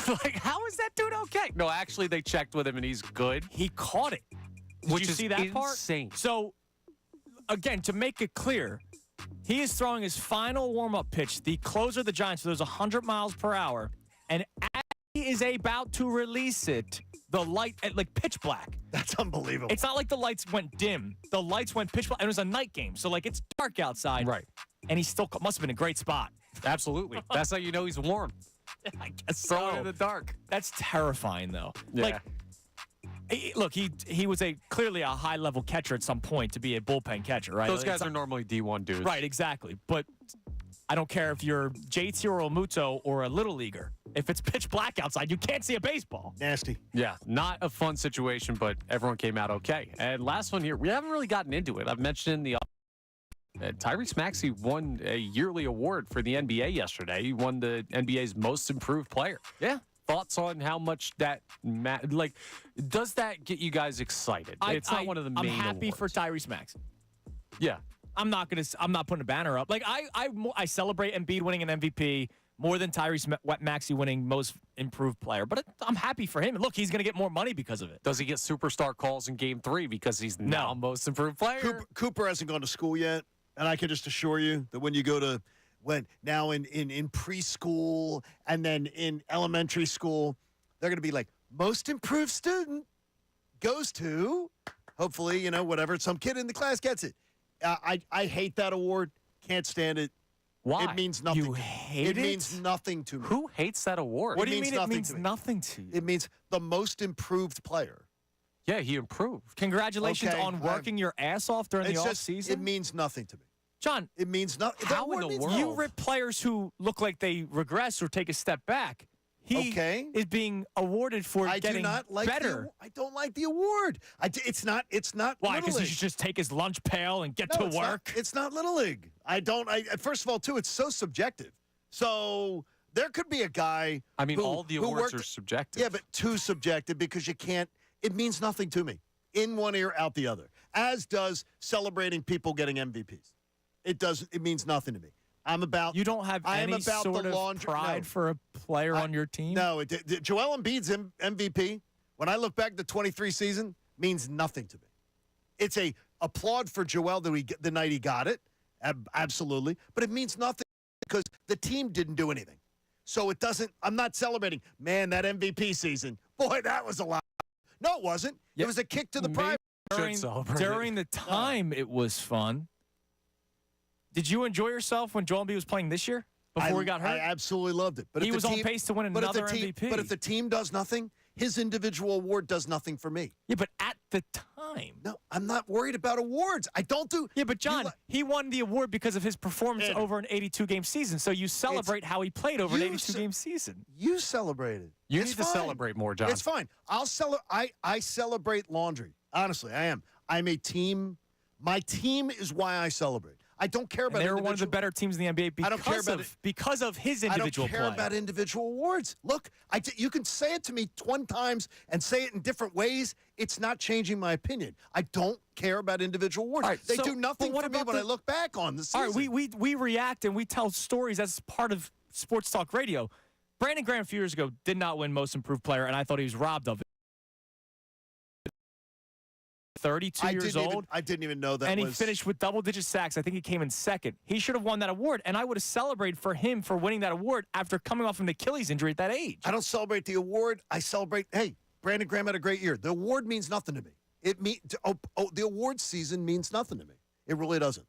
E: Like, how is that dude okay? No, actually, they checked with him, and he's good.
A: He caught it. Did
E: Which
A: you
E: is
A: see that part?
E: insane.
A: So, again, to make it clear, he is throwing his final warm-up pitch. The closer of the Giants throws 100 miles per hour, and as he is about to release it, the light, like pitch black.
C: That's unbelievable.
A: It's not like the lights went dim. The lights went pitch black. And it was a night game, so like it's dark outside.
E: Right.
A: And he still must have been in a great spot.
E: Absolutely. That's how you know he's warm.
A: I guess
E: Throw it
A: so.
E: in the dark.
A: That's terrifying, though.
E: Yeah.
A: Like, look, he was clearly a high-level catcher at some point to be a bullpen catcher, right?
E: Those
A: Like,
E: guys
A: it's
E: are normally D1 dudes.
A: right, exactly. But I don't care if you're JT Realmuto or a little leaguer. If it's pitch black outside, you can't see a baseball.
C: nasty.
E: Yeah, not a fun situation, but everyone came out okay. And last one here, we haven't really gotten into it. I've mentioned the Tyrese Maxey won a yearly award for the NBA yesterday. He won the NBA's most improved player.
A: Yeah.
E: Thoughts on how much that, does that get you guys excited? It's not one of the main
A: I'm happy for
E: awards.
A: Tyrese Maxey.
E: Yeah.
A: I'm not putting a banner up. Like I celebrate Embiid winning an MVP more than Tyrese Maxey winning most improved player. But I'm happy for him. And look, he's going to get more money because of it.
E: Does he get superstar calls in Game 3 because he's now most improved player?
C: Cooper hasn't gone to school yet, and I can just assure you that when you go to in preschool and then in elementary school, they're going to be like, most improved student goes to, hopefully, whatever, some kid in the class gets it. I hate that award. Can't stand it.
E: Why?
C: It means nothing.
A: You hate
C: it? It means nothing to me.
E: Who hates that award?
A: What do you
C: means
A: mean it
C: nothing
A: means
C: to me.
A: nothing to you?
C: It means the most improved player.
E: Yeah, he improved.
A: Congratulations
C: Okay,
A: on working your ass off during the
C: It's
A: off
C: just,
A: season.
C: it means nothing to me.
A: John,
C: It means nothing.
E: How in the world?
A: you rip players who look like they regress or take a step back. He
C: Okay.
A: is being awarded for
C: I
A: getting
C: do not like
A: better.
C: I don't like the award. It's not.
A: Why?
C: Little
A: Because he
C: League.
A: should just take his lunch pail and get
C: No,
A: to
C: it's
A: work.
C: Not, it's not Little League. First of all, too, it's so subjective. So there could be a guy.
E: I mean,
C: who-
E: all the
C: who
E: awards
C: worked-
E: are subjective.
C: Yeah, but too subjective because you can't. It means nothing to me. In one ear, out the other. As does celebrating people getting MVPs. It does. It means nothing to me. I'm about.
A: You don't have
C: I am
A: any
C: about
A: sort
C: the
A: of
C: laundry.
A: pride
C: No.
A: for a player on your team?
C: No, Joel Embiid's MVP, when I look back at the 23 season, means nothing to me. It's a applaud for Joel the night he got it, absolutely, but it means nothing because the team didn't do anything. So it doesn't, I'm not celebrating, man, that MVP season. Boy, that was a lot. No, it wasn't.
A: Yep.
C: It was a kick to the prime.
A: During the time, it was fun. Did you enjoy yourself when Joel Embiid was playing this year before he got hurt?
C: I absolutely loved it. But
A: he
C: if
A: was
C: the
A: on
C: team,
A: pace to win another MVP.
C: But if the team does nothing, his individual award does nothing for me.
A: Yeah, but at the time.
C: No, I'm not worried about awards. I don't do.
A: Yeah, but John, he won the award because of his performance over an 82-game season. So you celebrate how he played over an 82-game season.
C: You celebrated.
E: You
C: It's
E: need to
C: fine.
E: celebrate more, John.
C: It's fine. I celebrate laundry. Honestly, I am. I'm a team. My team is why I celebrate. I don't care about.
A: And they were one of the better teams in the NBA because
C: I don't care about
A: because of his individual play.
C: I don't care about individual awards. Look, you can say it to me 20 times and say it in different ways. It's not changing my opinion. I don't care about individual awards.
A: Right,
C: they
A: so-
C: do nothing
A: but what
C: for me
A: about
C: when
A: the-
C: I look back on the season.
A: All right, we react and we tell stories as part of sports talk radio. Brandon Graham a few years ago did not win Most Improved Player, and I thought he was robbed of it. 32 years old.
C: I didn't even know that.
A: And he finished with double-digit sacks. I think he came in second. He should have won that award, and I would have celebrated for him for winning that award after coming off an Achilles injury at that age.
C: I don't celebrate the award. I celebrate. Hey, Brandon Graham had a great year. The award means nothing to me. The award season means nothing to me. It really doesn't.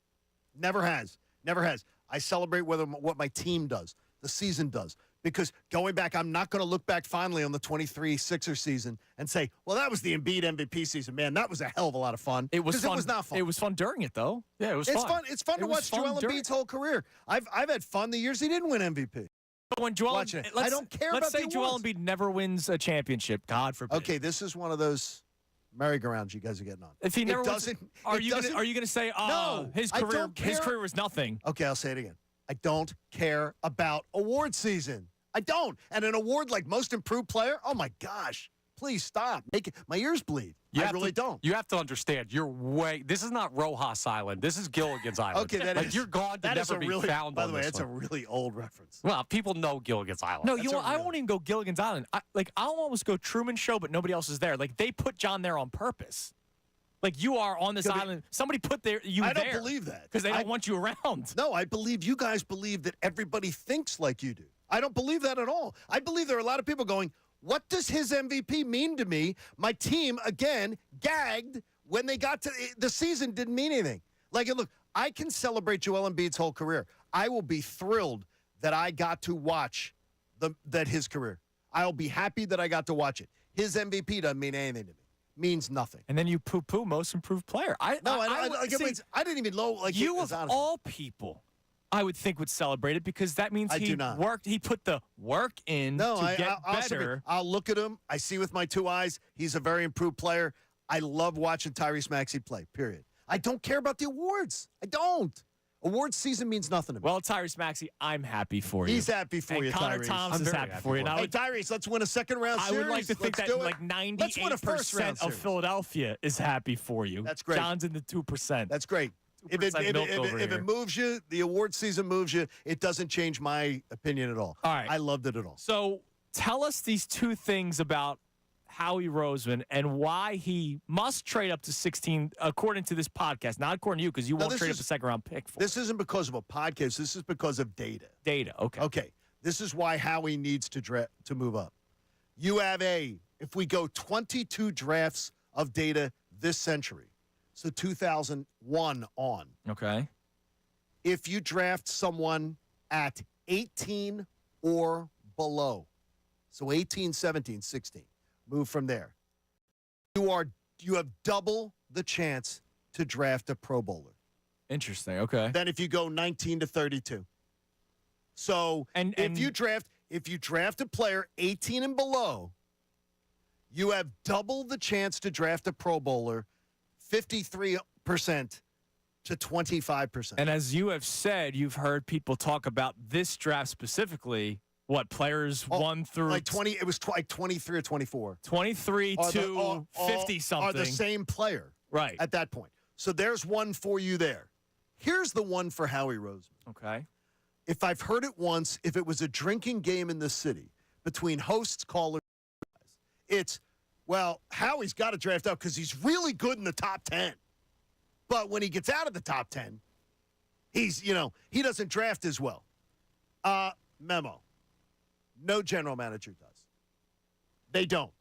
C: Never has. Never has. I celebrate what my team does, the season does. Because going back, I'm not going to look back fondly on the 23 Sixer season and say, well, that was the Embiid MVP season. Man, that was a hell of a lot of fun.
A: It was fun.
C: It was not fun.
A: It was fun during it, though.
E: Yeah, it was
C: It's
E: fun.
C: fun. It's fun to watch Joel
A: during-
C: Embiid's whole career. I've had fun the years he didn't win MVP.
A: But when Joel,
C: Watching it.
A: let's-
C: I don't care
A: let's
C: about
A: say
C: the
A: Joel
C: awards.
A: Embiid never wins a championship. God forbid.
C: Okay, this is one of those merry-go-rounds you guys are getting on.
A: If he never
C: it
A: wins,
C: doesn't,
A: are
C: it
A: you
C: doesn't-
A: going to say,
C: No,
A: his
C: I
A: career
C: don't
A: his
C: care.
A: career was nothing?
C: Okay, I'll say it again. I don't care about award season. I don't. And an award like Most Improved Player, oh my gosh, please stop. My ears bleed. I really don't.
E: You have to understand, this is not Rojas Island. This is Gilligan's Island.
C: Okay, that
E: like
C: is.
E: You're gone to
C: that is
E: never
C: a
E: be
C: really,
E: found
C: by
E: on
C: the way,
E: this
C: it's a
E: one.
C: really old reference.
E: Well, people know Gilligan's Island.
A: No,
C: That's
A: I won't even go Gilligan's Island. I'll almost go Truman Show, but nobody else is there. Like, they put John there on purpose. Like, you are on this island. Somebody put you
C: I
A: there.
C: don't believe that.
A: Because they don't want you around.
C: No, I believe you guys believe that everybody thinks like you do. I don't believe that at all. I believe there are a lot of people going, what does his MVP mean to me? My team, again, gagged when they got to the season didn't mean anything. Like, look, I can celebrate Joel Embiid's whole career. I will be thrilled that I got to watch his career. I'll be happy that I got to watch it. His MVP doesn't mean anything to me. Means nothing.
A: And then you poo-poo Most Improved Player. I
C: didn't even know. Like,
A: you of all people, I would think would celebrate it because that means he worked. He put the work in to get better.
C: I'll look at him. I see with my two eyes. He's a very improved player. I love watching Tyrese Maxey play, period. I don't care about the awards. I don't. Awards season means nothing to me.
A: Well, Tyrese Maxey, I'm happy for you.
C: He's happy for you,
A: Connor
C: Tyrese.
A: Thomas is happy for you. Now,
C: Hey, Tyrese, let's win a second-round series.
A: I would like to think
C: Let's
A: that
C: do it.
A: like
C: Let's win a
A: 98%
C: first-round
A: of
C: series.
A: Philadelphia is happy for you.
C: That's great.
A: John's in the 2%.
C: That's great. If
A: 2% milk over
C: it
A: here.
C: moves you, the award season moves you, it doesn't change my opinion at all.
A: All right.
C: I loved it at all.
A: So tell us these two things about Howie Roseman and why he must trade up to 16, according to this podcast. Not according to you, because you won't trade up the second-round pick for
C: This isn't because of a podcast. This is because of data.
A: Data, okay.
C: Okay. This is why Howie needs to move up. You have if we go 22 drafts of data this century, so 2001 on,
A: Okay.
C: if you draft someone at 18 or below, so 18, 17, 16, move from there. You have double the chance to draft a Pro Bowler
A: Interesting, okay.
C: than if you go 19 to 32. So if you draft a player 18 and below, you have double the chance to draft a Pro Bowler, 53% to 25%.
A: And as you have said, you've heard people talk about this draft specifically. What, players 1 through
C: like 20? It was like 23 or 24.
A: 23 to 50 something
C: are the same player,
A: right?
C: At that point. So there's one for you there. Here's the one for Howie Roseman.
A: Okay.
C: If I've heard it once, if it was a drinking game in the city between hosts, callers, it's, well, Howie's got to draft out because he's really good in the top 10. But when he gets out of the top 10, he doesn't draft as well. Memo. No general manager does. They don't.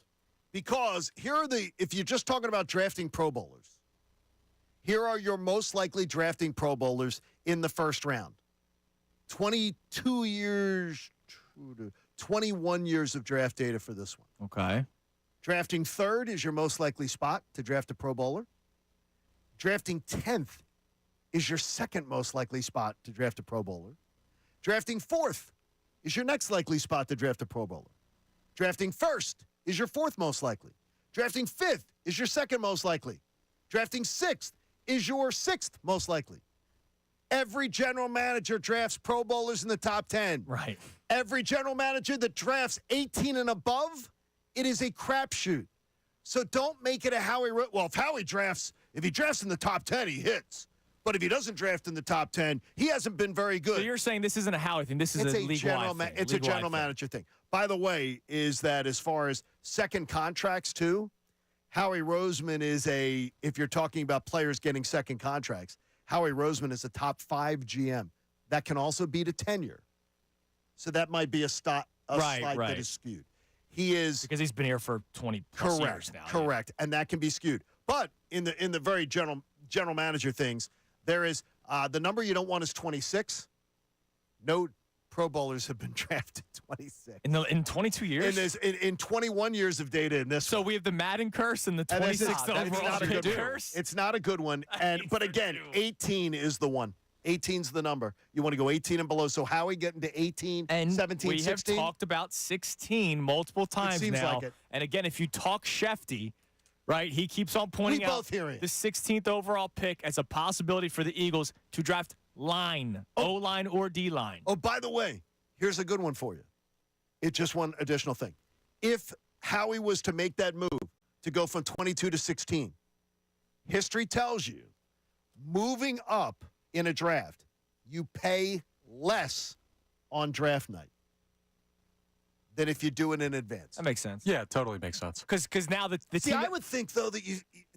C: Because if you're just talking about drafting Pro Bowlers, here are your most likely drafting Pro Bowlers in the first round. 21 years of draft data for this one.
A: Okay.
C: Drafting third is your most likely spot to draft a Pro Bowler. Drafting 10th is your second most likely spot to draft a Pro Bowler. Drafting fourth is your next likely spot to draft a Pro Bowler. Drafting first is your fourth most likely. Drafting fifth is your second most likely. Drafting sixth is your sixth most likely. Every general manager drafts Pro Bowlers in the top 10.
A: Right.
C: Every general manager that drafts 18 and above, it is a crapshoot. So don't make it a Howie. Well, if he drafts in the top 10, he hits. But if he doesn't draft in the top 10, he hasn't been very good.
A: So you're saying this isn't a Howie thing. This is a league-wide thing.
C: It's a general manager thing. By the way, is that as far as second contracts, too, Howie Roseman is if you're talking about players getting second contracts, Howie Roseman is a top 5 GM. That can also beat a tenure. So that might be a slide that is skewed. He is
A: because he's been here for 20 years now.
C: Correct. And that can be skewed. But in the very general manager things, there is the number you don't want is 26. No Pro Bowlers have been drafted 26
A: in 22 years.
C: In 21 years of data in this.
A: So we have the Madden curse and the 26th overall pick curse.
C: It's not a good one. But again, 18 is the one. 18's the number. You want to go 18 and below. So Howie getting to 18,
A: and
C: 17,
A: we
C: 16?
A: We have talked about 16 multiple times
C: seems
A: now.
C: like it.
A: And again, if you talk Schefter, right, he keeps on pointing out the 16th overall pick as a possibility for the Eagles to draft O-line or D-line.
C: Oh, by the way, here's a good one for you. It's just one additional thing. If Howie was to make that move to go from 22 to 16, history tells you moving up in a draft, you pay less on draft night than if you do it in advance.
A: That makes sense.
E: Yeah, it totally makes sense.
A: Because now the
C: See,
A: team
C: I would think, though, that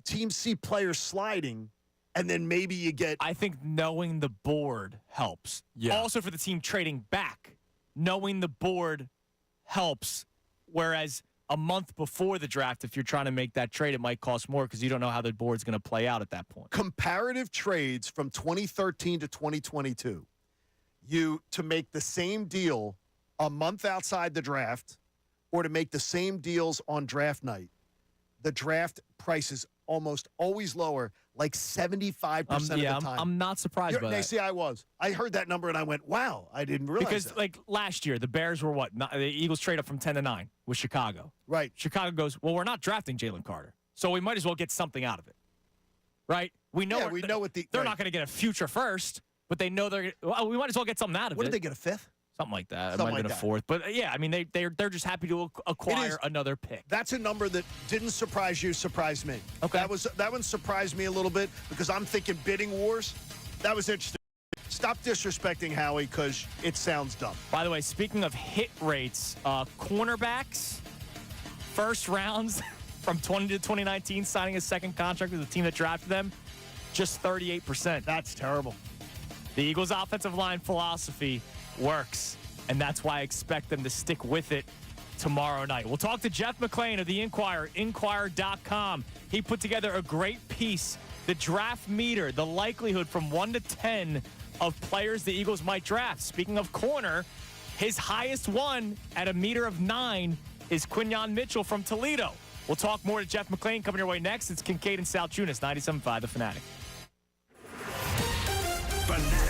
C: teams see players sliding, and then maybe you get...
A: I think knowing the board helps.
E: Yeah.
A: Also for the team trading back, knowing the board helps, whereas a month before the draft, if you're trying to make that trade, it might cost more because you don't know how the board's going to play out at that point.
C: Comparative trades from 2013 to 2022, to make the same deal a month outside the draft or to make the same deals on draft night, the draft price is almost always lower, like 75% of the time.
A: I'm not surprised by that.
C: See, I heard that number and I went, wow, I didn't realize
A: because,
C: that.
A: like, last year, the Bears were what? The Eagles trade up from 10 to 9 with Chicago.
C: Right.
A: Chicago goes, well, we're not drafting Jalen Carter, so we might as well get something out of it. Right? We know they're not going to get a future first, but they know we might as well get something out of it.
C: What did they get, a fifth?
A: Something like that.
C: Something
A: It might have been a fourth. But, yeah, I mean, they're just happy to acquire another pick.
C: That's a number that didn't surprise you, surprised me.
A: Okay.
C: That one surprised me a little bit because I'm thinking bidding wars. That was interesting. Stop disrespecting Howie because it sounds dumb.
A: By the way, speaking of hit rates, cornerbacks, first rounds from 20 to 2019, signing a second contract with the team that drafted them, just 38%.
C: That's terrible.
A: The Eagles' offensive line philosophy works, and that's why I expect them to stick with it tomorrow night. We'll talk to Jeff McLane of the Inquirer, Inquirer.com. He put together a great piece, the draft meter, the likelihood from 1 to 10 of players the Eagles might draft. Speaking of corner, his highest one at a meter of 9 is Quinyon Mitchell from Toledo. We'll talk more to Jeff McLane coming your way next. It's Kincade and Salciunas, 97.5 The Fanatic.
B: Fanatic.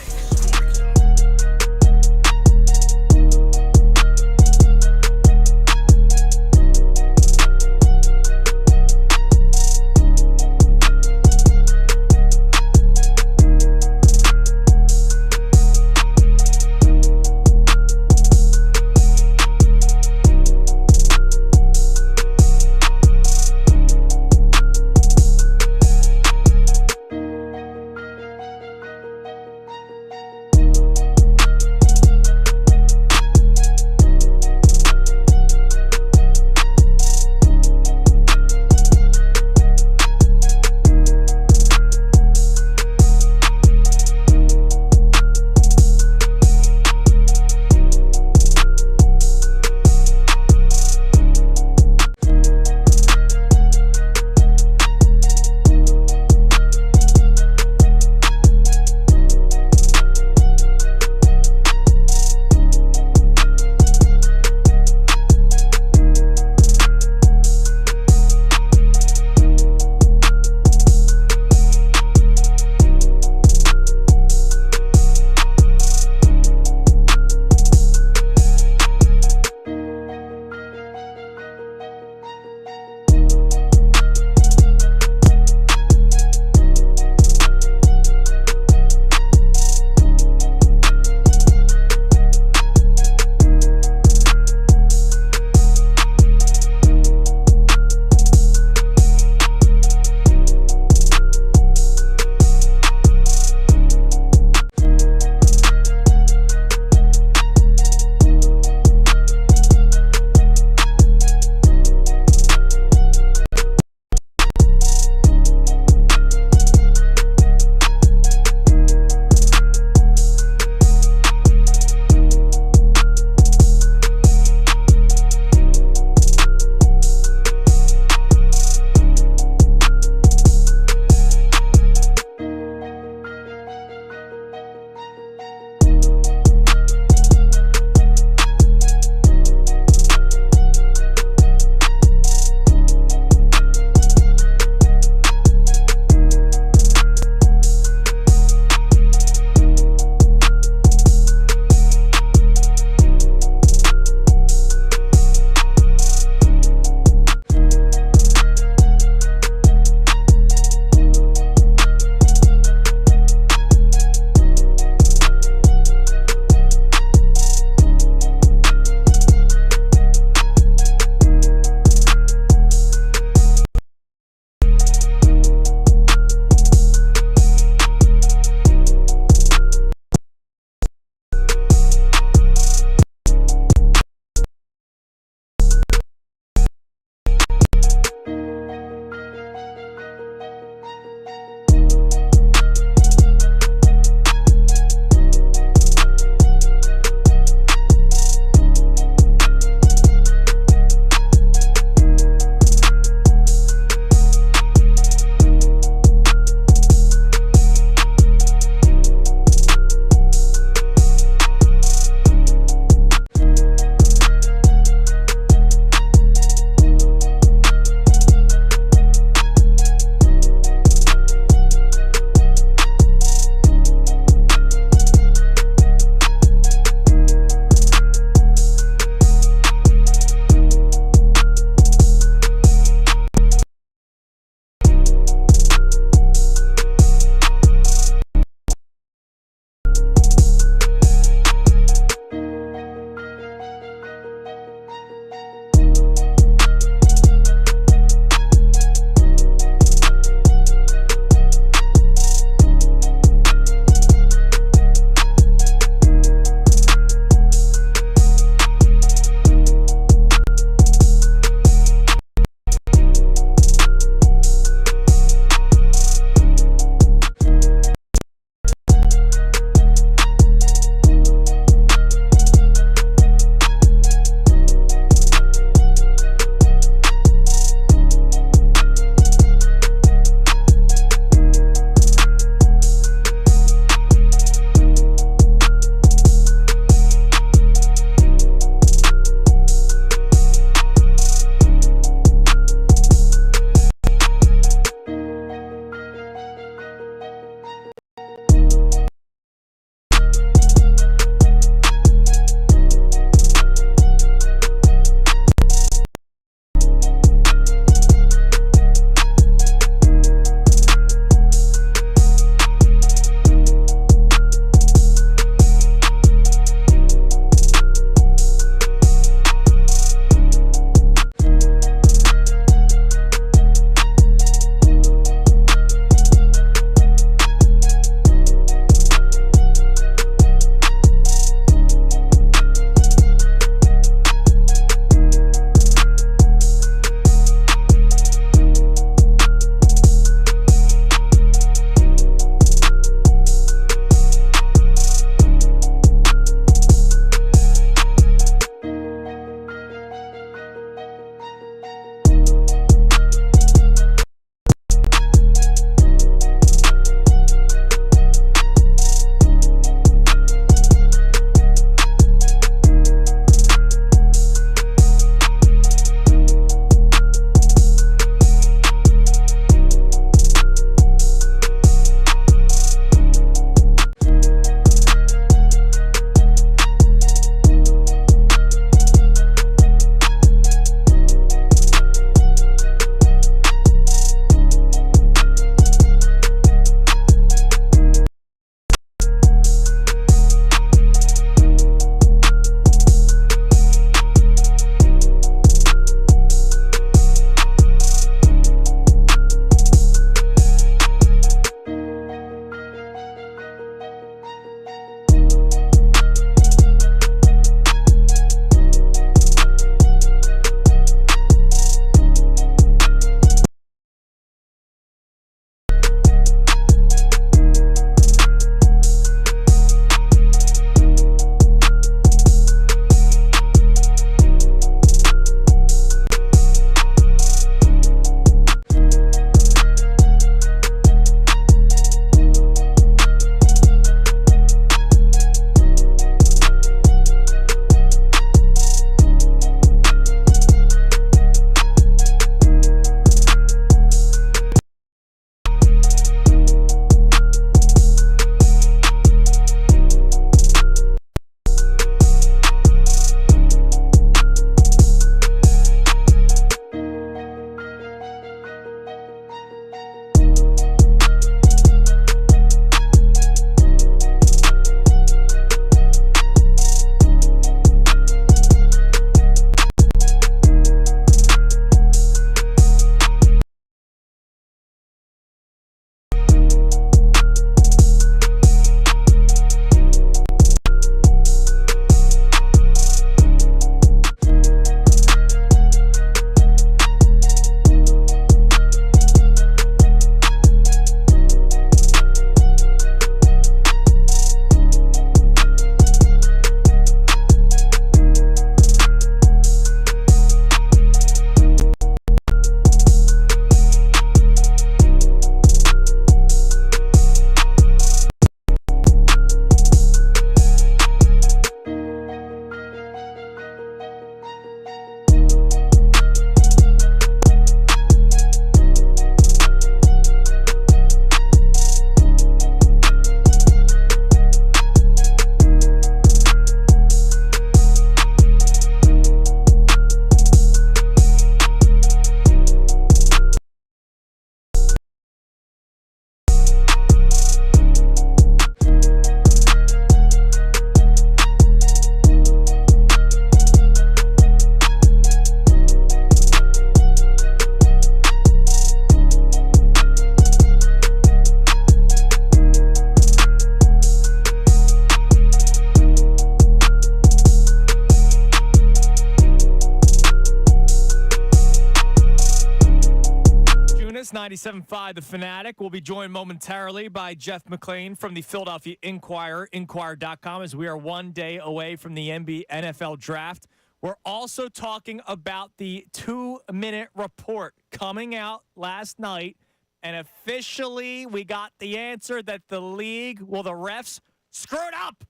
A: Sports 97.5 The Fanatic. We'll be joined momentarily by Jeff McLane from the Philadelphia Inquirer, Inquirer.com, as we are 1 day away from the NFL draft. We're also talking about the 2-minute report coming out last night, and officially we got the answer that the league, well, the refs screwed up.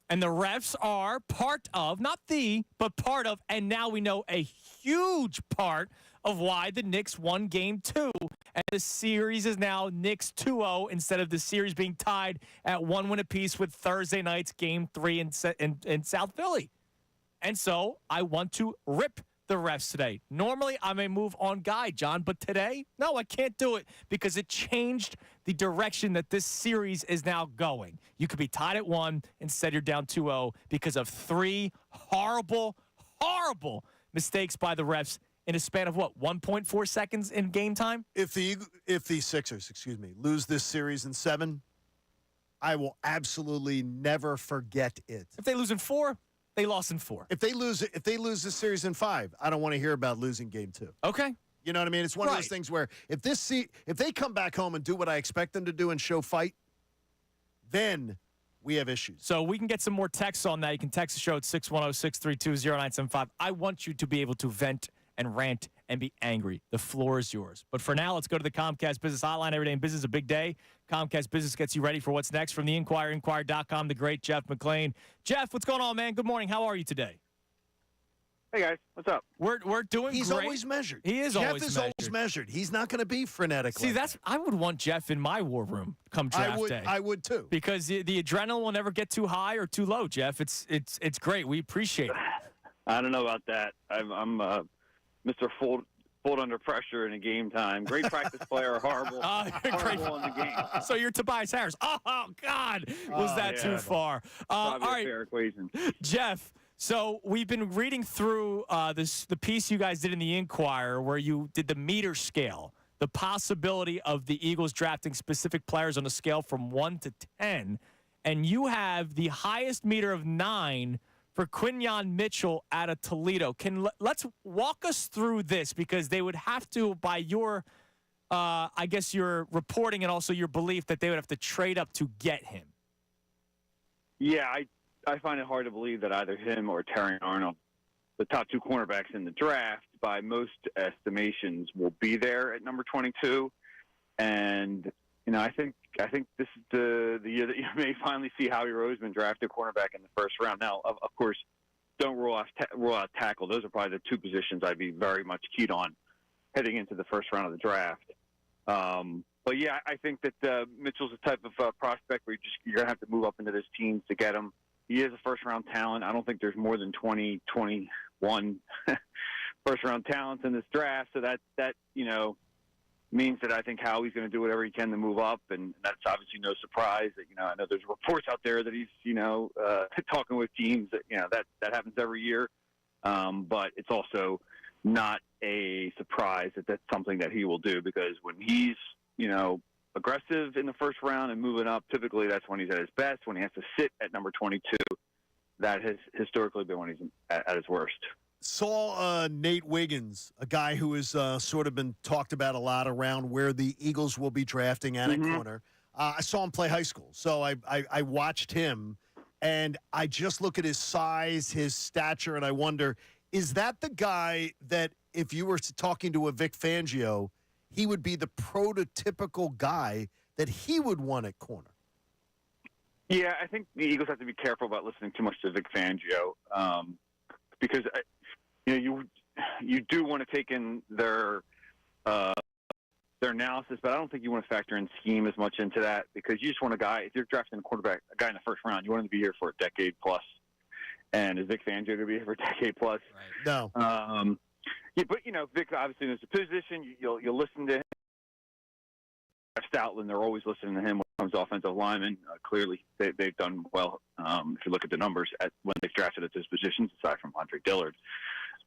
A: And the refs are part of, not the, but part of, and now we know a huge part of why the Knicks won Game 2. And the series is now Knicks 2-0 instead of the series being tied at 1 win apiece with Thursday night's Game 3 in South Philly. And so I want to rip the refs today. Normally, I'm a move-on guy, John, but today, no, I can't do it because it changed the direction that this series is now going. You could be tied at 1, instead you're down 2-0 because of 3 horrible, horrible mistakes by the refs in a span of, 1.4 seconds in game time?
C: If the Sixers, lose this series in 7, I will absolutely never forget it.
A: If they lose in 4, they lost in 4.
C: If they lose this series in 5, I don't want to hear about losing Game 2.
A: Okay.
C: You know what I mean? It's one of those things where if they come back home and do what I expect them to do and show fight, then we have issues.
A: So we can get some more texts on that. You can text the show at 610-632-0975. I want you to be able to vent and rant and be angry. The floor is yours. But for now, let's go to the Comcast Business Hotline. Every day in business is a big day. Comcast Business gets you ready for what's next. From the Inquirer, Inquirer.com, the great Jeff McLane. Jeff, what's going on, man? Good morning. How are you today?
I: Hey, guys. What's up?
A: We're doing
C: He's
A: great.
C: always measured.
A: He is
C: Jeff
A: always
C: is
A: measured.
C: always measured. He's not going to be frenetic.
A: See, I would want Jeff in my war room come draft day.
C: I would too.
A: Because the adrenaline will never get too high or too low, Jeff. It's great. We appreciate it.
I: I don't know about that. I'm Mr. Fold under pressure in a game time. Great practice player, horrible in the game.
A: So you're Tobias Harris. Oh, God. Was that too far? All right,
I: fair equation.
A: Jeff. So we've been reading through the piece you guys did in the Inquirer where you did the meter scale, the possibility of the Eagles drafting specific players on a scale from 1 to 10, and you have the highest meter of 9 for Quinyon Mitchell out of Toledo. Let's walk us through this, because they would have to, by your, I guess your reporting and also your belief, that they would have to trade up to get him.
I: Yeah, I find it hard to believe that either him or Terry Arnold, the top 2 cornerbacks in the draft, by most estimations, will be there at number 22. And I think this is the year that you may finally see Howie Roseman draft a cornerback in the first round. Now, of course, don't rule out tackle. Those are probably the 2 positions I'd be very much keyed on heading into the first round of the draft. But yeah, I think that Mitchell's the type of prospect where you're going to have to move up into this team to get him. He is a first-round talent. I don't think there's more than 20, 21 first-round talents in this draft. So that means that I think Howie's going to do whatever he can to move up, and that's obviously no surprise. That I know there's reports out there that he's talking with teams. That happens every year, but it's also not a surprise that that's something that he will do, because when he's aggressive in the first round and moving up, typically that's when he's at his best. When he has to sit at number 22, that has historically been when he's at his worst.
C: Saw Nate Wiggins, a guy who has sort of been talked about a lot around where the Eagles will be drafting at a corner. I saw him play high school, so I watched him, and I just look at his size, his stature, and I wonder, is that the guy that if you were talking to a Vic Fangio, he would be the prototypical guy that he would want at corner?
I: Yeah, I think the Eagles have to be careful about listening too much to Vic Fangio, because you do want to take in their analysis, but I don't think you want to factor in scheme as much into that, because you just want a guy. If you're drafting a guy in the first round, you want him to be here for a decade plus. And is Vic Fangio going to be here for a decade plus?
C: Right.
I: No. Yeah, but Vic obviously knows the position. You'll listen to him. Stoutland, they're always listening to him when it comes to offensive linemen. Clearly, they've done well. If you look at the numbers when they've drafted at those positions, aside from Andre Dillard.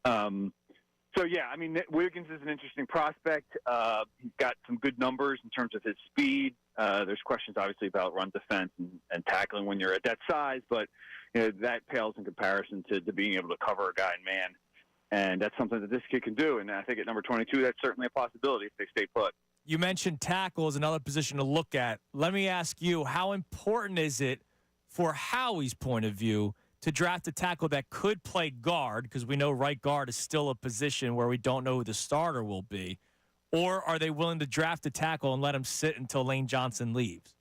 I: So yeah, I mean, Wiggins is an interesting prospect. He's got some good numbers in terms of his speed. There's questions obviously about run defense and tackling when you're at that size, but that pales in comparison to being able to cover a guy in man. And that's something that this kid can do. And I think at number 22, that's certainly a possibility if they stay put.
A: You mentioned tackle is another position to look at. Let me ask you, how important is it for Howie's point of view to draft a tackle that could play guard, because we know right guard is still a position where we don't know who the starter will be, or are they willing to draft a tackle and let him sit until Lane Johnson leaves?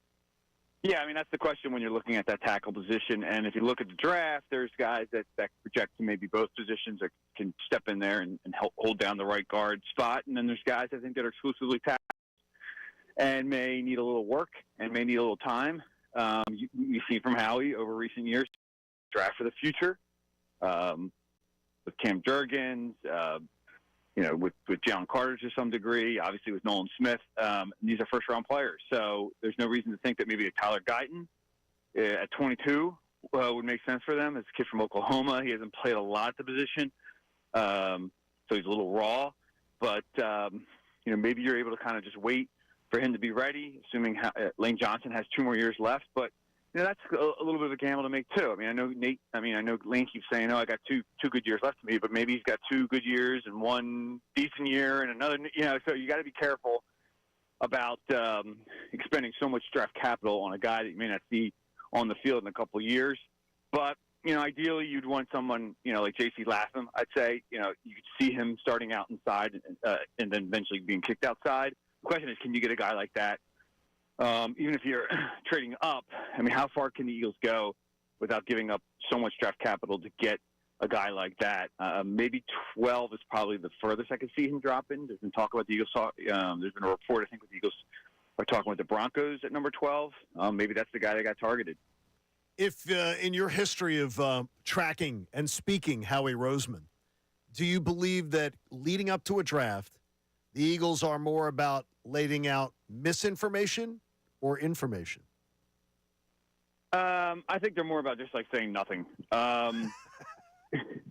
I: Yeah, I mean, that's the question when you're looking at that tackle position. And if you look at the draft, there's guys that project to maybe both positions or can step in there and help hold down the right guard spot. And then there's guys, I think, that are exclusively tackles and may need a little work and may need a little time. You've seen from Howie over recent years, draft for the future with Cam Jurgens, with Jalen Carter to some degree, obviously with Nolan Smith. These are first-round players. So there's no reason to think that maybe a Tyler Guyton at 22 would make sense for them. As a kid from Oklahoma, he hasn't played a lot at the position, so he's a little raw. But, maybe you're able to kind of just wait for him to be ready, assuming Lane Johnson has 2 more years left. But that's a little bit of a gamble to make too. I know Lane keeps saying, I got two good years left to me, but maybe he's got 2 good years and 1 decent year and another, so you got to be careful about expending so much draft capital on a guy that you may not see on the field in a couple of years. But, ideally you'd want someone, like J.C. Latham, I'd say, you could see him starting out inside and then eventually being kicked outside. The question is, can you get a guy like that? Even if you're trading up, how far can the Eagles go without giving up so much draft capital to get a guy like that? Maybe 12 is probably the furthest I could see him dropping. There's been talk about the Eagles. There's been a report, I think, with the Eagles are talking with the Broncos at number 12. Maybe that's the guy that got targeted.
C: If in your history of tracking and speaking Howie Roseman, do you believe that leading up to a draft, the Eagles are more about laying out misinformation or information?
I: I think they're more about just saying nothing.
C: Yeah,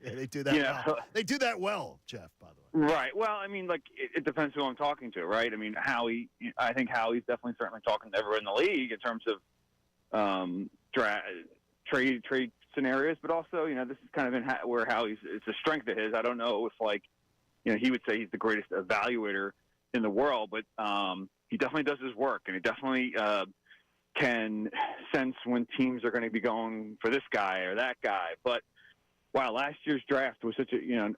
C: they do that well. They do that well, Jeff, by the way.
I: Right. Well, it depends who I'm talking to, right? Howie, I think Howie's definitely certainly talking to everyone in the league in terms of trade scenarios, but also, this is kind of where Howie's, it's a strength of his. I don't know if he would say he's the greatest evaluator in the world, but he definitely does his work, and he definitely can sense when teams are going to be going for this guy or that guy. But wow, last year's draft was such the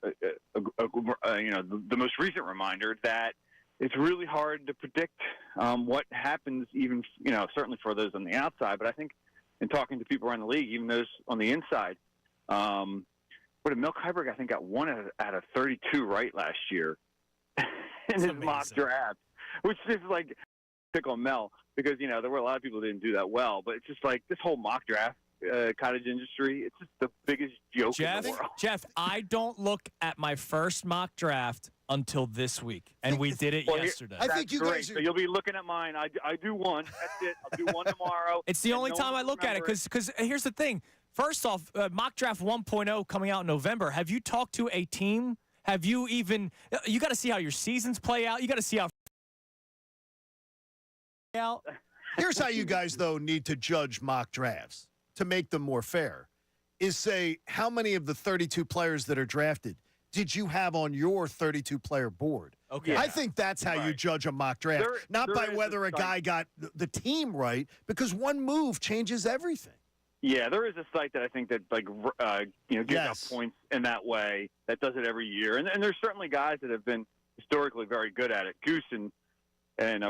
I: most recent reminder that it's really hard to predict what happens, even certainly for those on the outside. But I think in talking to people around the league, even those on the inside, Milk Heiberg, I think, got 1 out of 32 right last year in his mock draft, which is pick on Mel because, there were a lot of people who didn't do that well. But it's just this whole mock draft cottage industry, it's just the biggest joke in the world.
A: Jeff, I don't look at my first mock draft until this week, and we did it yesterday.
C: I think you guys
I: So you'll be looking at mine. I do one. That's it. I'll do one tomorrow.
A: It's the only time I look at it because here's the thing. First off, mock draft 1.0 coming out in November. Have you talked to a team? Have you even – you got to see how your seasons play out. You got to see how – out.
C: Here's how you guys, though, need to judge mock drafts to make them more fair is say how many of the 32 players that are drafted did you have on your 32-player board?
A: Okay.
C: I think that's how you judge a mock draft, not by whether a guy got the team right, because one move changes everything.
I: Yeah, there is a site that I think that gives out points in that way. That does it every year, and there's certainly guys that have been historically very good at it. Goose and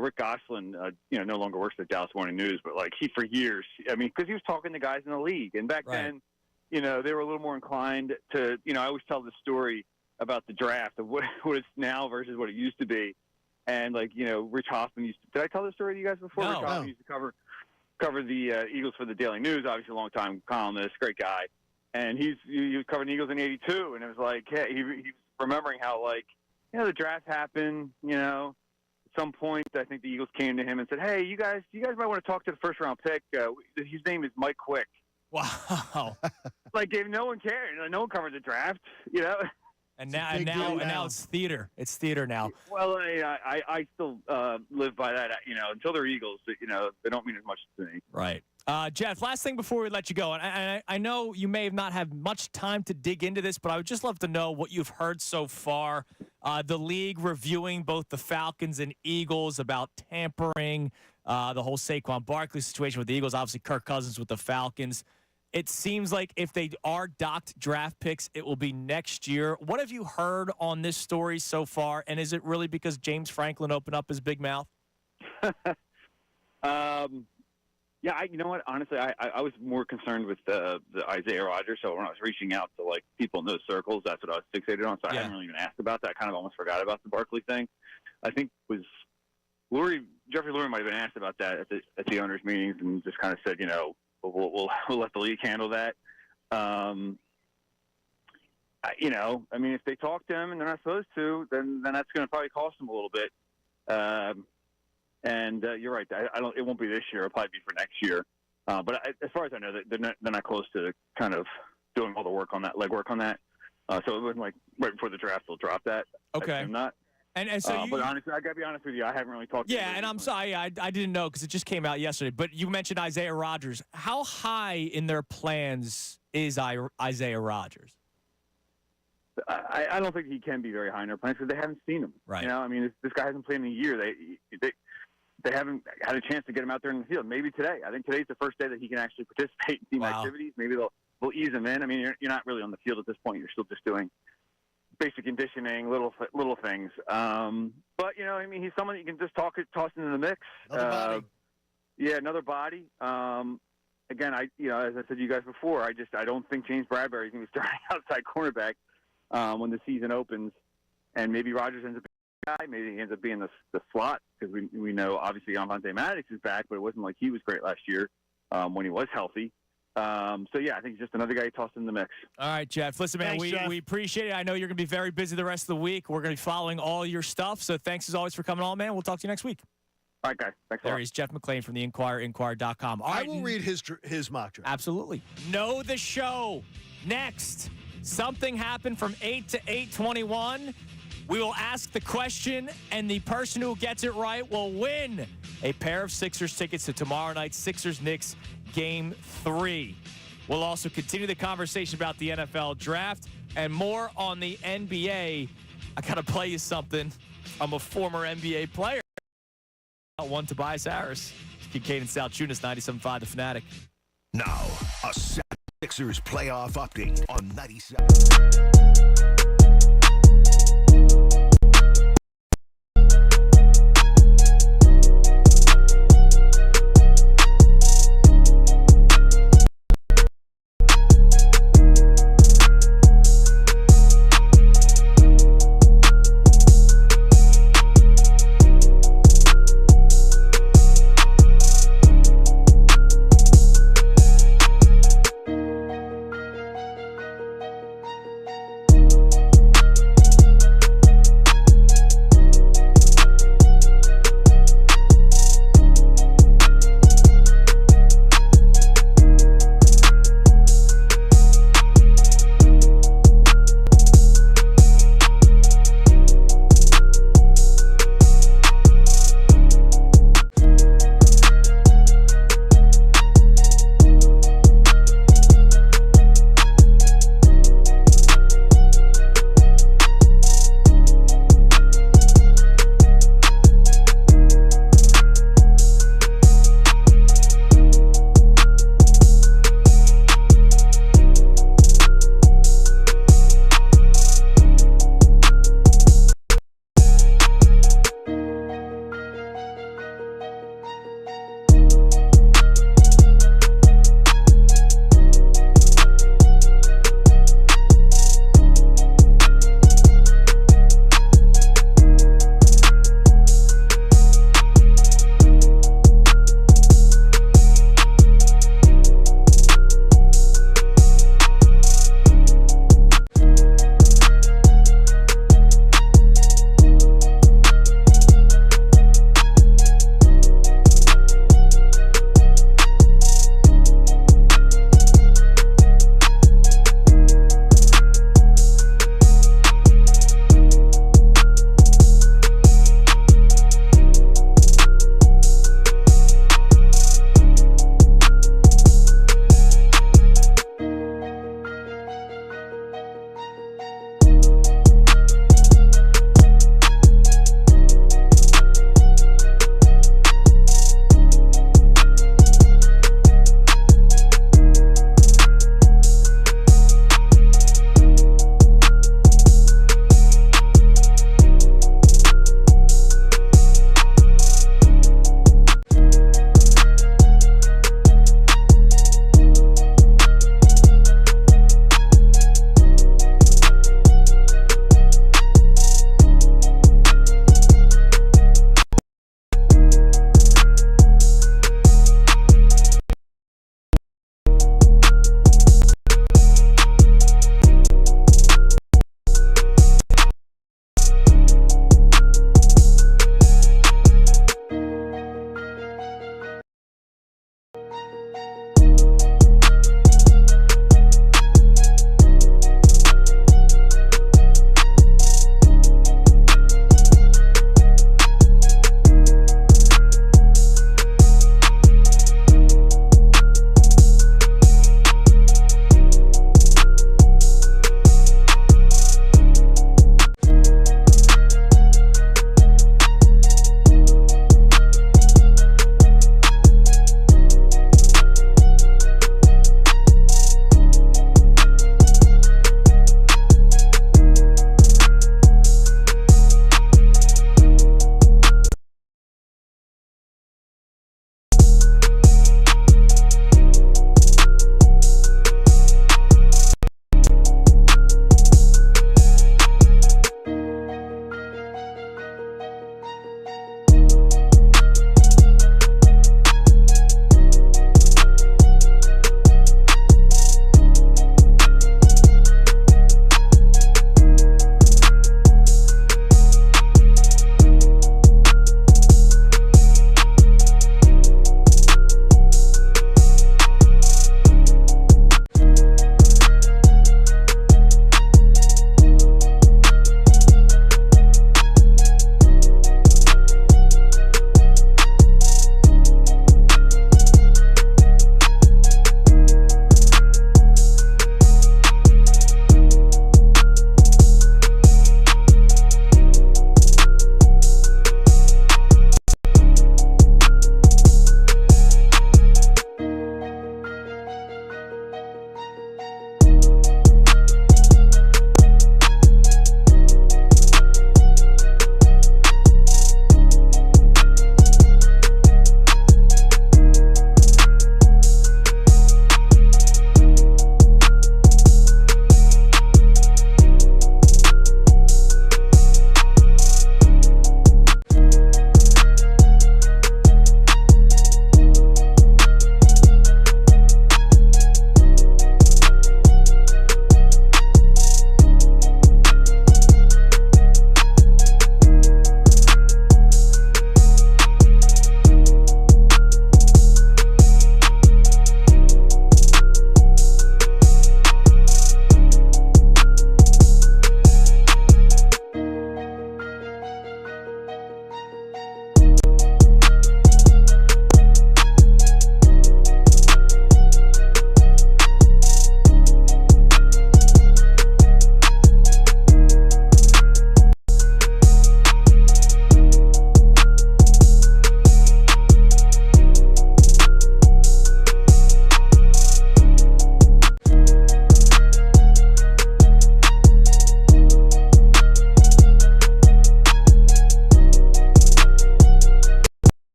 I: Rick Gosselin, no longer works at Dallas Morning News, but he for years, because he was talking to guys in the league, and back then, they were a little more inclined to, I always tell the story about the draft of what it's now versus what it used to be, and Rich Hoffman used to. Did I tell this story to you guys before?
A: No.
I: Rich Hoffman used to cover the Eagles for the Daily News, obviously a long-time columnist, great guy. And he was covering the Eagles in '82, and it was he was remembering how, the draft happened, at some point, I think the Eagles came to him and said, hey, you guys might want to talk to the first-round pick. His name is Mike Quick.
A: Wow.
I: No one cared. No one covered the draft,
A: And now it's theater. It's theater now.
I: Well, I still live by that. Until they're Eagles, they don't mean as much to me.
A: Right. Jeff, last thing before we let you go, and I know you may have not had much time to dig into this, but I would just love to know what you've heard so far. The league reviewing both the Falcons and Eagles about tampering, the whole Saquon Barkley situation with the Eagles, obviously Kirk Cousins with the Falcons. It seems like if they are docked draft picks, it will be next year. What have you heard on this story so far, and is it really because James Franklin opened up his big mouth?
I: Yeah, you know what? Honestly, I was more concerned with the Isaiah Rodgers. So when I was reaching out to like people in those circles, that's what I was fixated on. So I hadn't really even asked about that. I kind of almost forgot about the Barkley thing. I think was Jeffrey Lurie might have been asked about that at the owners' meetings and just kind of said, we'll let the league handle that. I mean, if they talk to him and they're not supposed to, then that's going to probably cost them a little bit. And you're right. It won't be this year. It'll probably be for next year. But as far as I know, they're not close to kind of doing all the work on that, legwork on that. So it wasn't like right before the draft they'll drop that.
A: Okay.
I: I'm not.
A: And so
I: but honestly, I got to be honest with you. I haven't really talked to
A: Yeah, and I'm sorry. I didn't know because it just came out yesterday. But you mentioned Isaiah Rodgers. How high in their plans is Isaiah Rodgers?
I: I don't think he can be very high in their plans because they haven't seen him.
A: Right.
I: I mean, this guy hasn't played in a year. They haven't had a chance to get him out there in the field. Maybe today. I think today's the first day that he can actually participate in team activities. Maybe they'll ease him in. I mean, you're not really on the field at this point. You're still just doing basic conditioning, little things. But I mean, he's someone that you can just toss into the mix.
C: Another body.
I: Yeah, another body. Again, as I said to you guys before, I don't think James Bradbury is going to be starting outside cornerback when the season opens, and maybe Rodgers ends up being the guy. Maybe he ends up being the slot because we know obviously Avonte Maddox is back, but it wasn't like he was great last year when he was healthy. So, yeah, I think he's just another guy tossed in the mix.
A: All right, Jeff. Listen, man,
C: Thanks, Jeff.
A: we appreciate it. I know you're going to be very busy the rest of the week. We're going to be following all your stuff. So thanks, as always, for coming on, man. We'll talk to you next week.
I: All right, guys. Thanks a lot.
A: There he's Jeff McLane from the Inquirer, Inquirer.com. All
C: I
A: right,
C: will read his mock draft.
A: Absolutely. Know the show. Next, something happened from 8 to 8:21. We will ask the question, and the person who gets it right will win a pair of Sixers tickets to tomorrow night's Sixers-Knicks Game 3. We'll also continue the conversation about the NFL draft and more on the NBA. I got to play you something. I'm a former NBA player. One Tobias Harris. Kincade Salciunas, 97.5 The Fanatic.
B: Now, a Sixers playoff update on 97.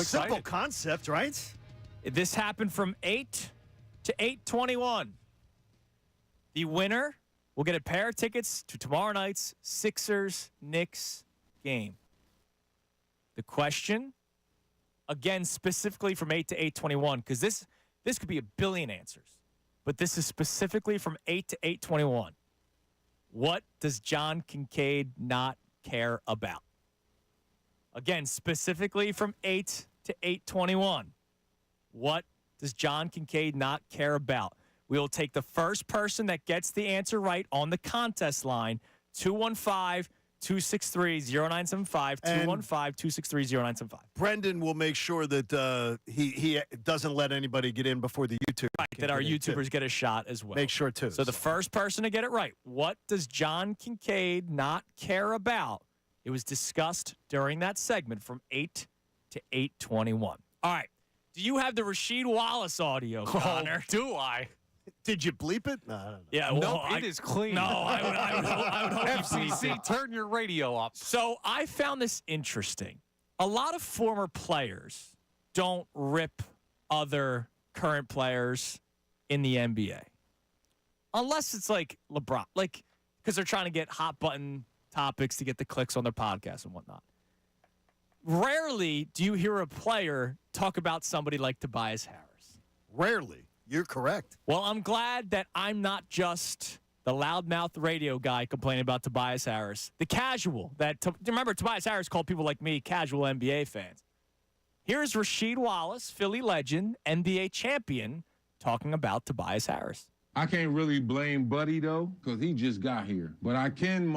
C: simple concept, right?
A: This happened from 8 to 8:21. The winner will get a pair of tickets to tomorrow night's Sixers-Knicks game. The question, again, specifically from 8 to 8:21, because this could be a billion answers, but this is specifically from 8 to 8:21. What does John Kincade not care about? Again, specifically from 8 to 8:21. What does John Kincade not care about? We will take the first person that gets the answer right on the contest line, 215-263-0975, 215-263-0975.
C: Brendan will make sure that he doesn't let anybody get in before the YouTube.
A: Right, that our YouTubers get a shot as well.
C: Make sure, too.
A: So the first person to get it right, what does John Kincade not care about? It was discussed during that segment from 8 to 8:21. All right. Do you have the Rasheed Wallace audio, Connor?
E: Do I?
C: Did you bleep it? No.
A: Yeah,
E: No, it is clean.
A: No, I would hope you bleeped
E: FCC,
A: it.
E: turn your radio up.
A: So I found this interesting. A lot of former players don't rip other current players in the NBA. Unless it's like LeBron, because they're trying to get hot button topics to get the clicks on their podcast and whatnot. Rarely do you hear a player talk about somebody like Tobias Harris.
C: Rarely. You're correct.
A: Well, I'm glad that I'm not just the loudmouth radio guy complaining about Tobias Harris. The casual. Remember, Tobias Harris called people like me casual NBA fans. Here's Rasheed Wallace, Philly legend, NBA champion, talking about Tobias Harris.
J: I can't really blame Buddy, though, because he just got here. But I can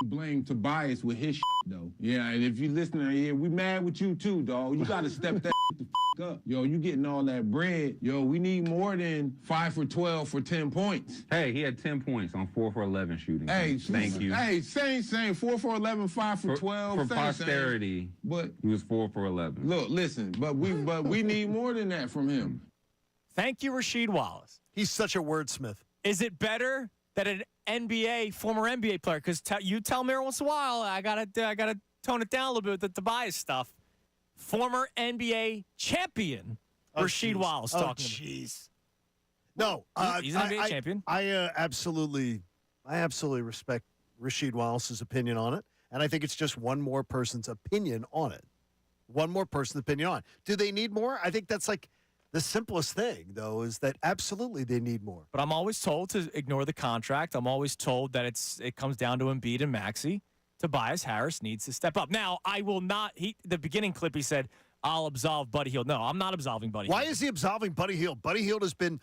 J: blame Tobias with his though. Yeah, and if you listen, yeah, we mad with you, too, dog. You got to step that the up. Yo, you getting all that bread. Yo, we need more than 5 for 12 for 10 points.
K: Hey, he had 10 points on 4 for 11 shooting.
J: Hey,
K: thank you.
J: Hey, same. 4 for 11, 5 for 12.
K: For posterity,
J: but
K: he was 4 for 11.
J: Look, listen, but we need more than that from him.
A: Thank you, Rasheed Wallace.
C: He's such a wordsmith.
A: Is it better that an former NBA player, because you tell me every once in a while, I gotta tone it down a little bit with the Tobias stuff. Former NBA champion Rasheed Wallace talking.
C: Oh, jeez. No,
A: he's an NBA champion.
C: I absolutely respect Rasheed Wallace's opinion on it, and I think it's just one more person's opinion on it. One more person's opinion on it. Do they need more? I think that's like the simplest thing, though, is that absolutely they need more.
A: But I'm always told to ignore the contract. I'm always told that it comes down to Embiid and Maxey. Tobias Harris needs to step up. Now, I will not. The beginning clip, he said, I'll absolve Buddy Hield. No, I'm not absolving Buddy Hield.
C: Why is he absolving Buddy Hield? Buddy Hield has been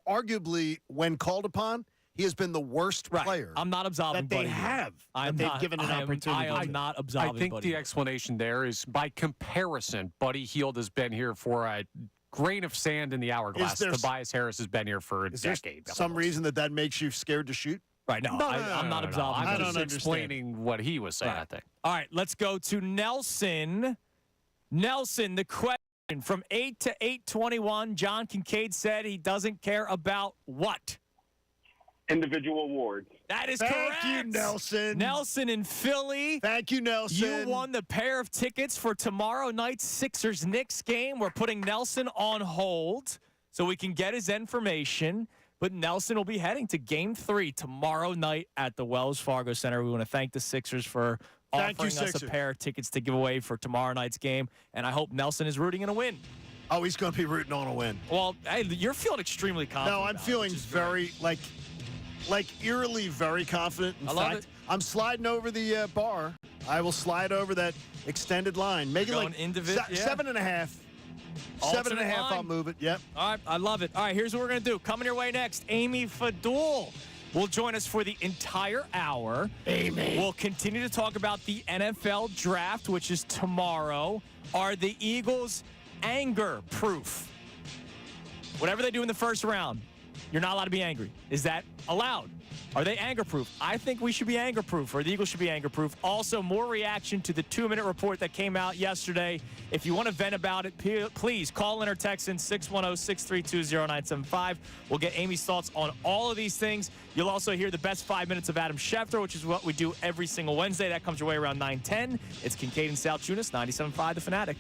C: arguably, when called upon, he has been the worst player.
A: I'm not absolving
C: that
A: Buddy
C: they
A: Hield.
C: have. They've given an opportunity.
A: I am not absolving
E: I think
A: Buddy
E: the
A: Hield.
E: explanation there is, by comparison, Buddy Hield has been here for a grain of sand in the hourglass. Tobias Harris has been here for a decade.
C: Some reason that makes you scared to shoot?
A: Right, no, I'm not absolving.
E: I'm just explaining what he was saying, I think.
A: All right, let's go to Nelson. Nelson, the question from 8 to 8:21. John Kincade said he doesn't care about what?
F: Individual awards.
A: That is
C: correct.
A: Thank
C: you, Nelson.
A: Nelson in Philly.
C: Thank you, Nelson.
A: You won the pair of tickets for tomorrow night's Sixers-Knicks game. We're putting Nelson on hold so we can get his information. But Nelson will be heading to Game 3 tomorrow night at the Wells Fargo Center. We want to thank the Sixers for offering us a pair of tickets to give away for tomorrow night's game. And I hope Nelson is rooting in a win.
C: Oh, he's going to be rooting on a win.
A: Well, hey, you're feeling extremely confident.
C: No, I'm feeling very, eerily very confident. In
A: love
C: fact,
A: it.
C: I'm sliding over the bar. I will slide over that extended line. Make it
A: Going
C: like
A: into
C: 7.5.
A: Alternate
C: 7.5,
A: line.
C: I'll move it. Yep.
A: All right, I love it. All right, here's what we're going to do. Coming your way next, Amy Fadul will join us for the entire hour.
C: Amy.
A: We'll continue to talk about the NFL draft, which is tomorrow. Are the Eagles anger-proof? Whatever they do in the first round, you're not allowed to be angry. Is that allowed? Are they anger-proof? I think we should be anger-proof, or the Eagles should be anger-proof. Also, more reaction to the 2-minute report that came out yesterday. If you want to vent about it, please call in or text in 610-632-0975. We'll get Amy's thoughts on all of these things. You'll also hear the best 5 minutes of Adam Schefter, which is what we do every single Wednesday. That comes your way around 9:10. It's Kincade and Salciunas, 97.5 The Fanatic.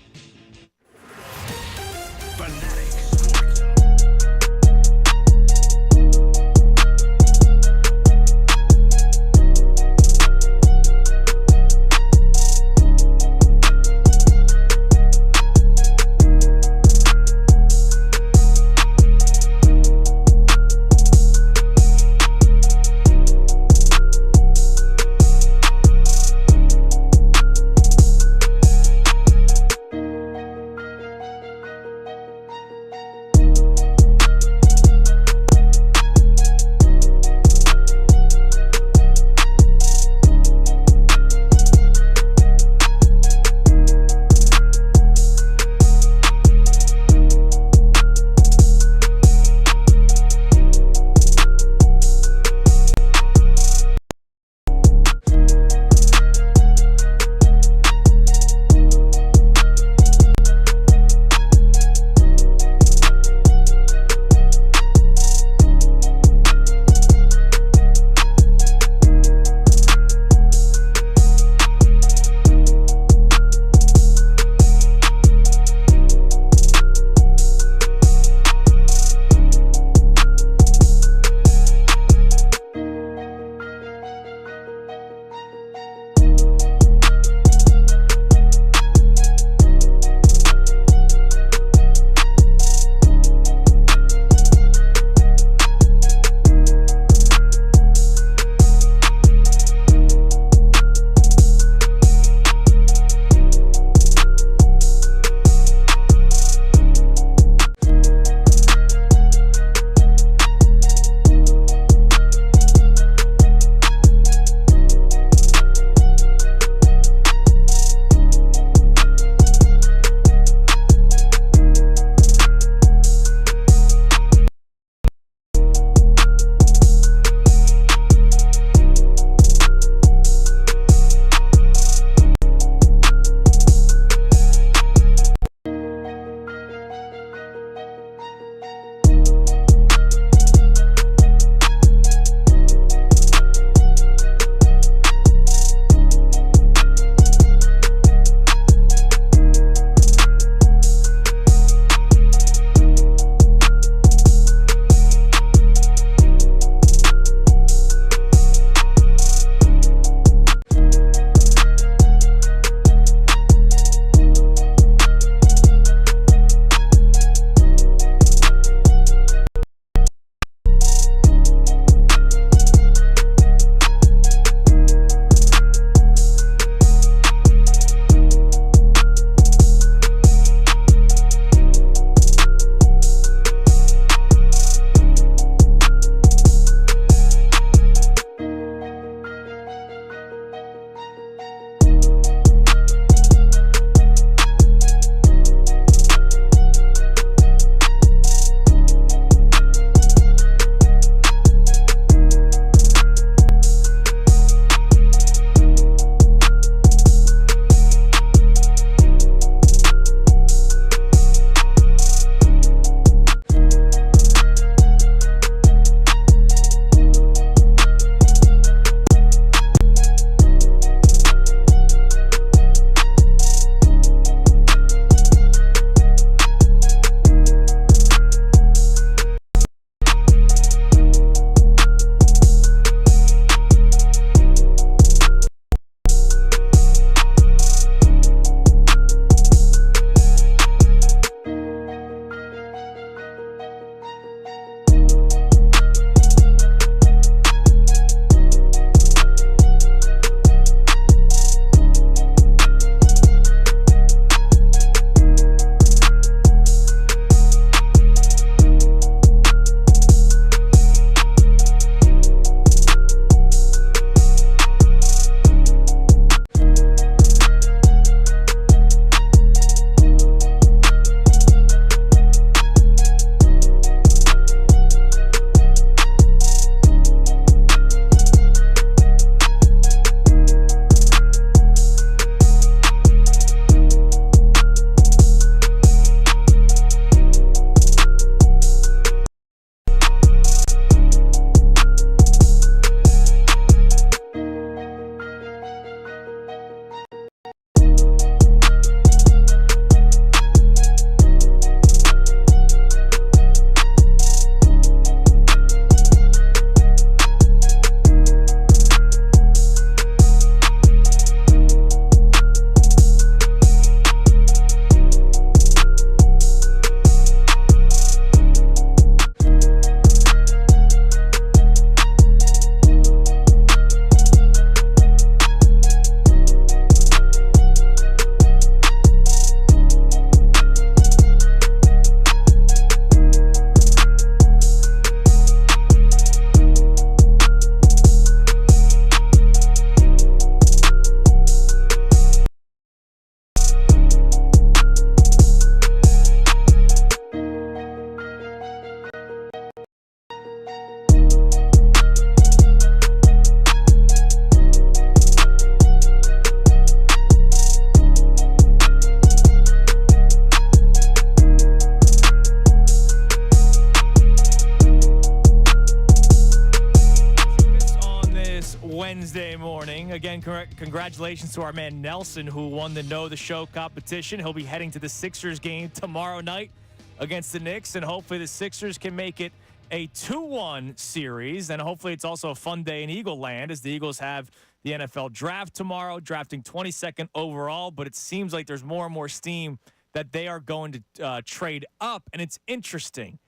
A: exciting. Again, congratulations to our man Nelson, who won the Know the Show competition. He'll be heading to the Sixers game tomorrow night against the Knicks, and hopefully the Sixers can make it a 2-1 series. And hopefully it's also a fun day in Eagle Land, as the Eagles have the NFL draft tomorrow, drafting 22nd overall. But it seems like there's more and more steam that they are going to trade up. And it's interesting.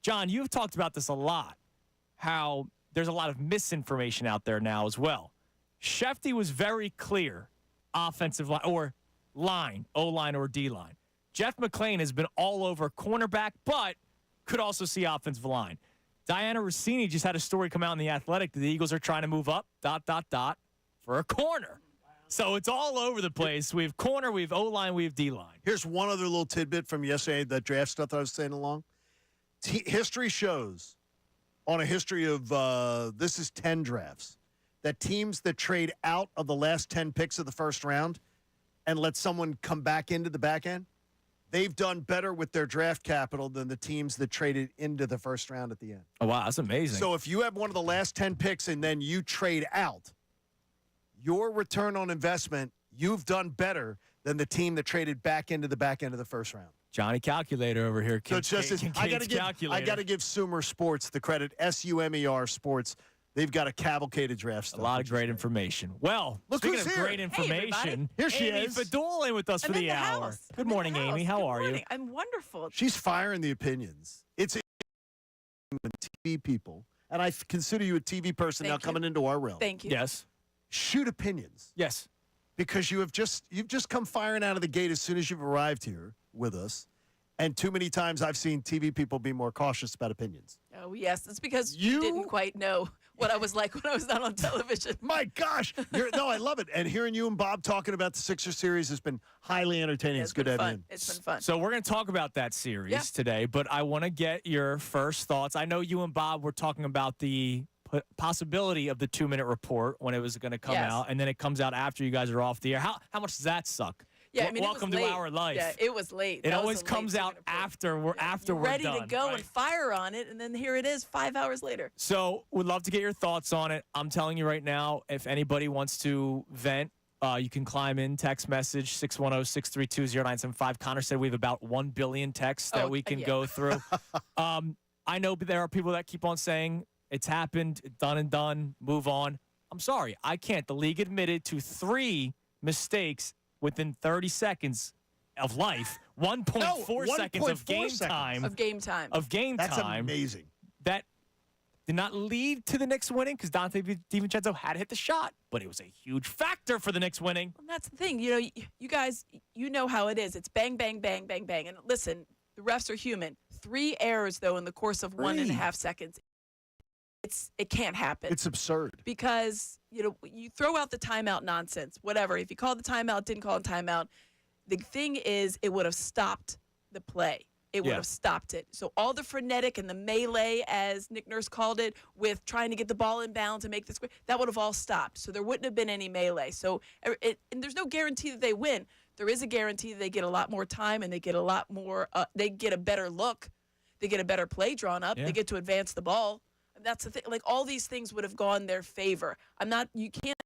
A: John, you've talked about this a lot, how there's a lot of misinformation out there now as well. Schefter was very clear, offensive line or line, O-line or D-line. Jeff McLane has been all over cornerback, but could also see offensive line. Diana Rossini just had a story come out in The Athletic that the Eagles are trying to move up, ... for a corner. So it's all over the place. We have corner, we have O-line, we have D-line.
C: Here's one other little tidbit from yesterday, that draft stuff that I was saying along. History shows, on a history of, this is 10 drafts, that teams that trade out of the last 10 picks of the first round and let someone come back into the back end, they've done better with their draft capital than the teams that traded into the first round at the end.
A: Oh, wow, that's amazing.
C: So if you have one of the last 10 picks and then you trade out, your return on investment, you've done better than the team that traded back into the back end of the first round.
A: Johnny Calculator over here.
C: So it's just, I got to give Sumer Sports the credit, SUMER Sports. They've got a cavalcaded draft stuff.
A: A lot of great information. Well,
C: look
A: speaking
C: who's
A: of
C: here.
A: great information,
C: here she
A: Amy
C: is.
A: Fadul in with us for the hour.
L: House.
A: Good morning, Amy. How are you?
L: I'm wonderful.
C: She's firing the opinions. It's TV people, and I consider you a TV person now coming into our realm.
L: Thank you.
A: Yes.
C: Shoot opinions.
A: Yes.
C: Because you've just come firing out of the gate as soon as you've arrived here with us. And too many times I've seen TV people be more cautious about opinions.
L: Oh, yes. It's because you didn't quite know what I was like when I was not on television.
C: My gosh. No, I love it. And hearing you and Bob talking about the Sixers series has been highly entertaining. It's good to have you in.
L: It's been fun.
A: So we're going to talk about that series today, but I want to get your first thoughts. I know you and Bob were talking about the possibility of the 2-minute report when it was going to come out, and then it comes out after you guys are off the air. How much does that suck?
L: Yeah, I mean,
A: welcome to our life.
L: Yeah, it was late.
A: It always comes out after we're
L: ready
A: done,
L: to go
A: right?
L: and fire on it, and then here it is 5 hours later.
A: So would love to get your thoughts on it. I'm telling you right now, if anybody wants to vent, you can climb in, text message 610-632-0975. Connor said we have about 1 billion texts that we can go through. I know there are people that keep on saying it's happened, done and done, move on. I'm sorry, I can't. The league admitted to 3 mistakes within 30 seconds of life, 1.4 seconds of game time.
L: Of game time.
C: That's amazing.
A: That did not lead to the Knicks winning because Dante DiVincenzo had hit the shot, but it was a huge factor for the Knicks winning.
L: Well, that's the thing. You know, you guys, you know how it is. It's bang, bang, bang, bang, bang. And listen, the refs are human. 3 errors, though, in the course of 1.5 seconds. It can't happen.
C: It's absurd.
L: Because, you know, you throw out the timeout nonsense, whatever. If you called the timeout, didn't call a timeout, the thing is it would have stopped the play. It would have stopped it. So all the frenetic and the melee, as Nick Nurse called it, with trying to get the ball in bounds and make this, that would have all stopped. So there wouldn't have been any melee. So and there's no guarantee that they win. There is a guarantee that they get a lot more time and they get a lot more, they get a better look. They get a better play drawn up. They get to advance the ball. That's the thing. Like, all these things would have gone their favor. You can't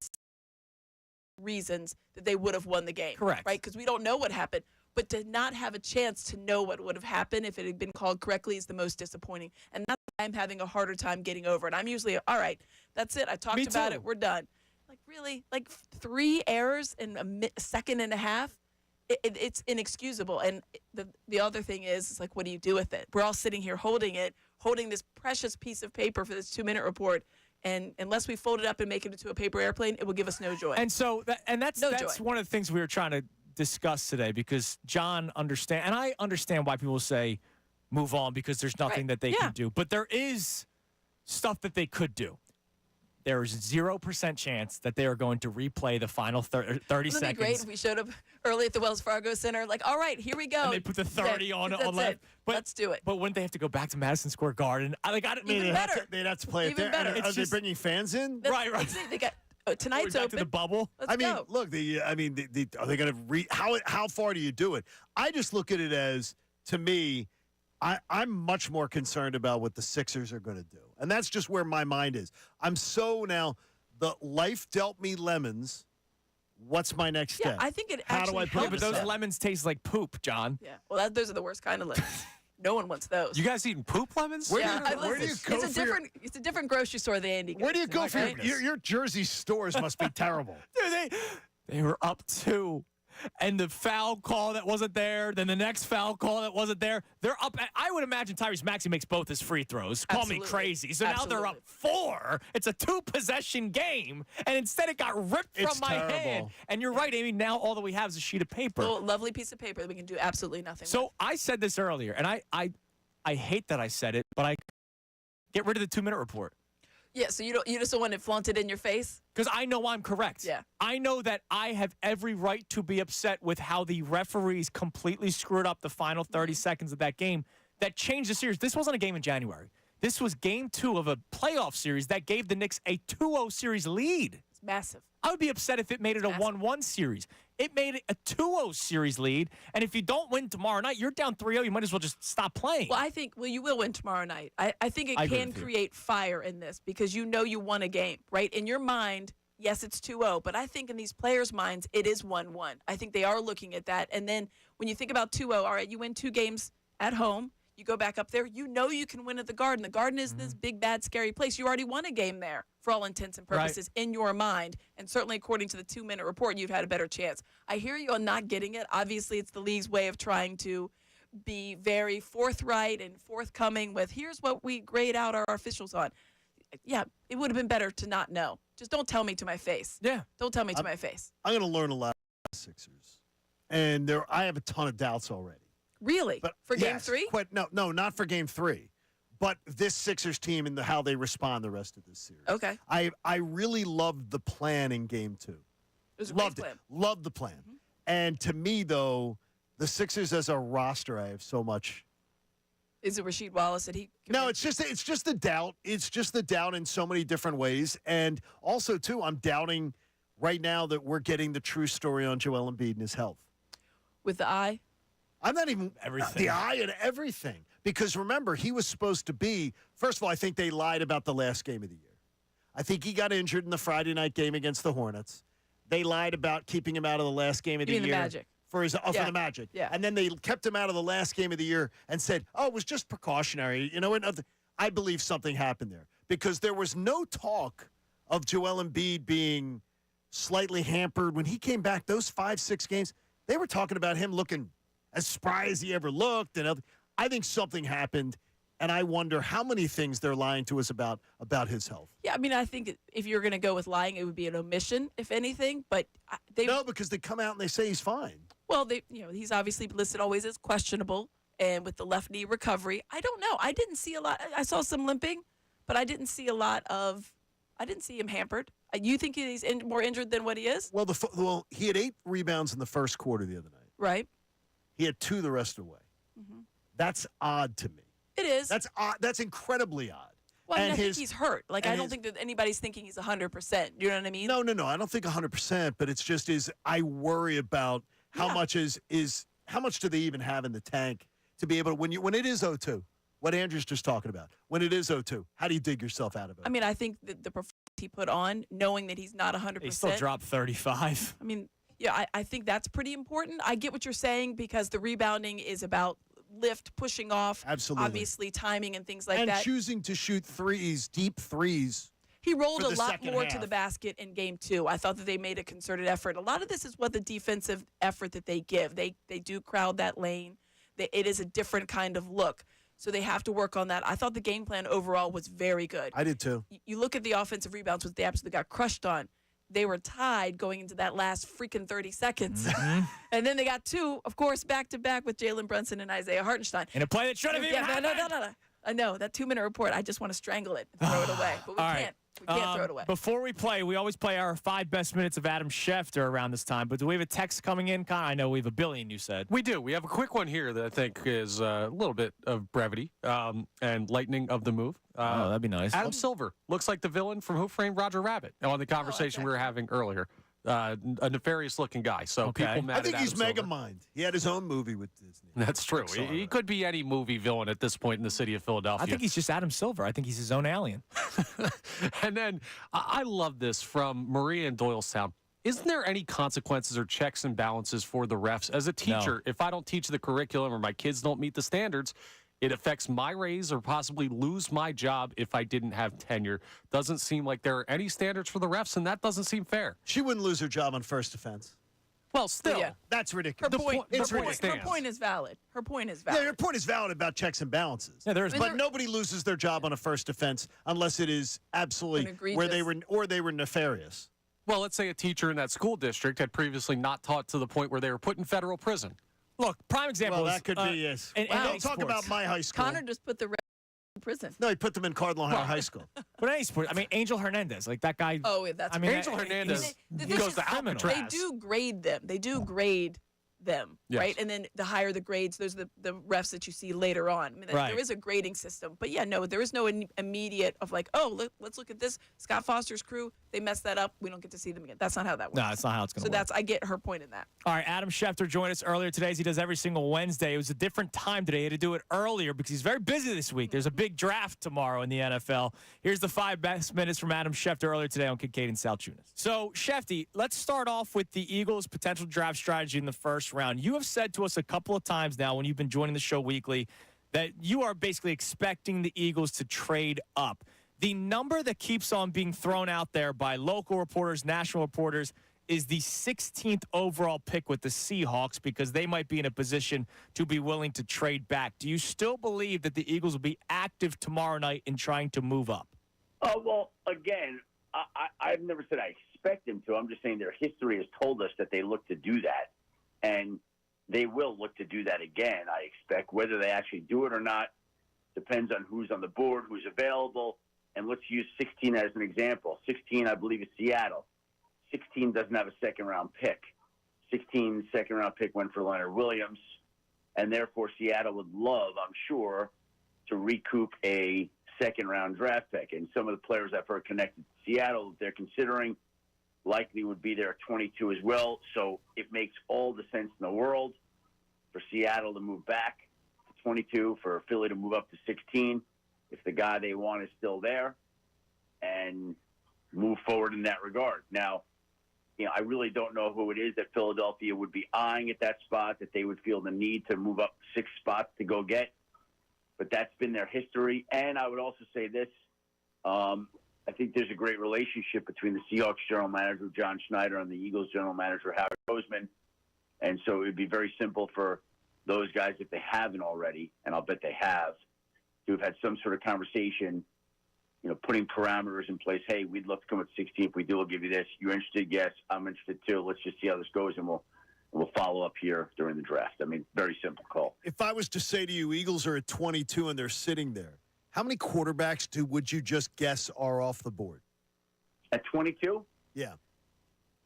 L: reasons that they would have won the game.
A: Correct.
L: Right? Because we don't know what happened. But to not have a chance to know what would have happened if it had been called correctly is the most disappointing. And that's why I'm having a harder time getting over it. I'm usually, all right, that's it. I talked about it. We're done. Like, really? Like, 3 errors in a second and a half? It's inexcusable. And the other thing is, it's like, what do you do with it? We're all sitting here holding this precious piece of paper for this 2-minute report. And unless we fold it up and make it into a paper airplane, it will give us no joy.
A: And so, that's one of the things we were trying to discuss today, because John understands, and I understand why people say move on because there's nothing that they can do. But there is stuff that they could do. There is 0% chance that they are going to replay the final 30 seconds.
L: Wouldn't it be great if we showed up early at the Wells Fargo Center, like, all right, here we go.
A: And they put the 30 on left.
L: But let's do it.
A: But wouldn't they have to go back to Madison Square Garden?
C: They'd have to play it there. Are they bringing fans in?
A: Right.
L: They got tonight's
A: back
L: open.
A: to the bubble.
L: Let's go.
C: Look, are they going to how far do you do it? I just look at it as, to me, I'm much more concerned about what the Sixers are going to do. And that's just where my mind is. I'm so now, the life dealt me lemons. What's my next step?
L: I think it
C: How
L: actually
C: do I put
L: helps
A: But those
L: them.
A: lemons taste like poop, John.
L: Yeah. Well, those are the worst kind of lemons. No one wants those.
E: You guys eating poop lemons?
C: Where do you go
L: it's a different grocery store than Andy goes
C: Where do you
L: to,
C: go for
L: right?
C: your Jersey stores? Must be terrible.
A: Dude, they were up 2. And the foul call that wasn't there, then the next foul call that wasn't there. They're up. I would imagine Tyrese Maxey makes both his free throws. Call me crazy. So now they're up 4. It's a 2-possession game. And instead it got ripped from my hand. And you're right, Amy. Now all that we have is a sheet of paper.
L: Little lovely piece of paper that we can do absolutely nothing with.
A: So I said this earlier, and I hate that I said it, but I get rid of the 2-minute report.
L: Yeah, so you just don't want it flaunted in your face?
A: Because I know I'm correct.
L: Yeah.
A: I know that I have every right to be upset with how the referees completely screwed up the final 30 seconds of that game that changed the series. This wasn't a game in January. This was game 2 of a playoff series that gave the Knicks a 2-0 series lead.
L: It's massive.
A: I would be upset if it made it a 1-1 series. It made it a 2-0 series lead, and if you don't win tomorrow night, you're down 3-0. You might as well just stop playing.
L: Well, I think, you will win tomorrow night. I think it
A: I agree
L: can
A: with you.
L: create fire in this because you know you won a game, right? In your mind, yes, it's 2-0, but I think in these players' minds, it is 1-1. I think they are looking at that. And then when you think about 2-0, all right, you win 2 games at home. You go back up there. You know you can win at the Garden. The Garden is this big, bad, scary place. You already won a game there for all intents and purposes in your mind. And certainly according to the 2-minute report, you've had a better chance. I hear you on not getting it. Obviously, it's the league's way of trying to be very forthright and forthcoming with here's what we grade out our officials on. Yeah, it would have been better to not know. Just don't tell me to my face.
A: Yeah.
L: Don't tell me to my face.
C: I'm going to learn a lot about the Sixers. And I have a ton of doubts already.
L: Really?
C: But
L: for game
C: yes,
L: 3?
C: No, not for game 3. But this Sixers team and how they respond the rest of this series.
L: Okay.
C: I really loved the plan in game 2.
L: It was a
C: Loved
L: great plan.
C: it. Loved the plan.
L: Mm-hmm.
C: And to me, though, the Sixers as a roster, I have so much.
L: Is it Rasheed Wallace that he?
C: No, it's just the doubt. It's just the doubt in so many different ways. And also, too, I'm doubting right now that we're getting the true story on Joel Embiid and his health.
L: With the eye?
C: I'm not even
A: Everything.
C: the eye and everything. Because remember, he was supposed to be, first of all, I think they lied about the last game of the year. I think he got injured in the Friday night game against the Hornets. They lied about keeping him out of the last game of the
L: You mean
C: year.
L: the Magic?
C: For the Magic.
L: Yeah.
C: And then they kept him out of the last game of the year and said, oh, it was just precautionary. You know, I believe something happened there. Because there was no talk of Joel Embiid being slightly hampered. When he came back, those 5-6 games, they were talking about him looking as spry as he ever looked. And I think something happened, and I wonder how many things they're lying to us about his health.
L: Yeah, I mean, I think if you're going to go with lying, it would be an omission, if anything. But
C: No, because they come out and they say he's fine.
L: Well, he's obviously listed always as questionable, and with the left knee recovery, I don't know. I didn't see a lot. I saw some limping, but I didn't see a lot of. I didn't see him hampered. You think he's more injured than what he is?
C: Well, he had 8 rebounds in the first quarter the other night.
L: Right.
C: He had 2 the rest of the way.
L: Mm-hmm.
C: That's odd to me.
L: It is.
C: That's odd. That's incredibly odd.
L: Well, I think he's hurt. Like, I don't think that anybody's thinking he's 100%. You know what I mean?
C: No. I don't think 100%, but it's just I worry about how much how much do they even have in the tank to be able to when it is 0-2, what Andrew's just talking about. When it is 0-2, how do you dig yourself out of it?
L: I mean, I think that the performance he put on, knowing that he's not 100%.
A: He still dropped 35.
L: I mean, yeah, I think that's pretty important. I get what you're saying because the rebounding is about lift, pushing off,
C: Absolutely.
L: obviously timing and things like
C: and
L: that.
C: choosing to shoot threes, deep threes.
L: He rolled
C: for
L: a
C: the
L: lot
C: second
L: more to
C: half.
L: the basket in game 2. I thought that they made a concerted effort. A lot of this is what the defensive effort that they give. They do crowd that lane. It is a different kind of look. So they have to work on that. I thought the game plan overall was very good.
C: I did too.
L: You look at the offensive rebounds, which they absolutely got crushed on. They were tied going into that last freaking 30 seconds.
A: Mm-hmm.
L: And then they got 2, of course, back-to-back with Jalen Brunson and Isaiah Hartenstein.
A: In a play that should have even happened.
L: No. I know, that 2-minute report, I just want to strangle it and throw it away. But we
A: All
L: can't.
A: right.
L: We can't throw it away.
A: Before we play, we always play our 5 best minutes of Adam Schefter around this time. But do we have a text coming in? I know we have a billion, you said.
E: We do. We have a quick one here that I think is a little bit of brevity and lightening of the move.
A: That'd be nice.
E: Adam Silver looks like the villain from Who Framed Roger Rabbit on the conversation we were having earlier. a nefarious-looking guy. So
A: Okay.
E: people mad
C: I think
E: at
C: he's
E: Adam Silver.
C: Megamind. He had his own movie with Disney.
E: That's true.
C: Pixar.
E: He could be any movie villain at this point in the city of Philadelphia.
A: I think he's just Adam Silver. I think he's his own alien.
E: And then I love this from Maria in Doylestown. Isn't there any consequences or checks and balances for the refs? As a teacher, if I don't teach the curriculum or my kids don't meet the standards, it affects my raise or possibly lose my job if I didn't have tenure. Doesn't seem like there are any standards for the refs, and that doesn't seem fair.
C: She wouldn't lose her job on first offense.
E: Well, still.
L: Yeah.
C: That's
L: Her
C: ridiculous.
L: point,
C: it's
L: her
C: ridiculous.
L: point is valid. Her point is
C: Yeah,
L: valid.
C: your point is valid about checks and balances.
A: Yeah, there is.
C: But nobody loses their job on a first offense unless it is absolutely
L: An
C: where they were nefarious.
E: Well, let's say a teacher in that school district had previously not taught to the point where they were put in federal prison.
A: Look, prime example
C: Well,
A: is
C: that could be, yes.
A: in
C: Don't
A: any
C: talk
A: sports.
C: about my high school.
L: Connor just put the ref in prison.
C: No, he put them in Cardinal High High School.
A: But any sport, I mean, Angel Hernandez, like that guy.
L: Oh, yeah, that's
A: I mean,
E: Angel Hernandez
L: The
A: he
L: thing
A: goes
L: is,
A: to criminal.
L: They do grade them. They do grade them,
E: Yes.
L: right? And then the higher the grades, there's the refs that you see later on. I mean,
A: Right.
L: there is a grading system. But yeah, no, there is no immediate of like, oh, let's look at this. Scott Foster's crew, they messed that up. We don't get to see them again. That's not how that works.
A: No, that's not how it's going to
L: So
A: work.
L: I get her point in that.
A: All right, Adam Schefter joined us earlier today, as he does every single Wednesday. It was a different time today. He had to do it earlier because he's very busy this week. There's a big draft tomorrow in the NFL. Here's the 5 best minutes from Adam Schefter earlier today on Kincade and Salciunas. So, Shefty, let's start off with the Eagles' potential draft strategy in the first round. You have said to us a couple of times now when you've been joining the show weekly that you are basically expecting the Eagles to trade up. The number that keeps on being thrown out there by local reporters, national reporters, is the 16th overall pick with the Seahawks because they might be in a position to be willing to trade back. Do you still believe that the Eagles will be active tomorrow night in trying to move up?
G: Well, again, I've never said I expect them to. I'm just saying their history has told us that they look to do that. And they will look to do that again, I expect. Whether they actually do it or not depends on who's on the board, who's available. And let's use 16 as an example. 16, I believe, is Seattle. 16 doesn't have a second-round pick. 16 second-round pick went for Leonard Williams. And therefore, Seattle would love, I'm sure, to recoup a second-round draft pick. And some of the players I've heard connected to Seattle that they're considering likely would be there at 22 as well. So it makes all the sense in the world for Seattle to move back to 22, for Philly to move up to 16 if the guy they want is still there, and move forward in that regard. Now, I really don't know who it is that Philadelphia would be eyeing at that spot, that they would feel the need to move up 6 spots to go get. But that's been their history. And I would also say this, I think there's a great relationship between the Seahawks general manager, John Schneider, and the Eagles general manager, Howard Roseman. And so it would be very simple for those guys, if they haven't already, and I'll bet they have, to have had some sort of conversation, putting parameters in place. Hey, we'd love to come at 16. If we do, we'll give you this. You interested? Yes, I'm interested too. Let's just see how this goes, and we'll follow up here during the draft. I mean, very simple call.
C: If I was to say to you, Eagles are at 22 and they're sitting there, how many quarterbacks would you just guess are off the board?
G: At 22?
C: Yeah.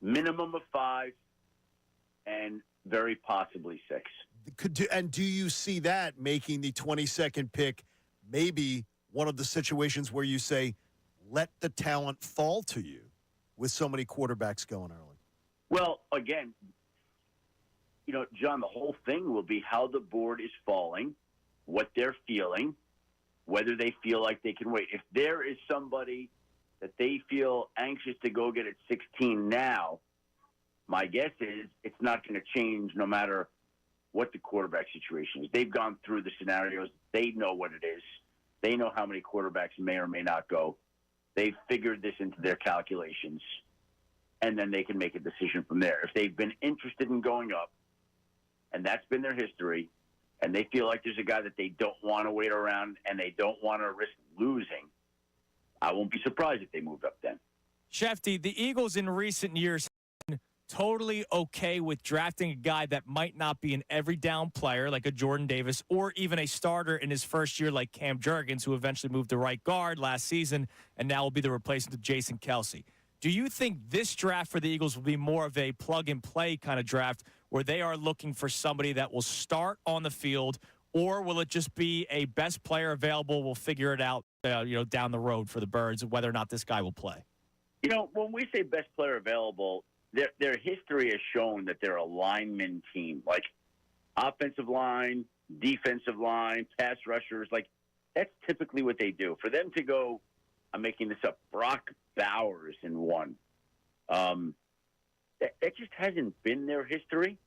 G: Minimum of 5 and very possibly 6.
C: And do you see that making the 22nd pick maybe one of the situations where you say, let the talent fall to you with so many quarterbacks going early?
G: Well, again, John, the whole thing will be how the board is falling, what they're feeling, whether they feel like they can wait. If there is somebody that they feel anxious to go get at 16 now, my guess is it's not going to change no matter what the quarterback situation is. They've gone through the scenarios. They know what it is. They know how many quarterbacks may or may not go. They've figured this into their calculations, and then they can make a decision from there. If they've been interested in going up, and that's been their history, and they feel like there's a guy that they don't want to wait around and they don't want to risk losing, I won't be surprised if they moved up then.
A: Shefty, the Eagles in recent years have been totally okay with drafting a guy that might not be an every down player like a Jordan Davis or even a starter in his first year like Cam Jurgens, who eventually moved to right guard last season and now will be the replacement of Jason Kelsey. Do you think this draft for the Eagles will be more of a plug-and-play kind of draft where they are looking for somebody that will start on the field, or will it just be a best player available, we'll figure it out down the road for the Birds, whether or not this guy will play?
G: When we say best player available, their history has shown that they're a lineman team, like offensive line, defensive line, pass rushers. Like that's typically what they do. For them to go, I'm making this up, Brock Bowers in one. That just hasn't been their history.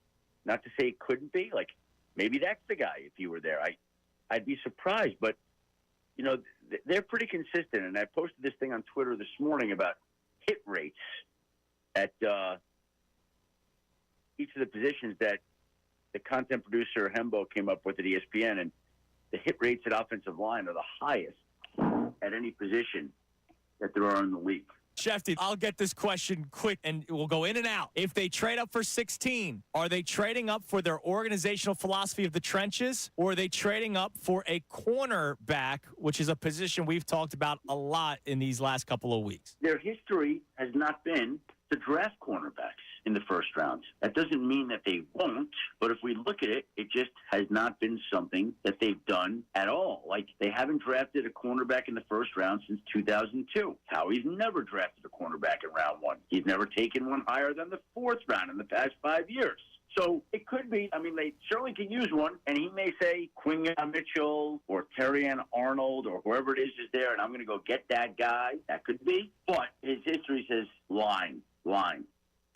G: Not to say it couldn't be. Like maybe that's the guy if you were there. I'd be surprised, but you know they're pretty consistent. And I posted this thing on Twitter this morning about hit rates at each of the positions that the content producer Hembo came up with at ESPN, and the hit rates at offensive line are the highest at any position that there are in the league.
A: Schefter, I'll get this question quick, and we'll go in and out. If they trade up for 16, are they trading up for their organizational philosophy of the trenches, or are they trading up for a cornerback, which is a position we've talked about a lot in these last couple of weeks?
G: Their history has not been to draft cornerbacks in the first round. That doesn't mean that they won't, but if we look at it, it just has not been something that they've done at all. Like, they haven't drafted a cornerback in the first round since 2002. Howie's never drafted a cornerback in round one. He's never taken one higher than the fourth round in the past 5 years. So it could be, I mean, they certainly can use one, and he may say Quinyon Mitchell or Terrian Arnold or whoever it is there, and I'm going to go get that guy. That could be. But his history says line.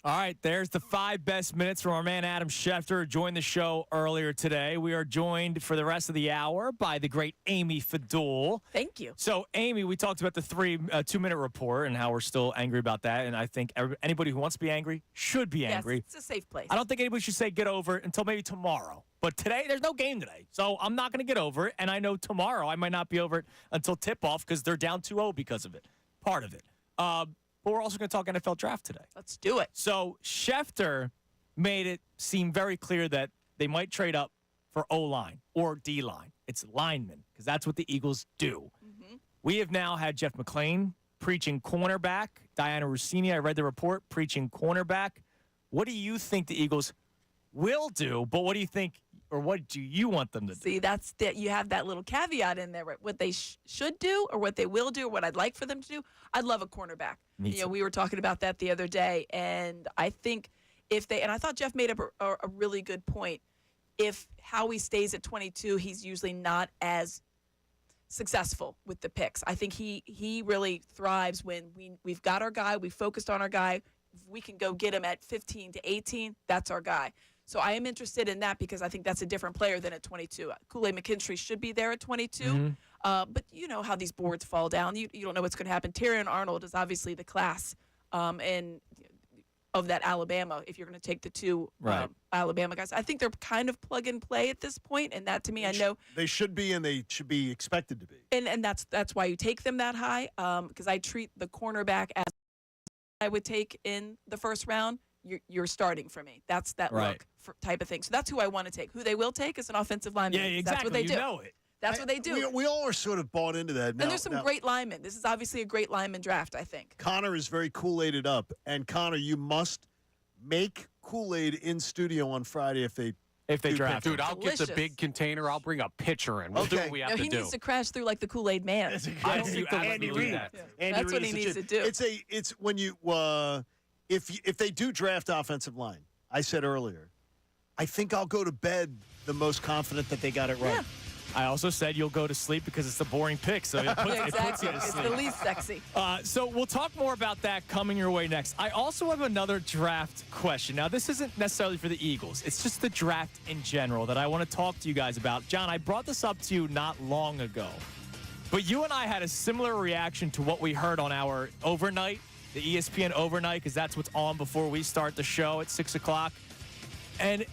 A: All right, there's the 5 best minutes from our man Adam Schefter, who joined the show earlier today. We are joined for the rest of the hour by the great Amy Fadul.
L: Thank you.
A: So, Amy, we talked about the 2-minute report and how we're still angry about that, and I think anybody who wants to be angry should be angry.
L: Yes, it's a safe place.
A: I don't think anybody should say get over it until maybe tomorrow. But today, there's no game today, so I'm not going to get over it, and I know tomorrow I might not be over it until tip-off because they're down 2-0 because of it, part of it. But we're also going to talk NFL draft today.
L: Let's do it.
A: So Schefter made it seem very clear that they might trade up for O-line or D-line. It's linemen because that's what the Eagles do. Mm-hmm. We have now had Jeff McLane preaching cornerback. Diana Rossini, I read the report, preaching cornerback. What do you think the Eagles will do, but what do you think or what do you want them to do?
L: See, that's that. You have that little caveat in there, right? What they should do or what they will do or what I'd like for them to do. I'd love a cornerback. You know, we were talking about that the other day, and I think if they, and I thought Jeff made up a really good point. If Howie stays at 22, he's usually not as successful with the picks. I think he really thrives when we've got our guy, we focused on our guy. If we can go get him at 15 to 18, that's our guy. So I am interested in that because I think that's a different player than at 22. Kool-Aid McKinstry should be there at 22. Mm-hmm. But you know how these boards fall down. You don't know what's going to happen. Terrian Arnold is obviously the class and of that Alabama, if you're going to take the two Alabama guys. I think they're kind of plug and play at this point, and that to me, I know.
C: They should be, and they should be expected to be.
L: And that's why you take them that high, because I treat the cornerback as I would take in the first round. You're starting for me. That's that look type of thing. So that's who I want to take. Who they will take is an offensive lineman.
A: Yeah, exactly.
L: That's what they do.
A: You know it.
L: That's what they do.
C: We all are sort of bought into that. Now,
L: and there's some great linemen. This is obviously a great lineman draft, I think.
C: Connor is very Kool-Aided up. And, Connor, you must make Kool-Aid in studio on Friday if they draft.
E: Dude, I'll get the big container. I'll bring a pitcher in. We'll do what we have to do.
L: He needs to crash through like the Kool-Aid man.
E: I don't think Andy Reid.
L: That's what he needs to do.
C: It's when you if they do draft offensive line, I said earlier, I think I'll go to bed the most confident that they got it right.
L: Yeah.
A: I also said you'll go to sleep because it's a boring pick, so it puts you to sleep.
L: It's the least sexy.
A: So we'll talk more about that coming your way next. I also have another draft question. Now, this isn't necessarily for the Eagles. It's just the draft in general that I want to talk to you guys about. John, I brought this up to you not long ago, but you and I had a similar reaction to what we heard on our overnight, the ESPN overnight, because that's what's on before we start the show at 6 o'clock. And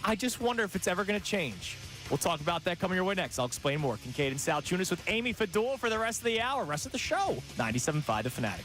A: I just wonder if it's ever going to change. We'll talk about that coming your way next. I'll explain more. Kincade Salciunas with Amy Fadul for the rest of the hour, rest of the show. 97.5 The Fanatic.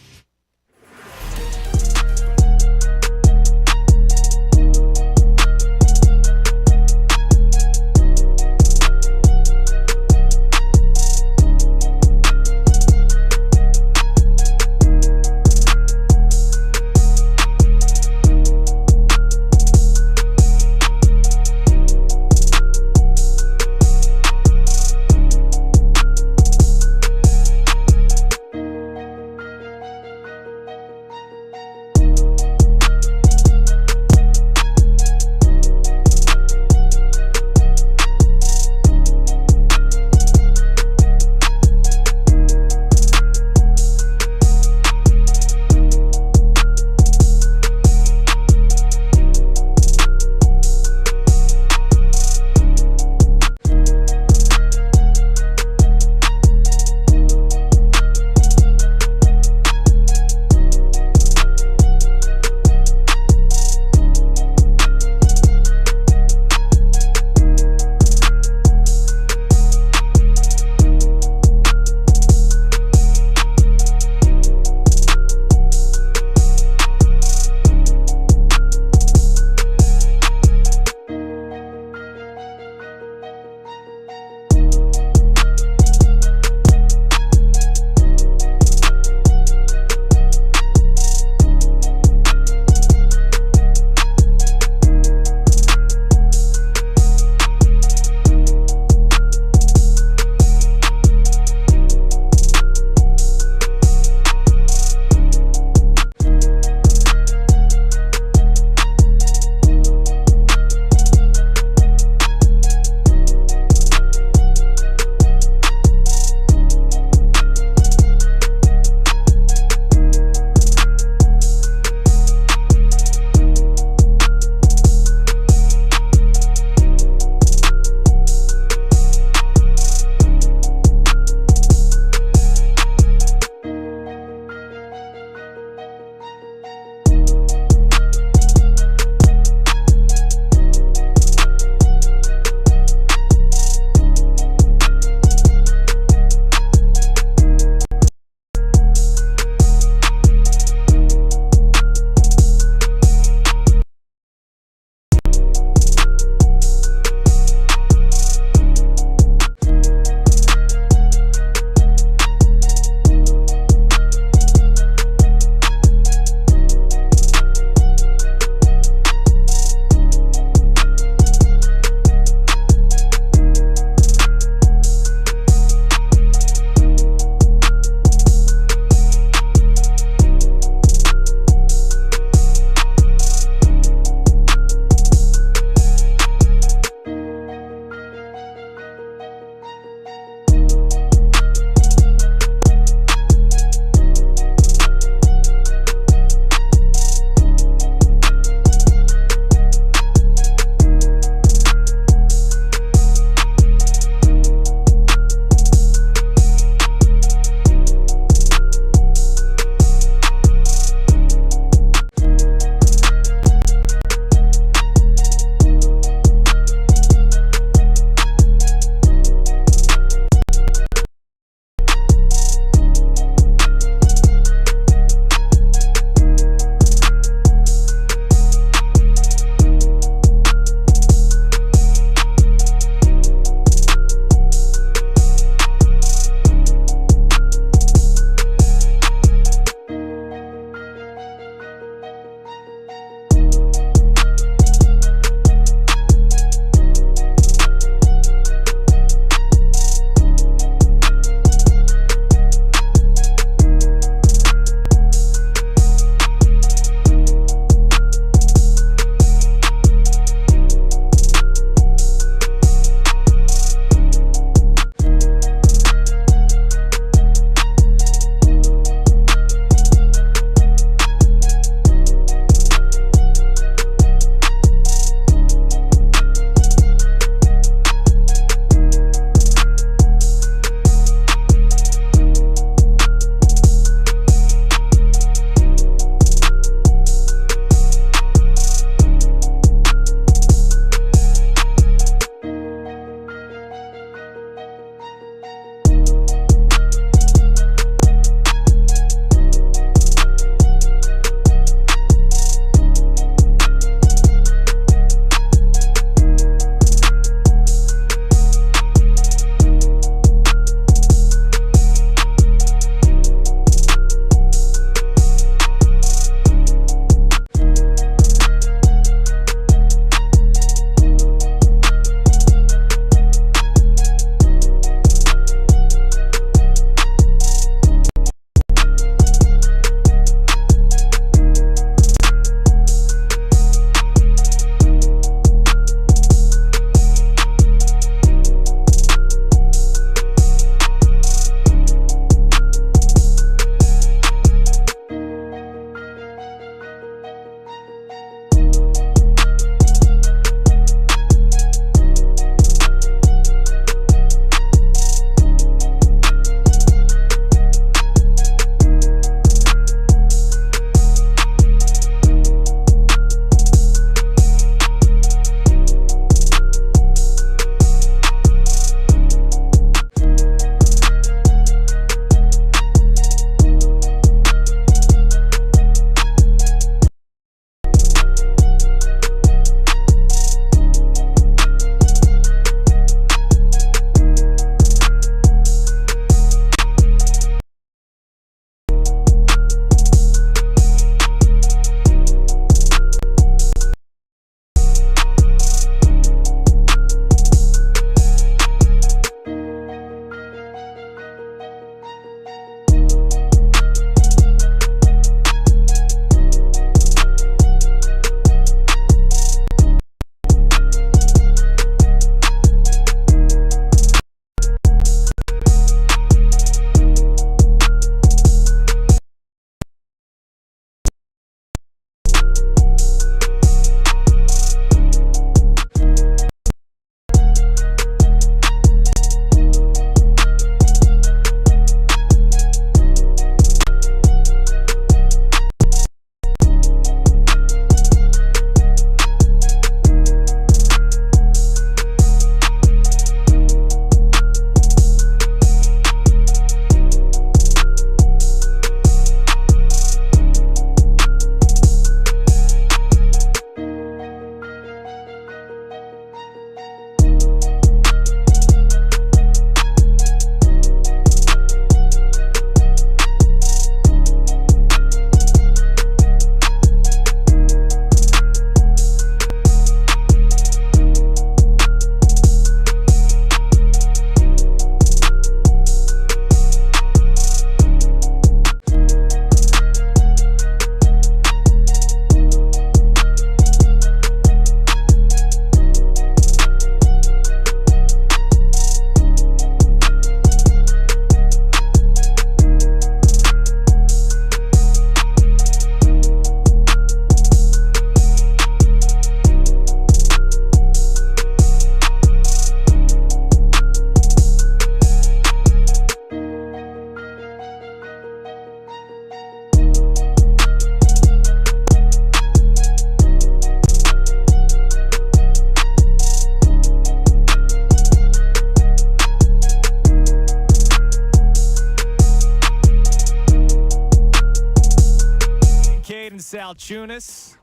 A: Salciunas.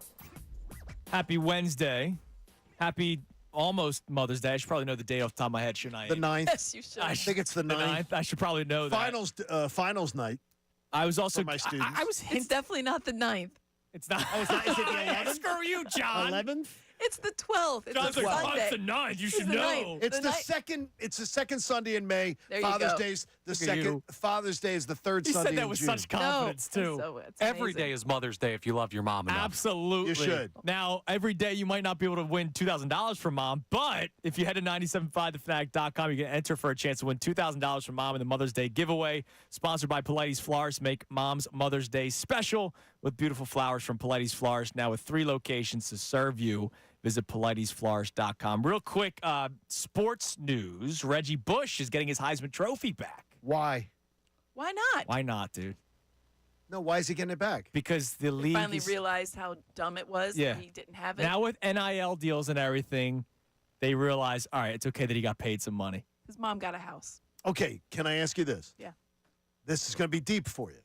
A: Happy Wednesday. Happy almost Mother's Day. I should probably know the date off the top of my head, shouldn't I?
C: The 9th.
L: Yes, you should.
C: I think it's the 9th.
A: I should probably know that.
C: Finals night.
A: I was also
C: for my students.
A: I was
L: It's definitely not the 9th.
A: It's not.
C: Oh, is it the 11th?
A: Screw you, John.
C: 11th?
L: It's the 12th. It's
A: John's
L: a
A: like,
L: Sunday.
A: it's the 9th. You
L: It's
A: should
L: the
A: know.
L: 9th.
C: It's
L: The
C: the
L: night-
C: second. It's the second Sunday in May.
L: There you
C: Father's
L: go.
C: Day's the
A: Look at
C: second.
A: you.
C: Father's Day is the third
A: He
C: Sunday
A: said that
C: in
A: with
C: June.
A: such confidence, too.
L: It's
E: Every
L: amazing.
E: day is Mother's Day if you love your mom enough.
A: Absolutely.
C: You should.
A: Now, every day you might not be able to win $2,000 from Mom, but if you head to 975thefanatic.com, you can enter for a chance to win $2,000 from Mom in the Mother's Day giveaway, sponsored by Pilates Flowers. Make Mom's Mother's Day special with beautiful flowers from Pilates Flowers, now with 3 locations to serve you. Visit PilatesFlowers.com. Real quick, sports news. Reggie Bush is getting his Heisman Trophy back.
C: Why?
L: Why not?
A: Why not, dude?
C: No, why is he getting it back?
A: Because the
L: He
A: league
L: finally
A: is,
L: realized how dumb it was
A: Yeah.
L: that he didn't have it.
A: now with NIL deals and everything, they realize, all right, it's okay that he got paid some money.
L: His mom got a house.
C: Okay, can I ask you this?
L: Yeah.
C: This is going to be deep for you.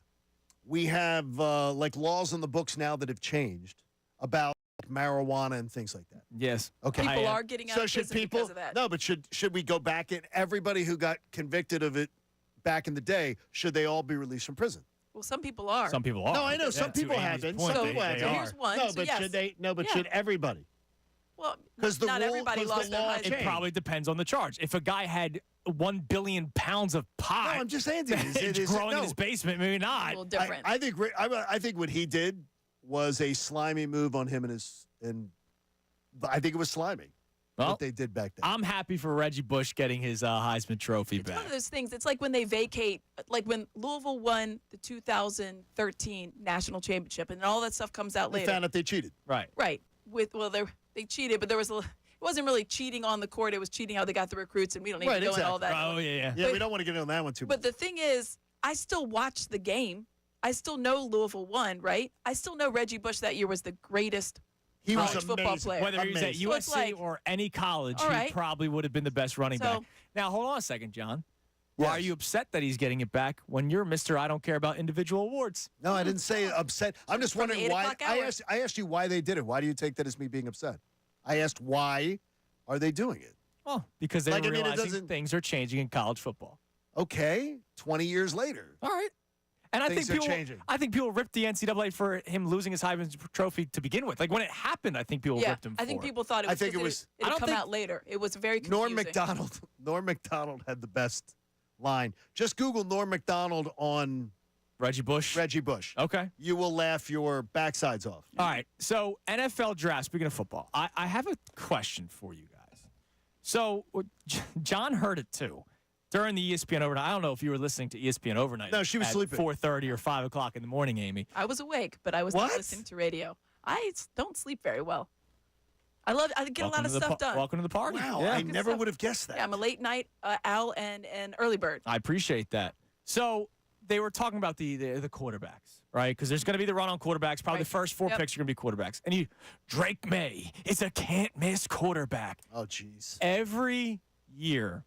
C: We have like laws on the books now that have changed about marijuana and things like that.
A: Yes.
C: Okay.
L: People are getting out
C: So
L: of
C: should
L: prison
C: people?
L: because of that.
C: No, but should we go back and everybody who got convicted of it back in the day, should they all be released from prison?
L: Well, some people are.
A: Some people are.
C: No, I know
A: Yeah,
C: some
A: to
C: people
A: Amy's
C: have been.
A: point,
C: Some
A: they-
C: people have
A: they
C: been.
A: are.
L: Here's one.
C: No,
L: so
C: but
L: yes.
C: should they? No, but
L: Yeah.
C: should everybody?
L: Well,
C: 'Cause the
L: not
C: rule-
L: everybody
C: 'cause the
L: lost their
C: law
L: Heisman.
C: changed.
A: It probably depends on the charge. If a guy had 1 billion pounds of pot,
C: No, I'm just saying to you,
A: it's growing in his basement, maybe
L: It's a
A: not.
L: little different.
C: I think what he did was a slimy move on him and I think it was slimy
A: Well,
C: what they did back then.
A: I'm happy for Reggie Bush getting his Heisman Trophy
L: It's
A: back.
L: one of those things. It's like when they vacate, like when Louisville won the 2013 national championship, and all that stuff comes out
C: They
L: later.
C: found out they cheated.
A: Right.
L: Right. They cheated, but there was it wasn't really cheating on the court. It was cheating how they got the recruits, and we don't need
C: Right,
L: to go into all that.
A: Oh, yeah.
C: Yeah,
L: But-
C: we don't want to get on that one too much.
L: But the thing is, I still watched the game. I still know Louisville won, right? I still know Reggie Bush that year was the greatest
C: He was
L: college football
C: amazing.
L: player.
A: Whether he was at
C: Amazing.
L: So it's
A: USC
L: like-
A: or any college,
L: All
A: he
L: right.
A: probably would have been the best running
L: So-
A: back. Now, hold on a second, John. Why
C: Yes.
A: are you upset that he's getting it back when you're Mr. I don't care about individual awards?
C: No, I didn't say upset. I'm just
L: From the
C: wondering
L: 8
C: why.
L: o'clock
C: I
L: hour.
C: asked you why they did it. Why do you take that as me being upset? I asked why are they doing it?
A: Well, because they're
C: Like, I mean, it
A: realizing
C: doesn't-
A: things are changing in college football.
C: Okay, 20 years later.
A: All right. And I
C: Things
A: think
C: are
A: people,
C: changing.
A: I think people ripped the NCAA for him losing his Heisman Trophy to begin with. Like when it happened, I think people
L: Yeah,
A: ripped him for
L: I think
A: it.
L: people thought it
C: I
L: was.
C: think it
L: 'cause
C: was-
L: It
A: I
L: had
A: don't
L: come
A: think-
L: out later. It was very confusing.
C: Norm McDonald had the best line. Just Google Norm McDonald on
A: Reggie Bush.
C: Reggie Bush.
A: Okay.
C: You will laugh your backsides off.
A: All right. So NFL draft, speaking of football, I have a question for you guys. So John heard it too. During the ESPN overnight, I don't know if you were listening to ESPN overnight.
C: No, she was
A: at
C: sleeping.
A: 4:30 or 5 o'clock in the morning, Amy.
L: I was awake, but I was
C: What?
L: not listening to radio. Don't sleep very well. I get a lot of stuff done.
A: Welcome to the party.
C: Wow,
A: Yeah.
C: I never
L: stuff.
C: would have guessed that.
L: Yeah, I'm a late night owl and early bird.
A: I appreciate that. So they were talking about the quarterbacks, right? Because there's going to be the run on quarterbacks. Probably
L: Right.
A: the first 4
L: Yep.
A: picks are going to be quarterbacks. And Drake May is a can't-miss quarterback.
C: Oh, jeez.
A: Every year,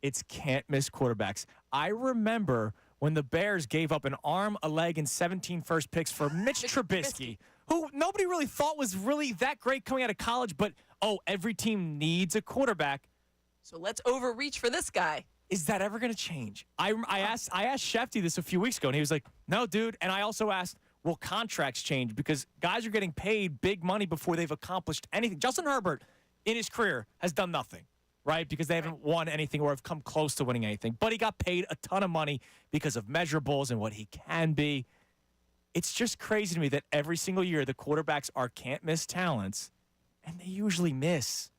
A: it's can't-miss quarterbacks. I remember when the Bears gave up an arm, a leg, and 17 first picks for Mitch Trubisky, who nobody really thought was really that great coming out of college, but, every team needs a quarterback.
L: So let's overreach for this guy.
A: Is that ever going to change? I asked Schefter this a few weeks ago, and he was like, no, dude. And I also asked, will contracts change? Because guys are getting paid big money before they've accomplished anything. Justin Herbert, in his career, has done nothing, right? Because they haven't won anything or have come close to winning anything. But he got paid a ton of money because of measurables and what he can be. It's just crazy to me that every single year the quarterbacks are can't-miss talents, and they usually miss.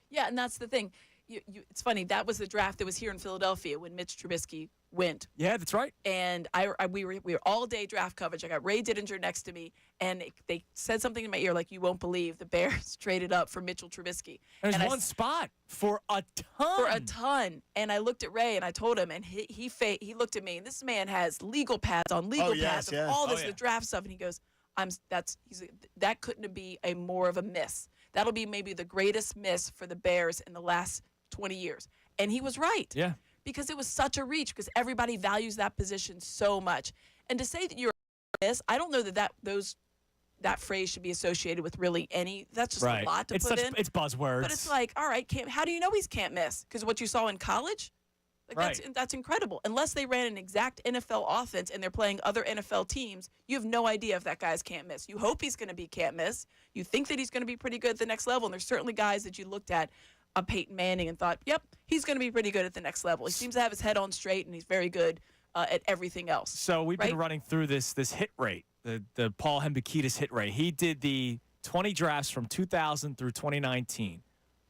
L: Yeah, and that's the thing. It's funny. That was the draft that was here in Philadelphia when Mitch Trubisky went.
A: Yeah, that's right.
L: And we were all day draft coverage. I got Ray Didinger next to me, and they said something in my ear like, "You won't believe the Bears traded up for Mitchell Trubisky."
A: There's
L: and
A: one spot for a ton.
L: For a ton. And I looked at Ray and I told him, and he looked at me, and this man has legal pads on legal pads of all this, the draft stuff, and he goes, that couldn't be a more of a miss. That'll be maybe the greatest miss for the Bears in the last 20 years. And he was right.
A: Yeah.
L: Because it was such a reach, because everybody values that position so much. And to say that you're a miss, I don't know that that phrase should be associated with really any. That's just a lot to put in.
A: It's buzzwords.
L: But it's like, all right, how do you know he's can't miss? Because what you saw in college? Like that's incredible. Unless they ran an exact NFL offense and they're playing other NFL teams, you have no idea if that guy's can't miss. You hope he's going to be can't miss. You think that he's going to be pretty good at the next level. And there's certainly guys that you looked at Peyton Manning and thought, yep, he's going to be pretty good at the next level. He seems to have his head on straight and he's very good at everything else.
A: So we've been running through this hit rate, the Paul Hembekides hit rate. He did the 20 drafts from 2000 through 2019.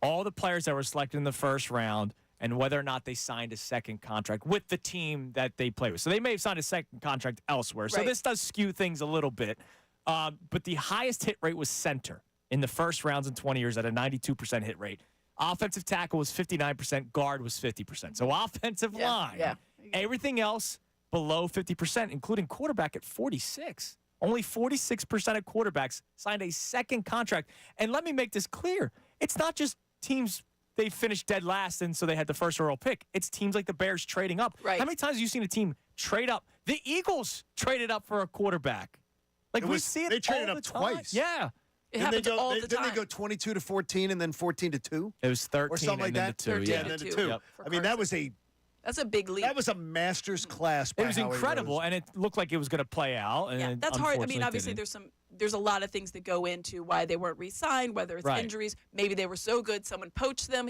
A: All the players that were selected in the first round and whether or not they signed a second contract with the team that they play with. So they may have signed a second contract elsewhere. So this does skew things a little bit. But the highest hit rate was center in the first rounds in 20 years at a 92% hit rate. Offensive tackle was 59%. Guard was 50%. So offensive line, everything else below 50%, including quarterback at 46. Only 46% of quarterbacks signed a second contract. And let me make this clear. It's not just teams they finished dead last and so they had the first overall pick. It's teams like the Bears trading up. How many times have you seen a team trade up? The Eagles traded up for a quarterback. Like we see it
C: They traded
A: all
C: up
A: the time.
C: twice.
A: Yeah.
L: It happens all the time.
C: Didn't they go 22 to 14 and then 14 to 2?
A: It was 13
C: or something like
A: and then
C: that.
A: the 2.
L: 13
A: Yeah.
C: And then
L: to
C: the
L: 2.
C: 2.
A: Yep.
C: I mean,
L: that's a big leap.
C: that was a master's class by
A: It was
C: Howie
A: incredible,
C: Rose.
A: and it looked like it was going to play out. And
L: Yeah, that's hard. I mean,
A: unfortunately
L: obviously,
A: didn't.
L: there's a lot of things that go into why they weren't re-signed, whether it's injuries, maybe they were so good, someone poached them.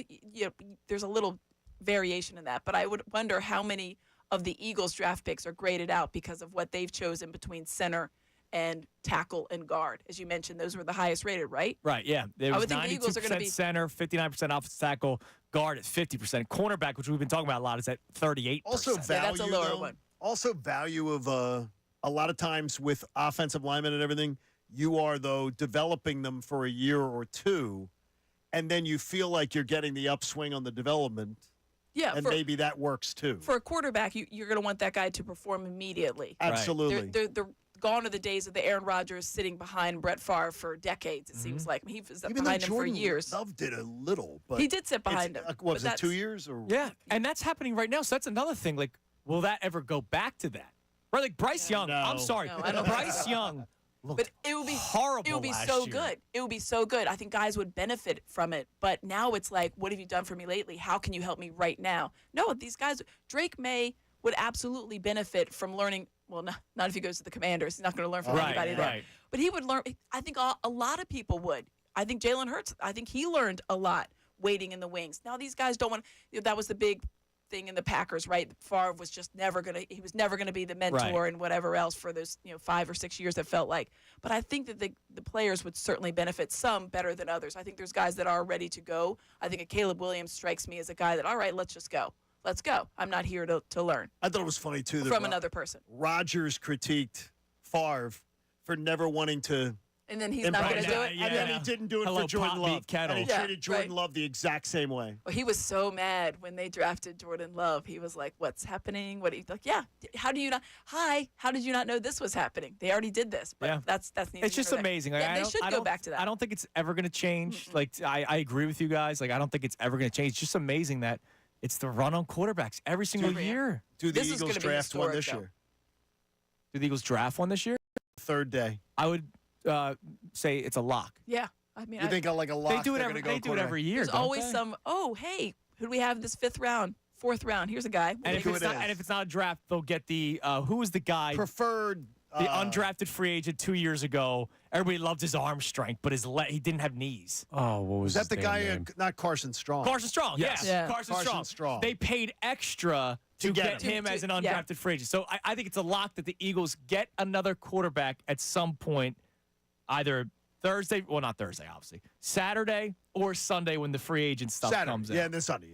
L: There's a little variation in that. But I would wonder how many of the Eagles draft picks are graded out because of what they've chosen between center and tackle and guard. As you mentioned, those were the highest rated, right?
A: Right, yeah. There
L: I
A: was
L: would think the Eagles are going to
A: 92%
L: be
A: center, 59% offensive tackle, guard at 50%. Cornerback, which we've been talking about a lot, is at 38%.
C: Also value,
L: that's a lower one.
C: Also value of a lot of times with offensive linemen and everything, you are, though, developing them for a year or two, and then you feel like you're getting the upswing on the development.
L: Yeah,
C: and maybe that works too.
L: For a quarterback, you're going to want that guy to perform immediately.
C: Absolutely.
L: They're gone are the days of the Aaron Rodgers sitting behind Brett Favre for decades, it seems like. I mean, he was behind him for years.
C: Love did a little, but
L: he did sit behind him.
C: What was it, 2 years? Or?
A: Yeah, and that's happening right now. So that's another thing. Like, will that ever go back to that? Right, like Bryce Young.
C: No.
A: I'm sorry.
L: No, I don't
A: Bryce Young looked
L: but it would be
A: horrible.
L: It would be
A: last
L: so
A: year.
L: good. It would be so good. I think guys would benefit from it. But now it's like, what have you done for me lately? How can you help me right now? No, these guys, Drake May would absolutely benefit from learning. Well, not if he goes to the Commanders. He's not going to learn from anybody there.
A: Right.
L: But he would learn. I think a lot of people would. I think Jalen Hurts, I think he learned a lot waiting in the wings. Now these guys don't want to, that was the big thing in the Packers, right? Favre was just never going to, he was never going to be the mentor and whatever else for those, 5 or 6 years that felt like. But I think that the players would certainly benefit, some better than others. I think there's guys that are ready to go. I think a Caleb Williams strikes me as a guy that, all right, let's just go. Let's go. I'm not here to learn.
C: I thought it was funny, too.
L: From another person.
C: Rodgers critiqued Favre for never wanting to.
L: And then he's not going to do it?
C: And then he didn't do it for Jordan Love. And he treated Jordan Love the exact same way.
L: Well, he was so mad when they drafted Jordan Love. He was like, what's happening? What are you like? Yeah. How do you not? Hi. How did you not know this was happening? They already did this. But that's neither
A: It's just
L: here nor there.
A: amazing.
L: Yeah, they should go back to that.
A: I don't think it's ever going to change. Like, I agree with you guys. Like, I don't think it's ever going to change. It's just amazing that it's the run on quarterbacks every single year.
C: Do the Eagles draft one this year?
A: Do the Eagles draft one this year?
C: Third day.
A: I would say it's a lock.
L: Yeah. I mean,
C: You think like a lock?
A: They do it every year.
L: There's always some, hey, who do we have this 5th round, 4th round? Here's a guy.
A: And if it's not a draft, they'll get the who was the guy
C: preferred
A: the undrafted free agent 2 years ago. Everybody loved his arm strength, but he didn't have knees.
E: Oh, what was
C: that? The guy, not Carson Strong.
A: Carson Strong,
C: yes.
A: Yeah. Carson Strong. They paid extra to get him as an undrafted free agent. So I think it's a lock that the Eagles get another quarterback at some point, either Thursday, well, not Thursday, obviously, Saturday or Sunday when the free agent stuff comes in.
C: Yeah, and then Sunday,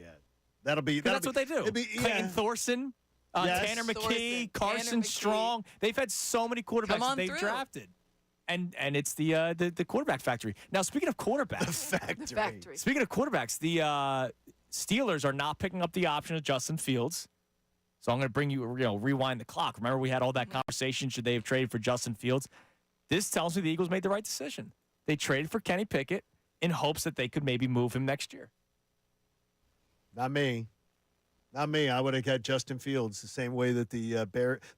C: That'll be
A: that's what they do. Clayton Thorson, Tanner McKee, Carson Strong. They've had so many quarterbacks that they've drafted. And it's the quarterback factory. Now, speaking of quarterbacks.
C: The factory.
A: Speaking of quarterbacks, the Steelers are not picking up the option of Justin Fields. So I'm going to bring you, rewind the clock. Remember, we had all that conversation. Should they have traded for Justin Fields? This tells me the Eagles made the right decision. They traded for Kenny Pickett in hopes that they could maybe move him next year.
C: Not me. Not me. I would have got Justin Fields the same way that the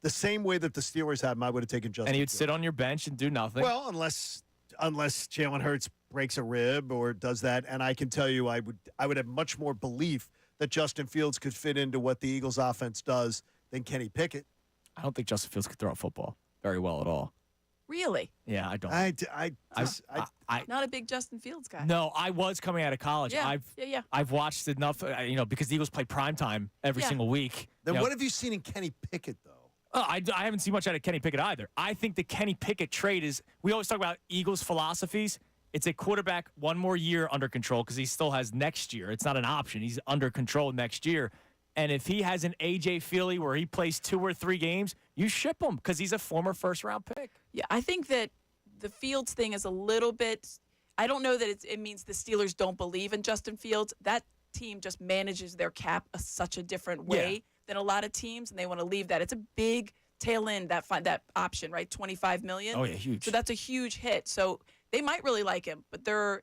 C: Steelers had him. I would have taken Justin.
A: And he'd
C: Fields.
A: sit on your bench and do nothing.
C: Well, unless Jalen Hurts breaks a rib or does that, and I can tell you, I would have much more belief that Justin Fields could fit into what the Eagles' offense does than Kenny Pickett.
A: I don't think Justin Fields could throw a football very well at all.
L: Really?
A: Yeah, I don't.
L: Not a big Justin Fields guy.
A: No, I was coming out of college.
L: Yeah,
A: I've watched enough, because the Eagles play primetime every single week.
C: Then what have you seen in Kenny Pickett, though?
A: I haven't seen much out of Kenny Pickett either. I think the Kenny Pickett trade is, we always talk about Eagles philosophies. It's a quarterback one more year under control because he still has next year. It's not an option. He's under control next year. And if he has an A.J. Feely where he plays 2 or 3 games, you ship him because he's a former first-round pick.
L: Yeah, I think that the Fields thing is a little bit – I don't know that it means the Steelers don't believe in Justin Fields. That team just manages their cap such a different way than a lot of teams, and they want to leave that. It's a big tail end, that option, right? $25 million.
A: Oh, yeah, huge.
L: So that's a huge hit. So they might really like him, but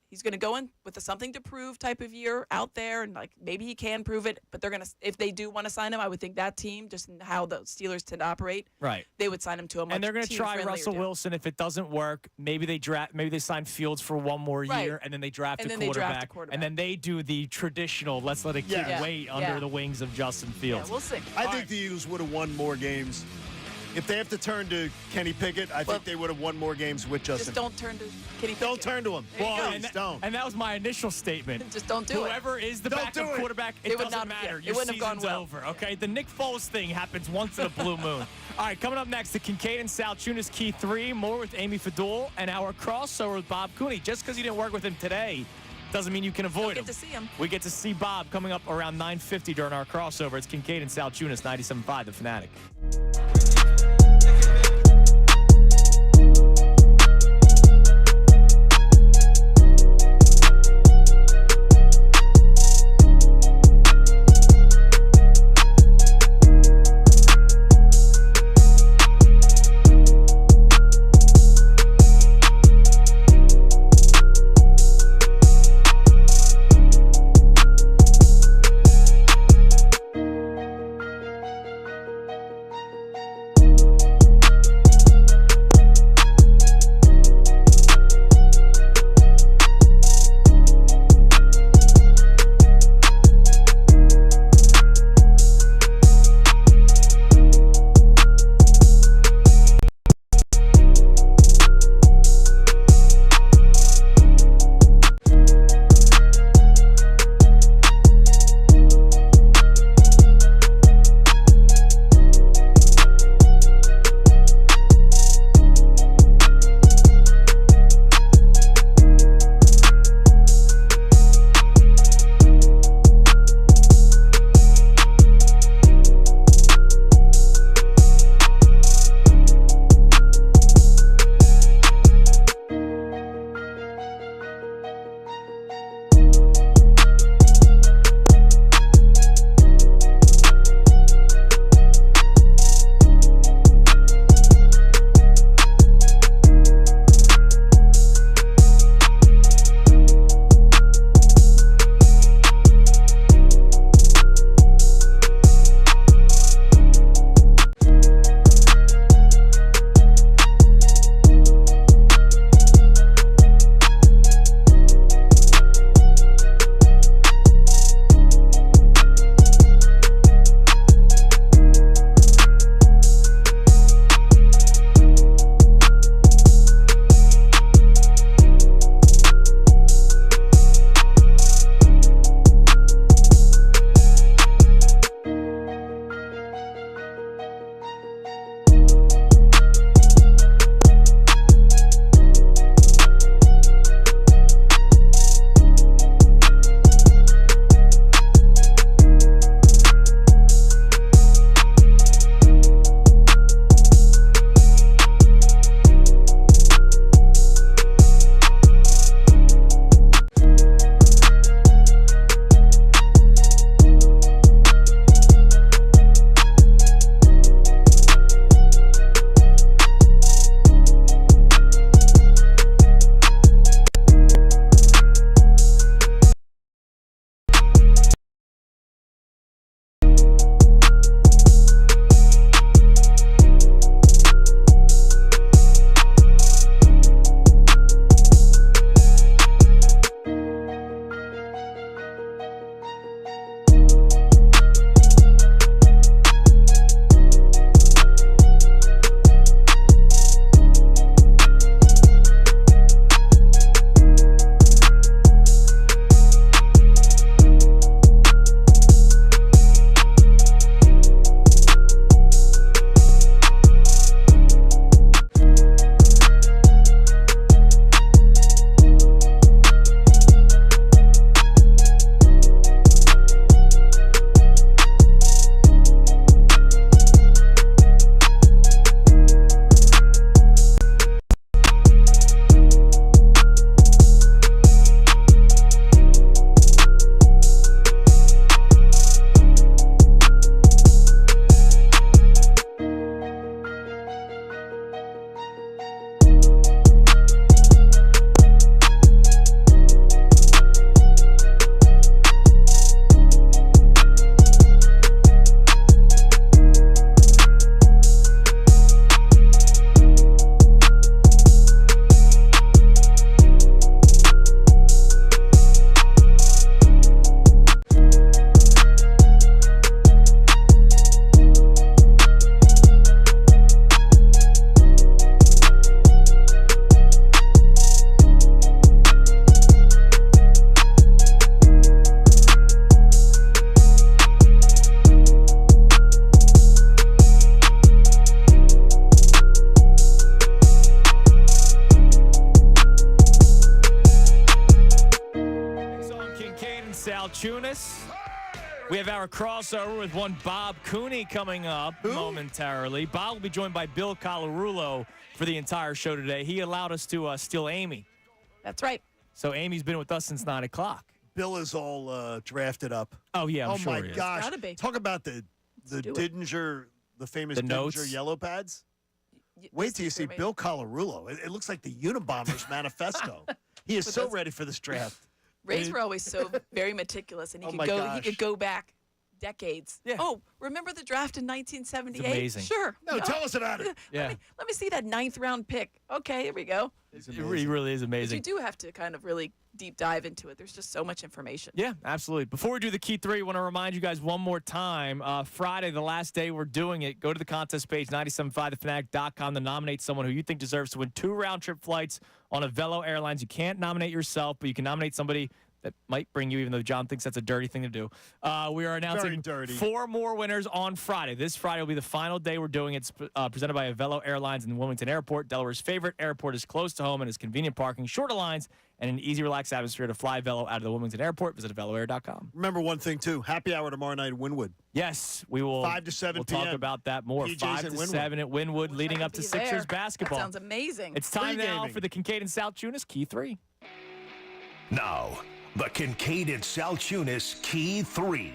L: he's going to go in with a something to prove type of year out there, and like maybe he can prove it. But they're going to, if they do want to sign him, I would think that team, just in how the Steelers tend to operate,
A: right?
L: They would sign him to a much
A: and they're going to try Russell Wilson. If it doesn't work, maybe they sign Fields for one more year, and then they draft a quarterback, and then they do the traditional let's let a kid wait under the wings of Justin Fields.
L: Yeah, we'll see.
C: I think the Eagles would have won more games. If they have to turn to Kenny Pickett, I think they would have won more games with Justin.
L: Just don't turn to Kenny Pickett.
C: Don't turn to him.
A: Don't. And that was my initial statement.
L: Just don't do it.
A: Whoever is the backup quarterback, it doesn't matter. Your season's over, okay? The Nick Foles thing happens once in a blue moon. All right, coming up next, the Kincade and Salciunas Key 3. More with Amy Fadul and our crossover with Bob Cooney. Just because you didn't work with him today doesn't mean you can avoid him.
L: Get to see him.
A: We get to see Bob coming up around 9:50 during our crossover. It's Kincade and Salciunas, 97.5, The Fanatic. Salciunas. We have our crossover with one Bob Cooney coming up momentarily. Bob will be joined by Bill Colarulo for the entire show today. He allowed us to steal Amy.
L: That's right.
A: So Amy's been with us since 9 o'clock.
C: Bill is all drafted up.
A: Oh, yeah, I'm sure
C: my
A: he is.
C: gosh.
L: Gotta be.
C: Talk about the Didinger, the famous
A: The
C: Didinger
A: notes.
C: yellow pads. Wait till you see Bill Colarulo. It looks like the Unabomber's manifesto. He is so ready for this draft.
L: Rays were always so very meticulous, and he could go back decades.
A: Yeah.
L: Oh, remember the draft in 1978?
A: It's amazing.
L: Sure.
C: No, tell us about it.
A: Yeah.
L: Let me see that 9th round pick. Okay, here we go.
A: It really is
L: But
A: amazing.
L: you do have to kind of really deep dive into it. There's just so much information.
A: Yeah, absolutely. Before we do the Key 3, I want to remind you guys one more time. Friday, the last day we're doing it, go to the contest page, 975thefanatic.com, to nominate someone who you think deserves to win 2 round-trip flights on a Velo Airlines. You can't nominate yourself, but you can nominate somebody that might bring you, even though John thinks that's a dirty thing to do. We are announcing 4 more winners on Friday. This Friday will be the final day we're doing it. It's presented by Velo Airlines in Wilmington Airport. Delaware's favorite airport is close to home and has convenient parking, shorter lines, and an easy, relaxed atmosphere to fly Velo out of the Wilmington Airport. Visit veloair.com.
C: Remember one thing, too. Happy hour tomorrow night at Wynwood.
A: Yes, we will.
C: 5 to 7
A: We'll
C: p.m.
A: talk about that more.
C: PJs
A: 5
C: at
A: to
C: Wynwood.
A: 7 at Wynwood, leading up to
L: Be
A: Sixers
L: there.
A: basketball.
L: That sounds amazing.
A: It's time now
C: Pre-gaming.
A: for the Kincade and Salciunas Key 3.
B: Now, the Kincade and Salciunas Key 3.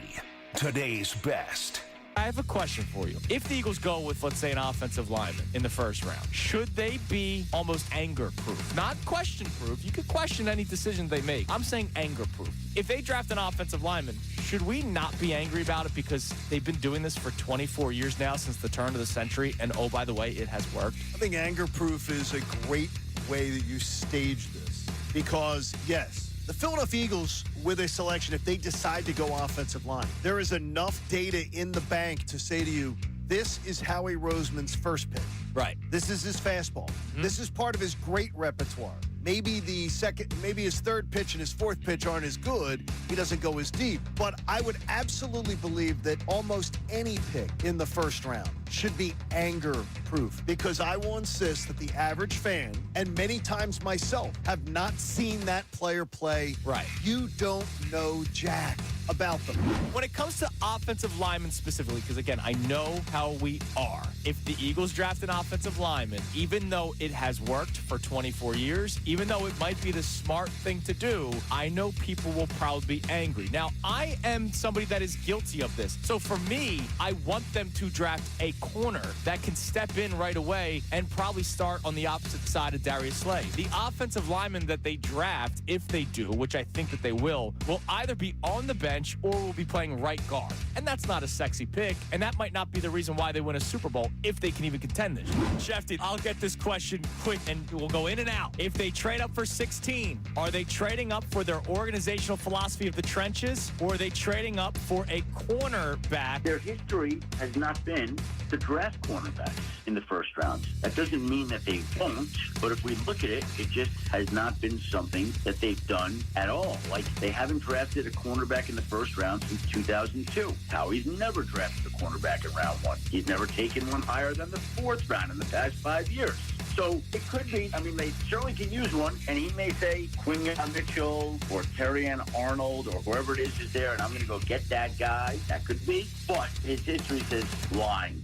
B: Today's best.
A: I have a question for you. If the Eagles go with, let's say, an offensive lineman in the first round, should they be almost anger-proof? Not question-proof. You could question any decision they make. I'm saying anger-proof. If they draft an offensive lineman, should we not be angry about it because they've been doing this for 24 years now, since the turn of the century, and oh, by the way, it has worked?
C: I think anger-proof is a great way that you stage this because, yes, the Philadelphia Eagles, with a selection, if they decide to go offensive line, there is enough data in the bank to say to you, this is Howie Roseman's first pitch.
A: Right.
C: This is his fastball. This is part of his great repertoire. Maybe his third pitch and his fourth pitch aren't as good. He doesn't go as deep. But I would absolutely believe that almost any pick in the first round should be anger-proof, because I will insist that the average fan, and many times myself, have not seen that player play.
A: Right.
C: You don't know jack about them.
A: When it comes to offensive linemen specifically, because, again, I know how we are. If the Eagles draft an offensive lineman, even though it has worked for 24 years, even though it might be the smart thing to do, I know people will probably be angry. Now, I am somebody that is guilty of this. So for me, I want them to draft a corner that can step in right away and probably start on the opposite side of Darius Slay. The offensive lineman that they draft, if they do, which I think that they will either be on the bench or will be playing right guard. And that's not a sexy pick, and that might not be the reason why they win a Super Bowl, if they can even contend this. Schefter, I'll get this question quick, and we'll go in and out. If they trade up for 16, are they trading up for their organizational philosophy of the trenches, or are they trading up for a cornerback?
G: Their history has not been to draft cornerbacks in the first round. That doesn't mean that they won't, but if we look at it, it just has not been something that they've done at all. Like, they haven't drafted a cornerback in the first round since 2002. Howie's never drafted a cornerback in round 1. He's never taken one higher than the 4th round in the past 5 years. So it could be, I mean, they certainly can use one, and he may say Quinyon Mitchell or Terrian Arnold or whoever it is there, and I'm going to go get that guy. That could be. But his history says lying.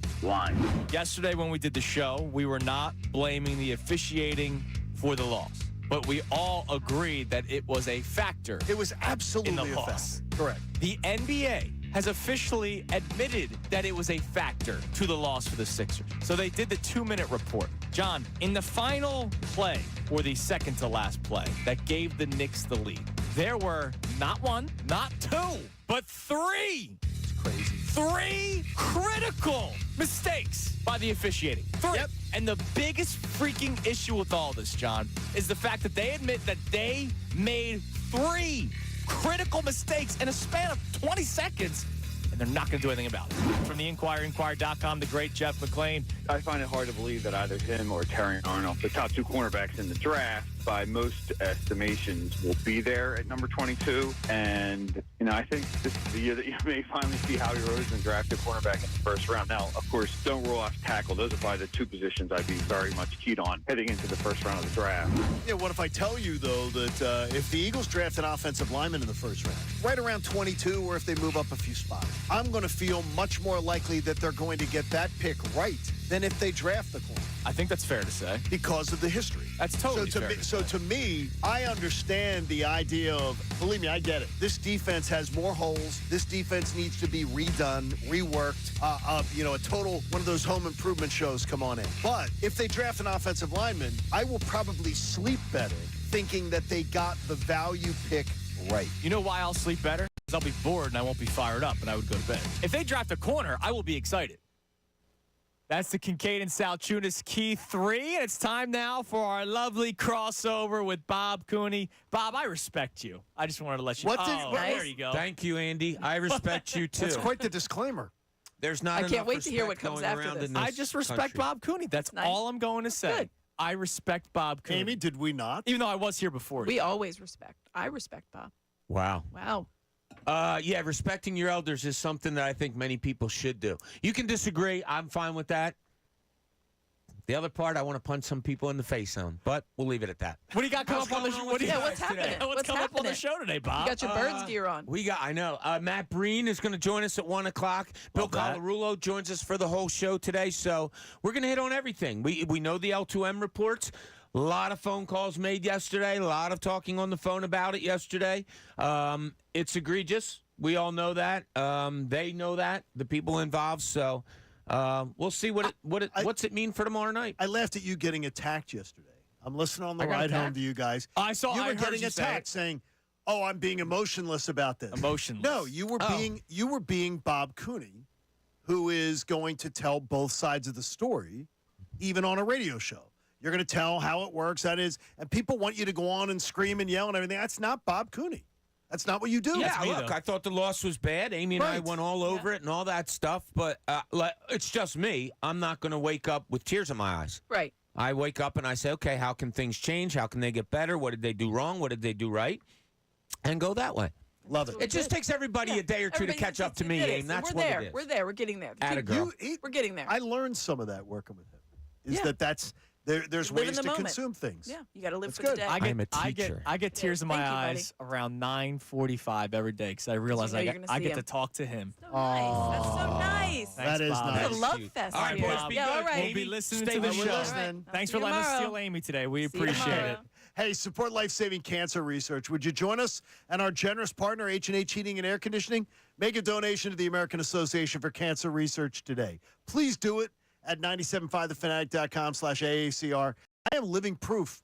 A: Yesterday when we did the show, we were not blaming the officiating for the loss, but we all agreed that it was a factor.
C: It was absolutely
A: in the
C: a
A: loss.
C: factor. Correct.
A: The NBA has officially admitted that it was a factor to the loss for the Sixers. So they did the 2-minute report. John, in the final play, or the second to last play, that gave the Knicks the lead, there were not 1, not 2, but 3.
C: It's crazy.
A: 3 critical mistakes by the officiating. 3.
C: Yep.
A: And the biggest freaking issue with all this, John, is the fact that they admit that they made 3 critical mistakes in a span of 20 seconds, and they're not going to do anything about it. From the Inquirer, Inquirer.com, the great Jeff McLane.
I: I find it hard to believe that either him or Terrian Arnold, the top 2 cornerbacks in the draft, by most estimations, will be there at number 22. And, I think this is the year that you may finally see Howie Roseman draft a cornerback in the first round. Now, of course, don't rule off tackle. Those are probably the two positions I'd be very much keyed on heading into the first round of the draft.
C: Yeah, what if I tell you, though, that if the Eagles draft an offensive lineman in the first round, right around 22, or if they move up a few spots, I'm going to feel much more likely that they're going to get that pick right than if they draft the corner.
A: I think that's fair to say.
C: Because of the history.
A: That's totally fair.
C: So to me, I understand the idea of, believe me, I get it. This defense has more holes. This defense needs to be redone, reworked. A total one of those home improvement shows come on in. But if they draft an offensive lineman, I will probably sleep better thinking that they got the value pick right.
A: You know why I'll sleep better? Because I'll be bored and I won't be fired up and I would go to bed. If they draft a corner, I will be excited. That's the Kincade and Salciunas Key 3, and it's time now for our lovely crossover with Bob Cooney. Bob, I respect you. I just wanted to let you know. There you go.
M: Thank you, Andy. I respect you, too.
C: That's quite the disclaimer.
M: There's not
L: I
M: enough
L: can't wait to hear what
M: respect
L: comes
M: going
L: after
M: around
L: this.
M: in this
A: I just respect
M: country.
A: Bob Cooney. That's all I'm going to say.
L: Good.
A: I respect Bob Cooney.
C: Amy, did we not?
A: Even though I was here before.
L: We always respect. I respect Bob.
M: Wow.
L: Wow.
M: Yeah, respecting your elders is something that I think many people should do. You can disagree. I'm fine with that. The other part, I want to punch some people in the face on, but we'll leave it at that.
A: What do you got coming up on the show?
L: what's happening?
A: What's coming up on the show today, Bob?
L: You got your birds gear on.
M: I know. Matt Breen is going to join us at 1 o'clock. Bill Colarulo joins us for the whole show today, so we're going to hit on everything. We know the L2M reports. A lot of phone calls made yesterday. A lot of talking on the phone about it yesterday. It's egregious. We all know that. They know that, the people involved, so... we'll see what's it mean for tomorrow night.
C: I laughed at you getting attacked yesterday. I'm listening on the ride home to you guys.
A: I saw.
C: You were
A: I heard
C: getting
A: you
C: attacked, saying, "Oh, I'm being emotionless about this."
A: Emotionless.
C: No, you were being Bob Cooney, who is going to tell both sides of the story, even on a radio show. You're going to tell how it works. That is, and people want you to go on and scream and yell and everything. That's not Bob Cooney. That's not what you do.
M: Yeah, look, I thought the loss was bad. Amy and I went all over it and all that stuff, but it's just me. I'm not going to wake up with tears in my eyes.
L: Right.
M: I wake up and I say, okay, how can things change? How can they get better? What did they do wrong? What did they do right? And go that way.
C: Love it.
M: It just takes everybody a day or two to catch up to me, Amy. That's what it is.
L: We're there. We're getting there.
M: Atta girl.
L: We're getting there.
C: I learned some of that working with him. There's
L: Live in
C: ways
L: the
C: to
L: moment.
C: consume things.
L: Yeah, you got to live
C: That's
L: for
C: good.
L: the day.
M: I'm a teacher.
A: I get tears in my
L: Thank you, buddy.
A: eyes around 9:45 every day because I realize
L: you're gonna
A: I
L: see
A: get
L: him.
A: to talk to him.
L: So nice. That's so nice.
C: That is
A: Bob.
C: nice.
L: It's a love fest
M: All right,
L: here.
M: boys, be
L: Yeah,
M: good.
L: all right.
A: We'll be listening
M: Stay
A: to the
M: with
A: show.
M: us.
L: All right.
A: Thanks
L: I'll
A: for
L: see you
A: letting us
L: tomorrow.
A: steal Amy today. We
L: See you
A: appreciate
L: tomorrow.
A: it.
C: Hey, support life-saving cancer research. Would you join us and our generous partner, H&H Heating and Air Conditioning? Make a donation to the American Association for Cancer Research today. Please do it at 975thefanatic.com/AACR. I am living proof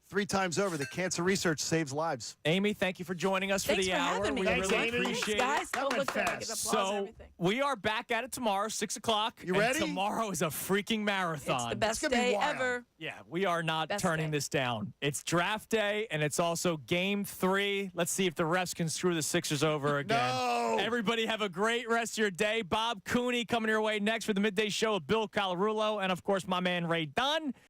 C: 3 times over that cancer research saves lives.
A: Amy, thank you for joining us
L: Thanks
A: for the
L: for
A: hour.
L: having me.
A: We
C: Thanks,
A: really
C: Amy.
A: appreciate
L: Thanks, guys.
C: That
L: Oh,
C: went
L: look, I get
C: fast.
L: applause and
A: So
L: everything.
A: we are back at it tomorrow, 6 o'clock.
C: You
A: and
C: ready?
A: tomorrow is a freaking marathon.
L: It's the best
C: gonna be
L: day
C: wild.
L: ever.
A: Yeah, we are not
L: Best
A: turning
L: day.
A: this down. It's draft day, and it's also game 3. Let's see if the refs can screw the Sixers over again.
C: No.
A: Everybody have a great rest of your day. Bob Cooney coming your way next for the midday show with Bill Colarulo, and, of course, my man Ray Dunn.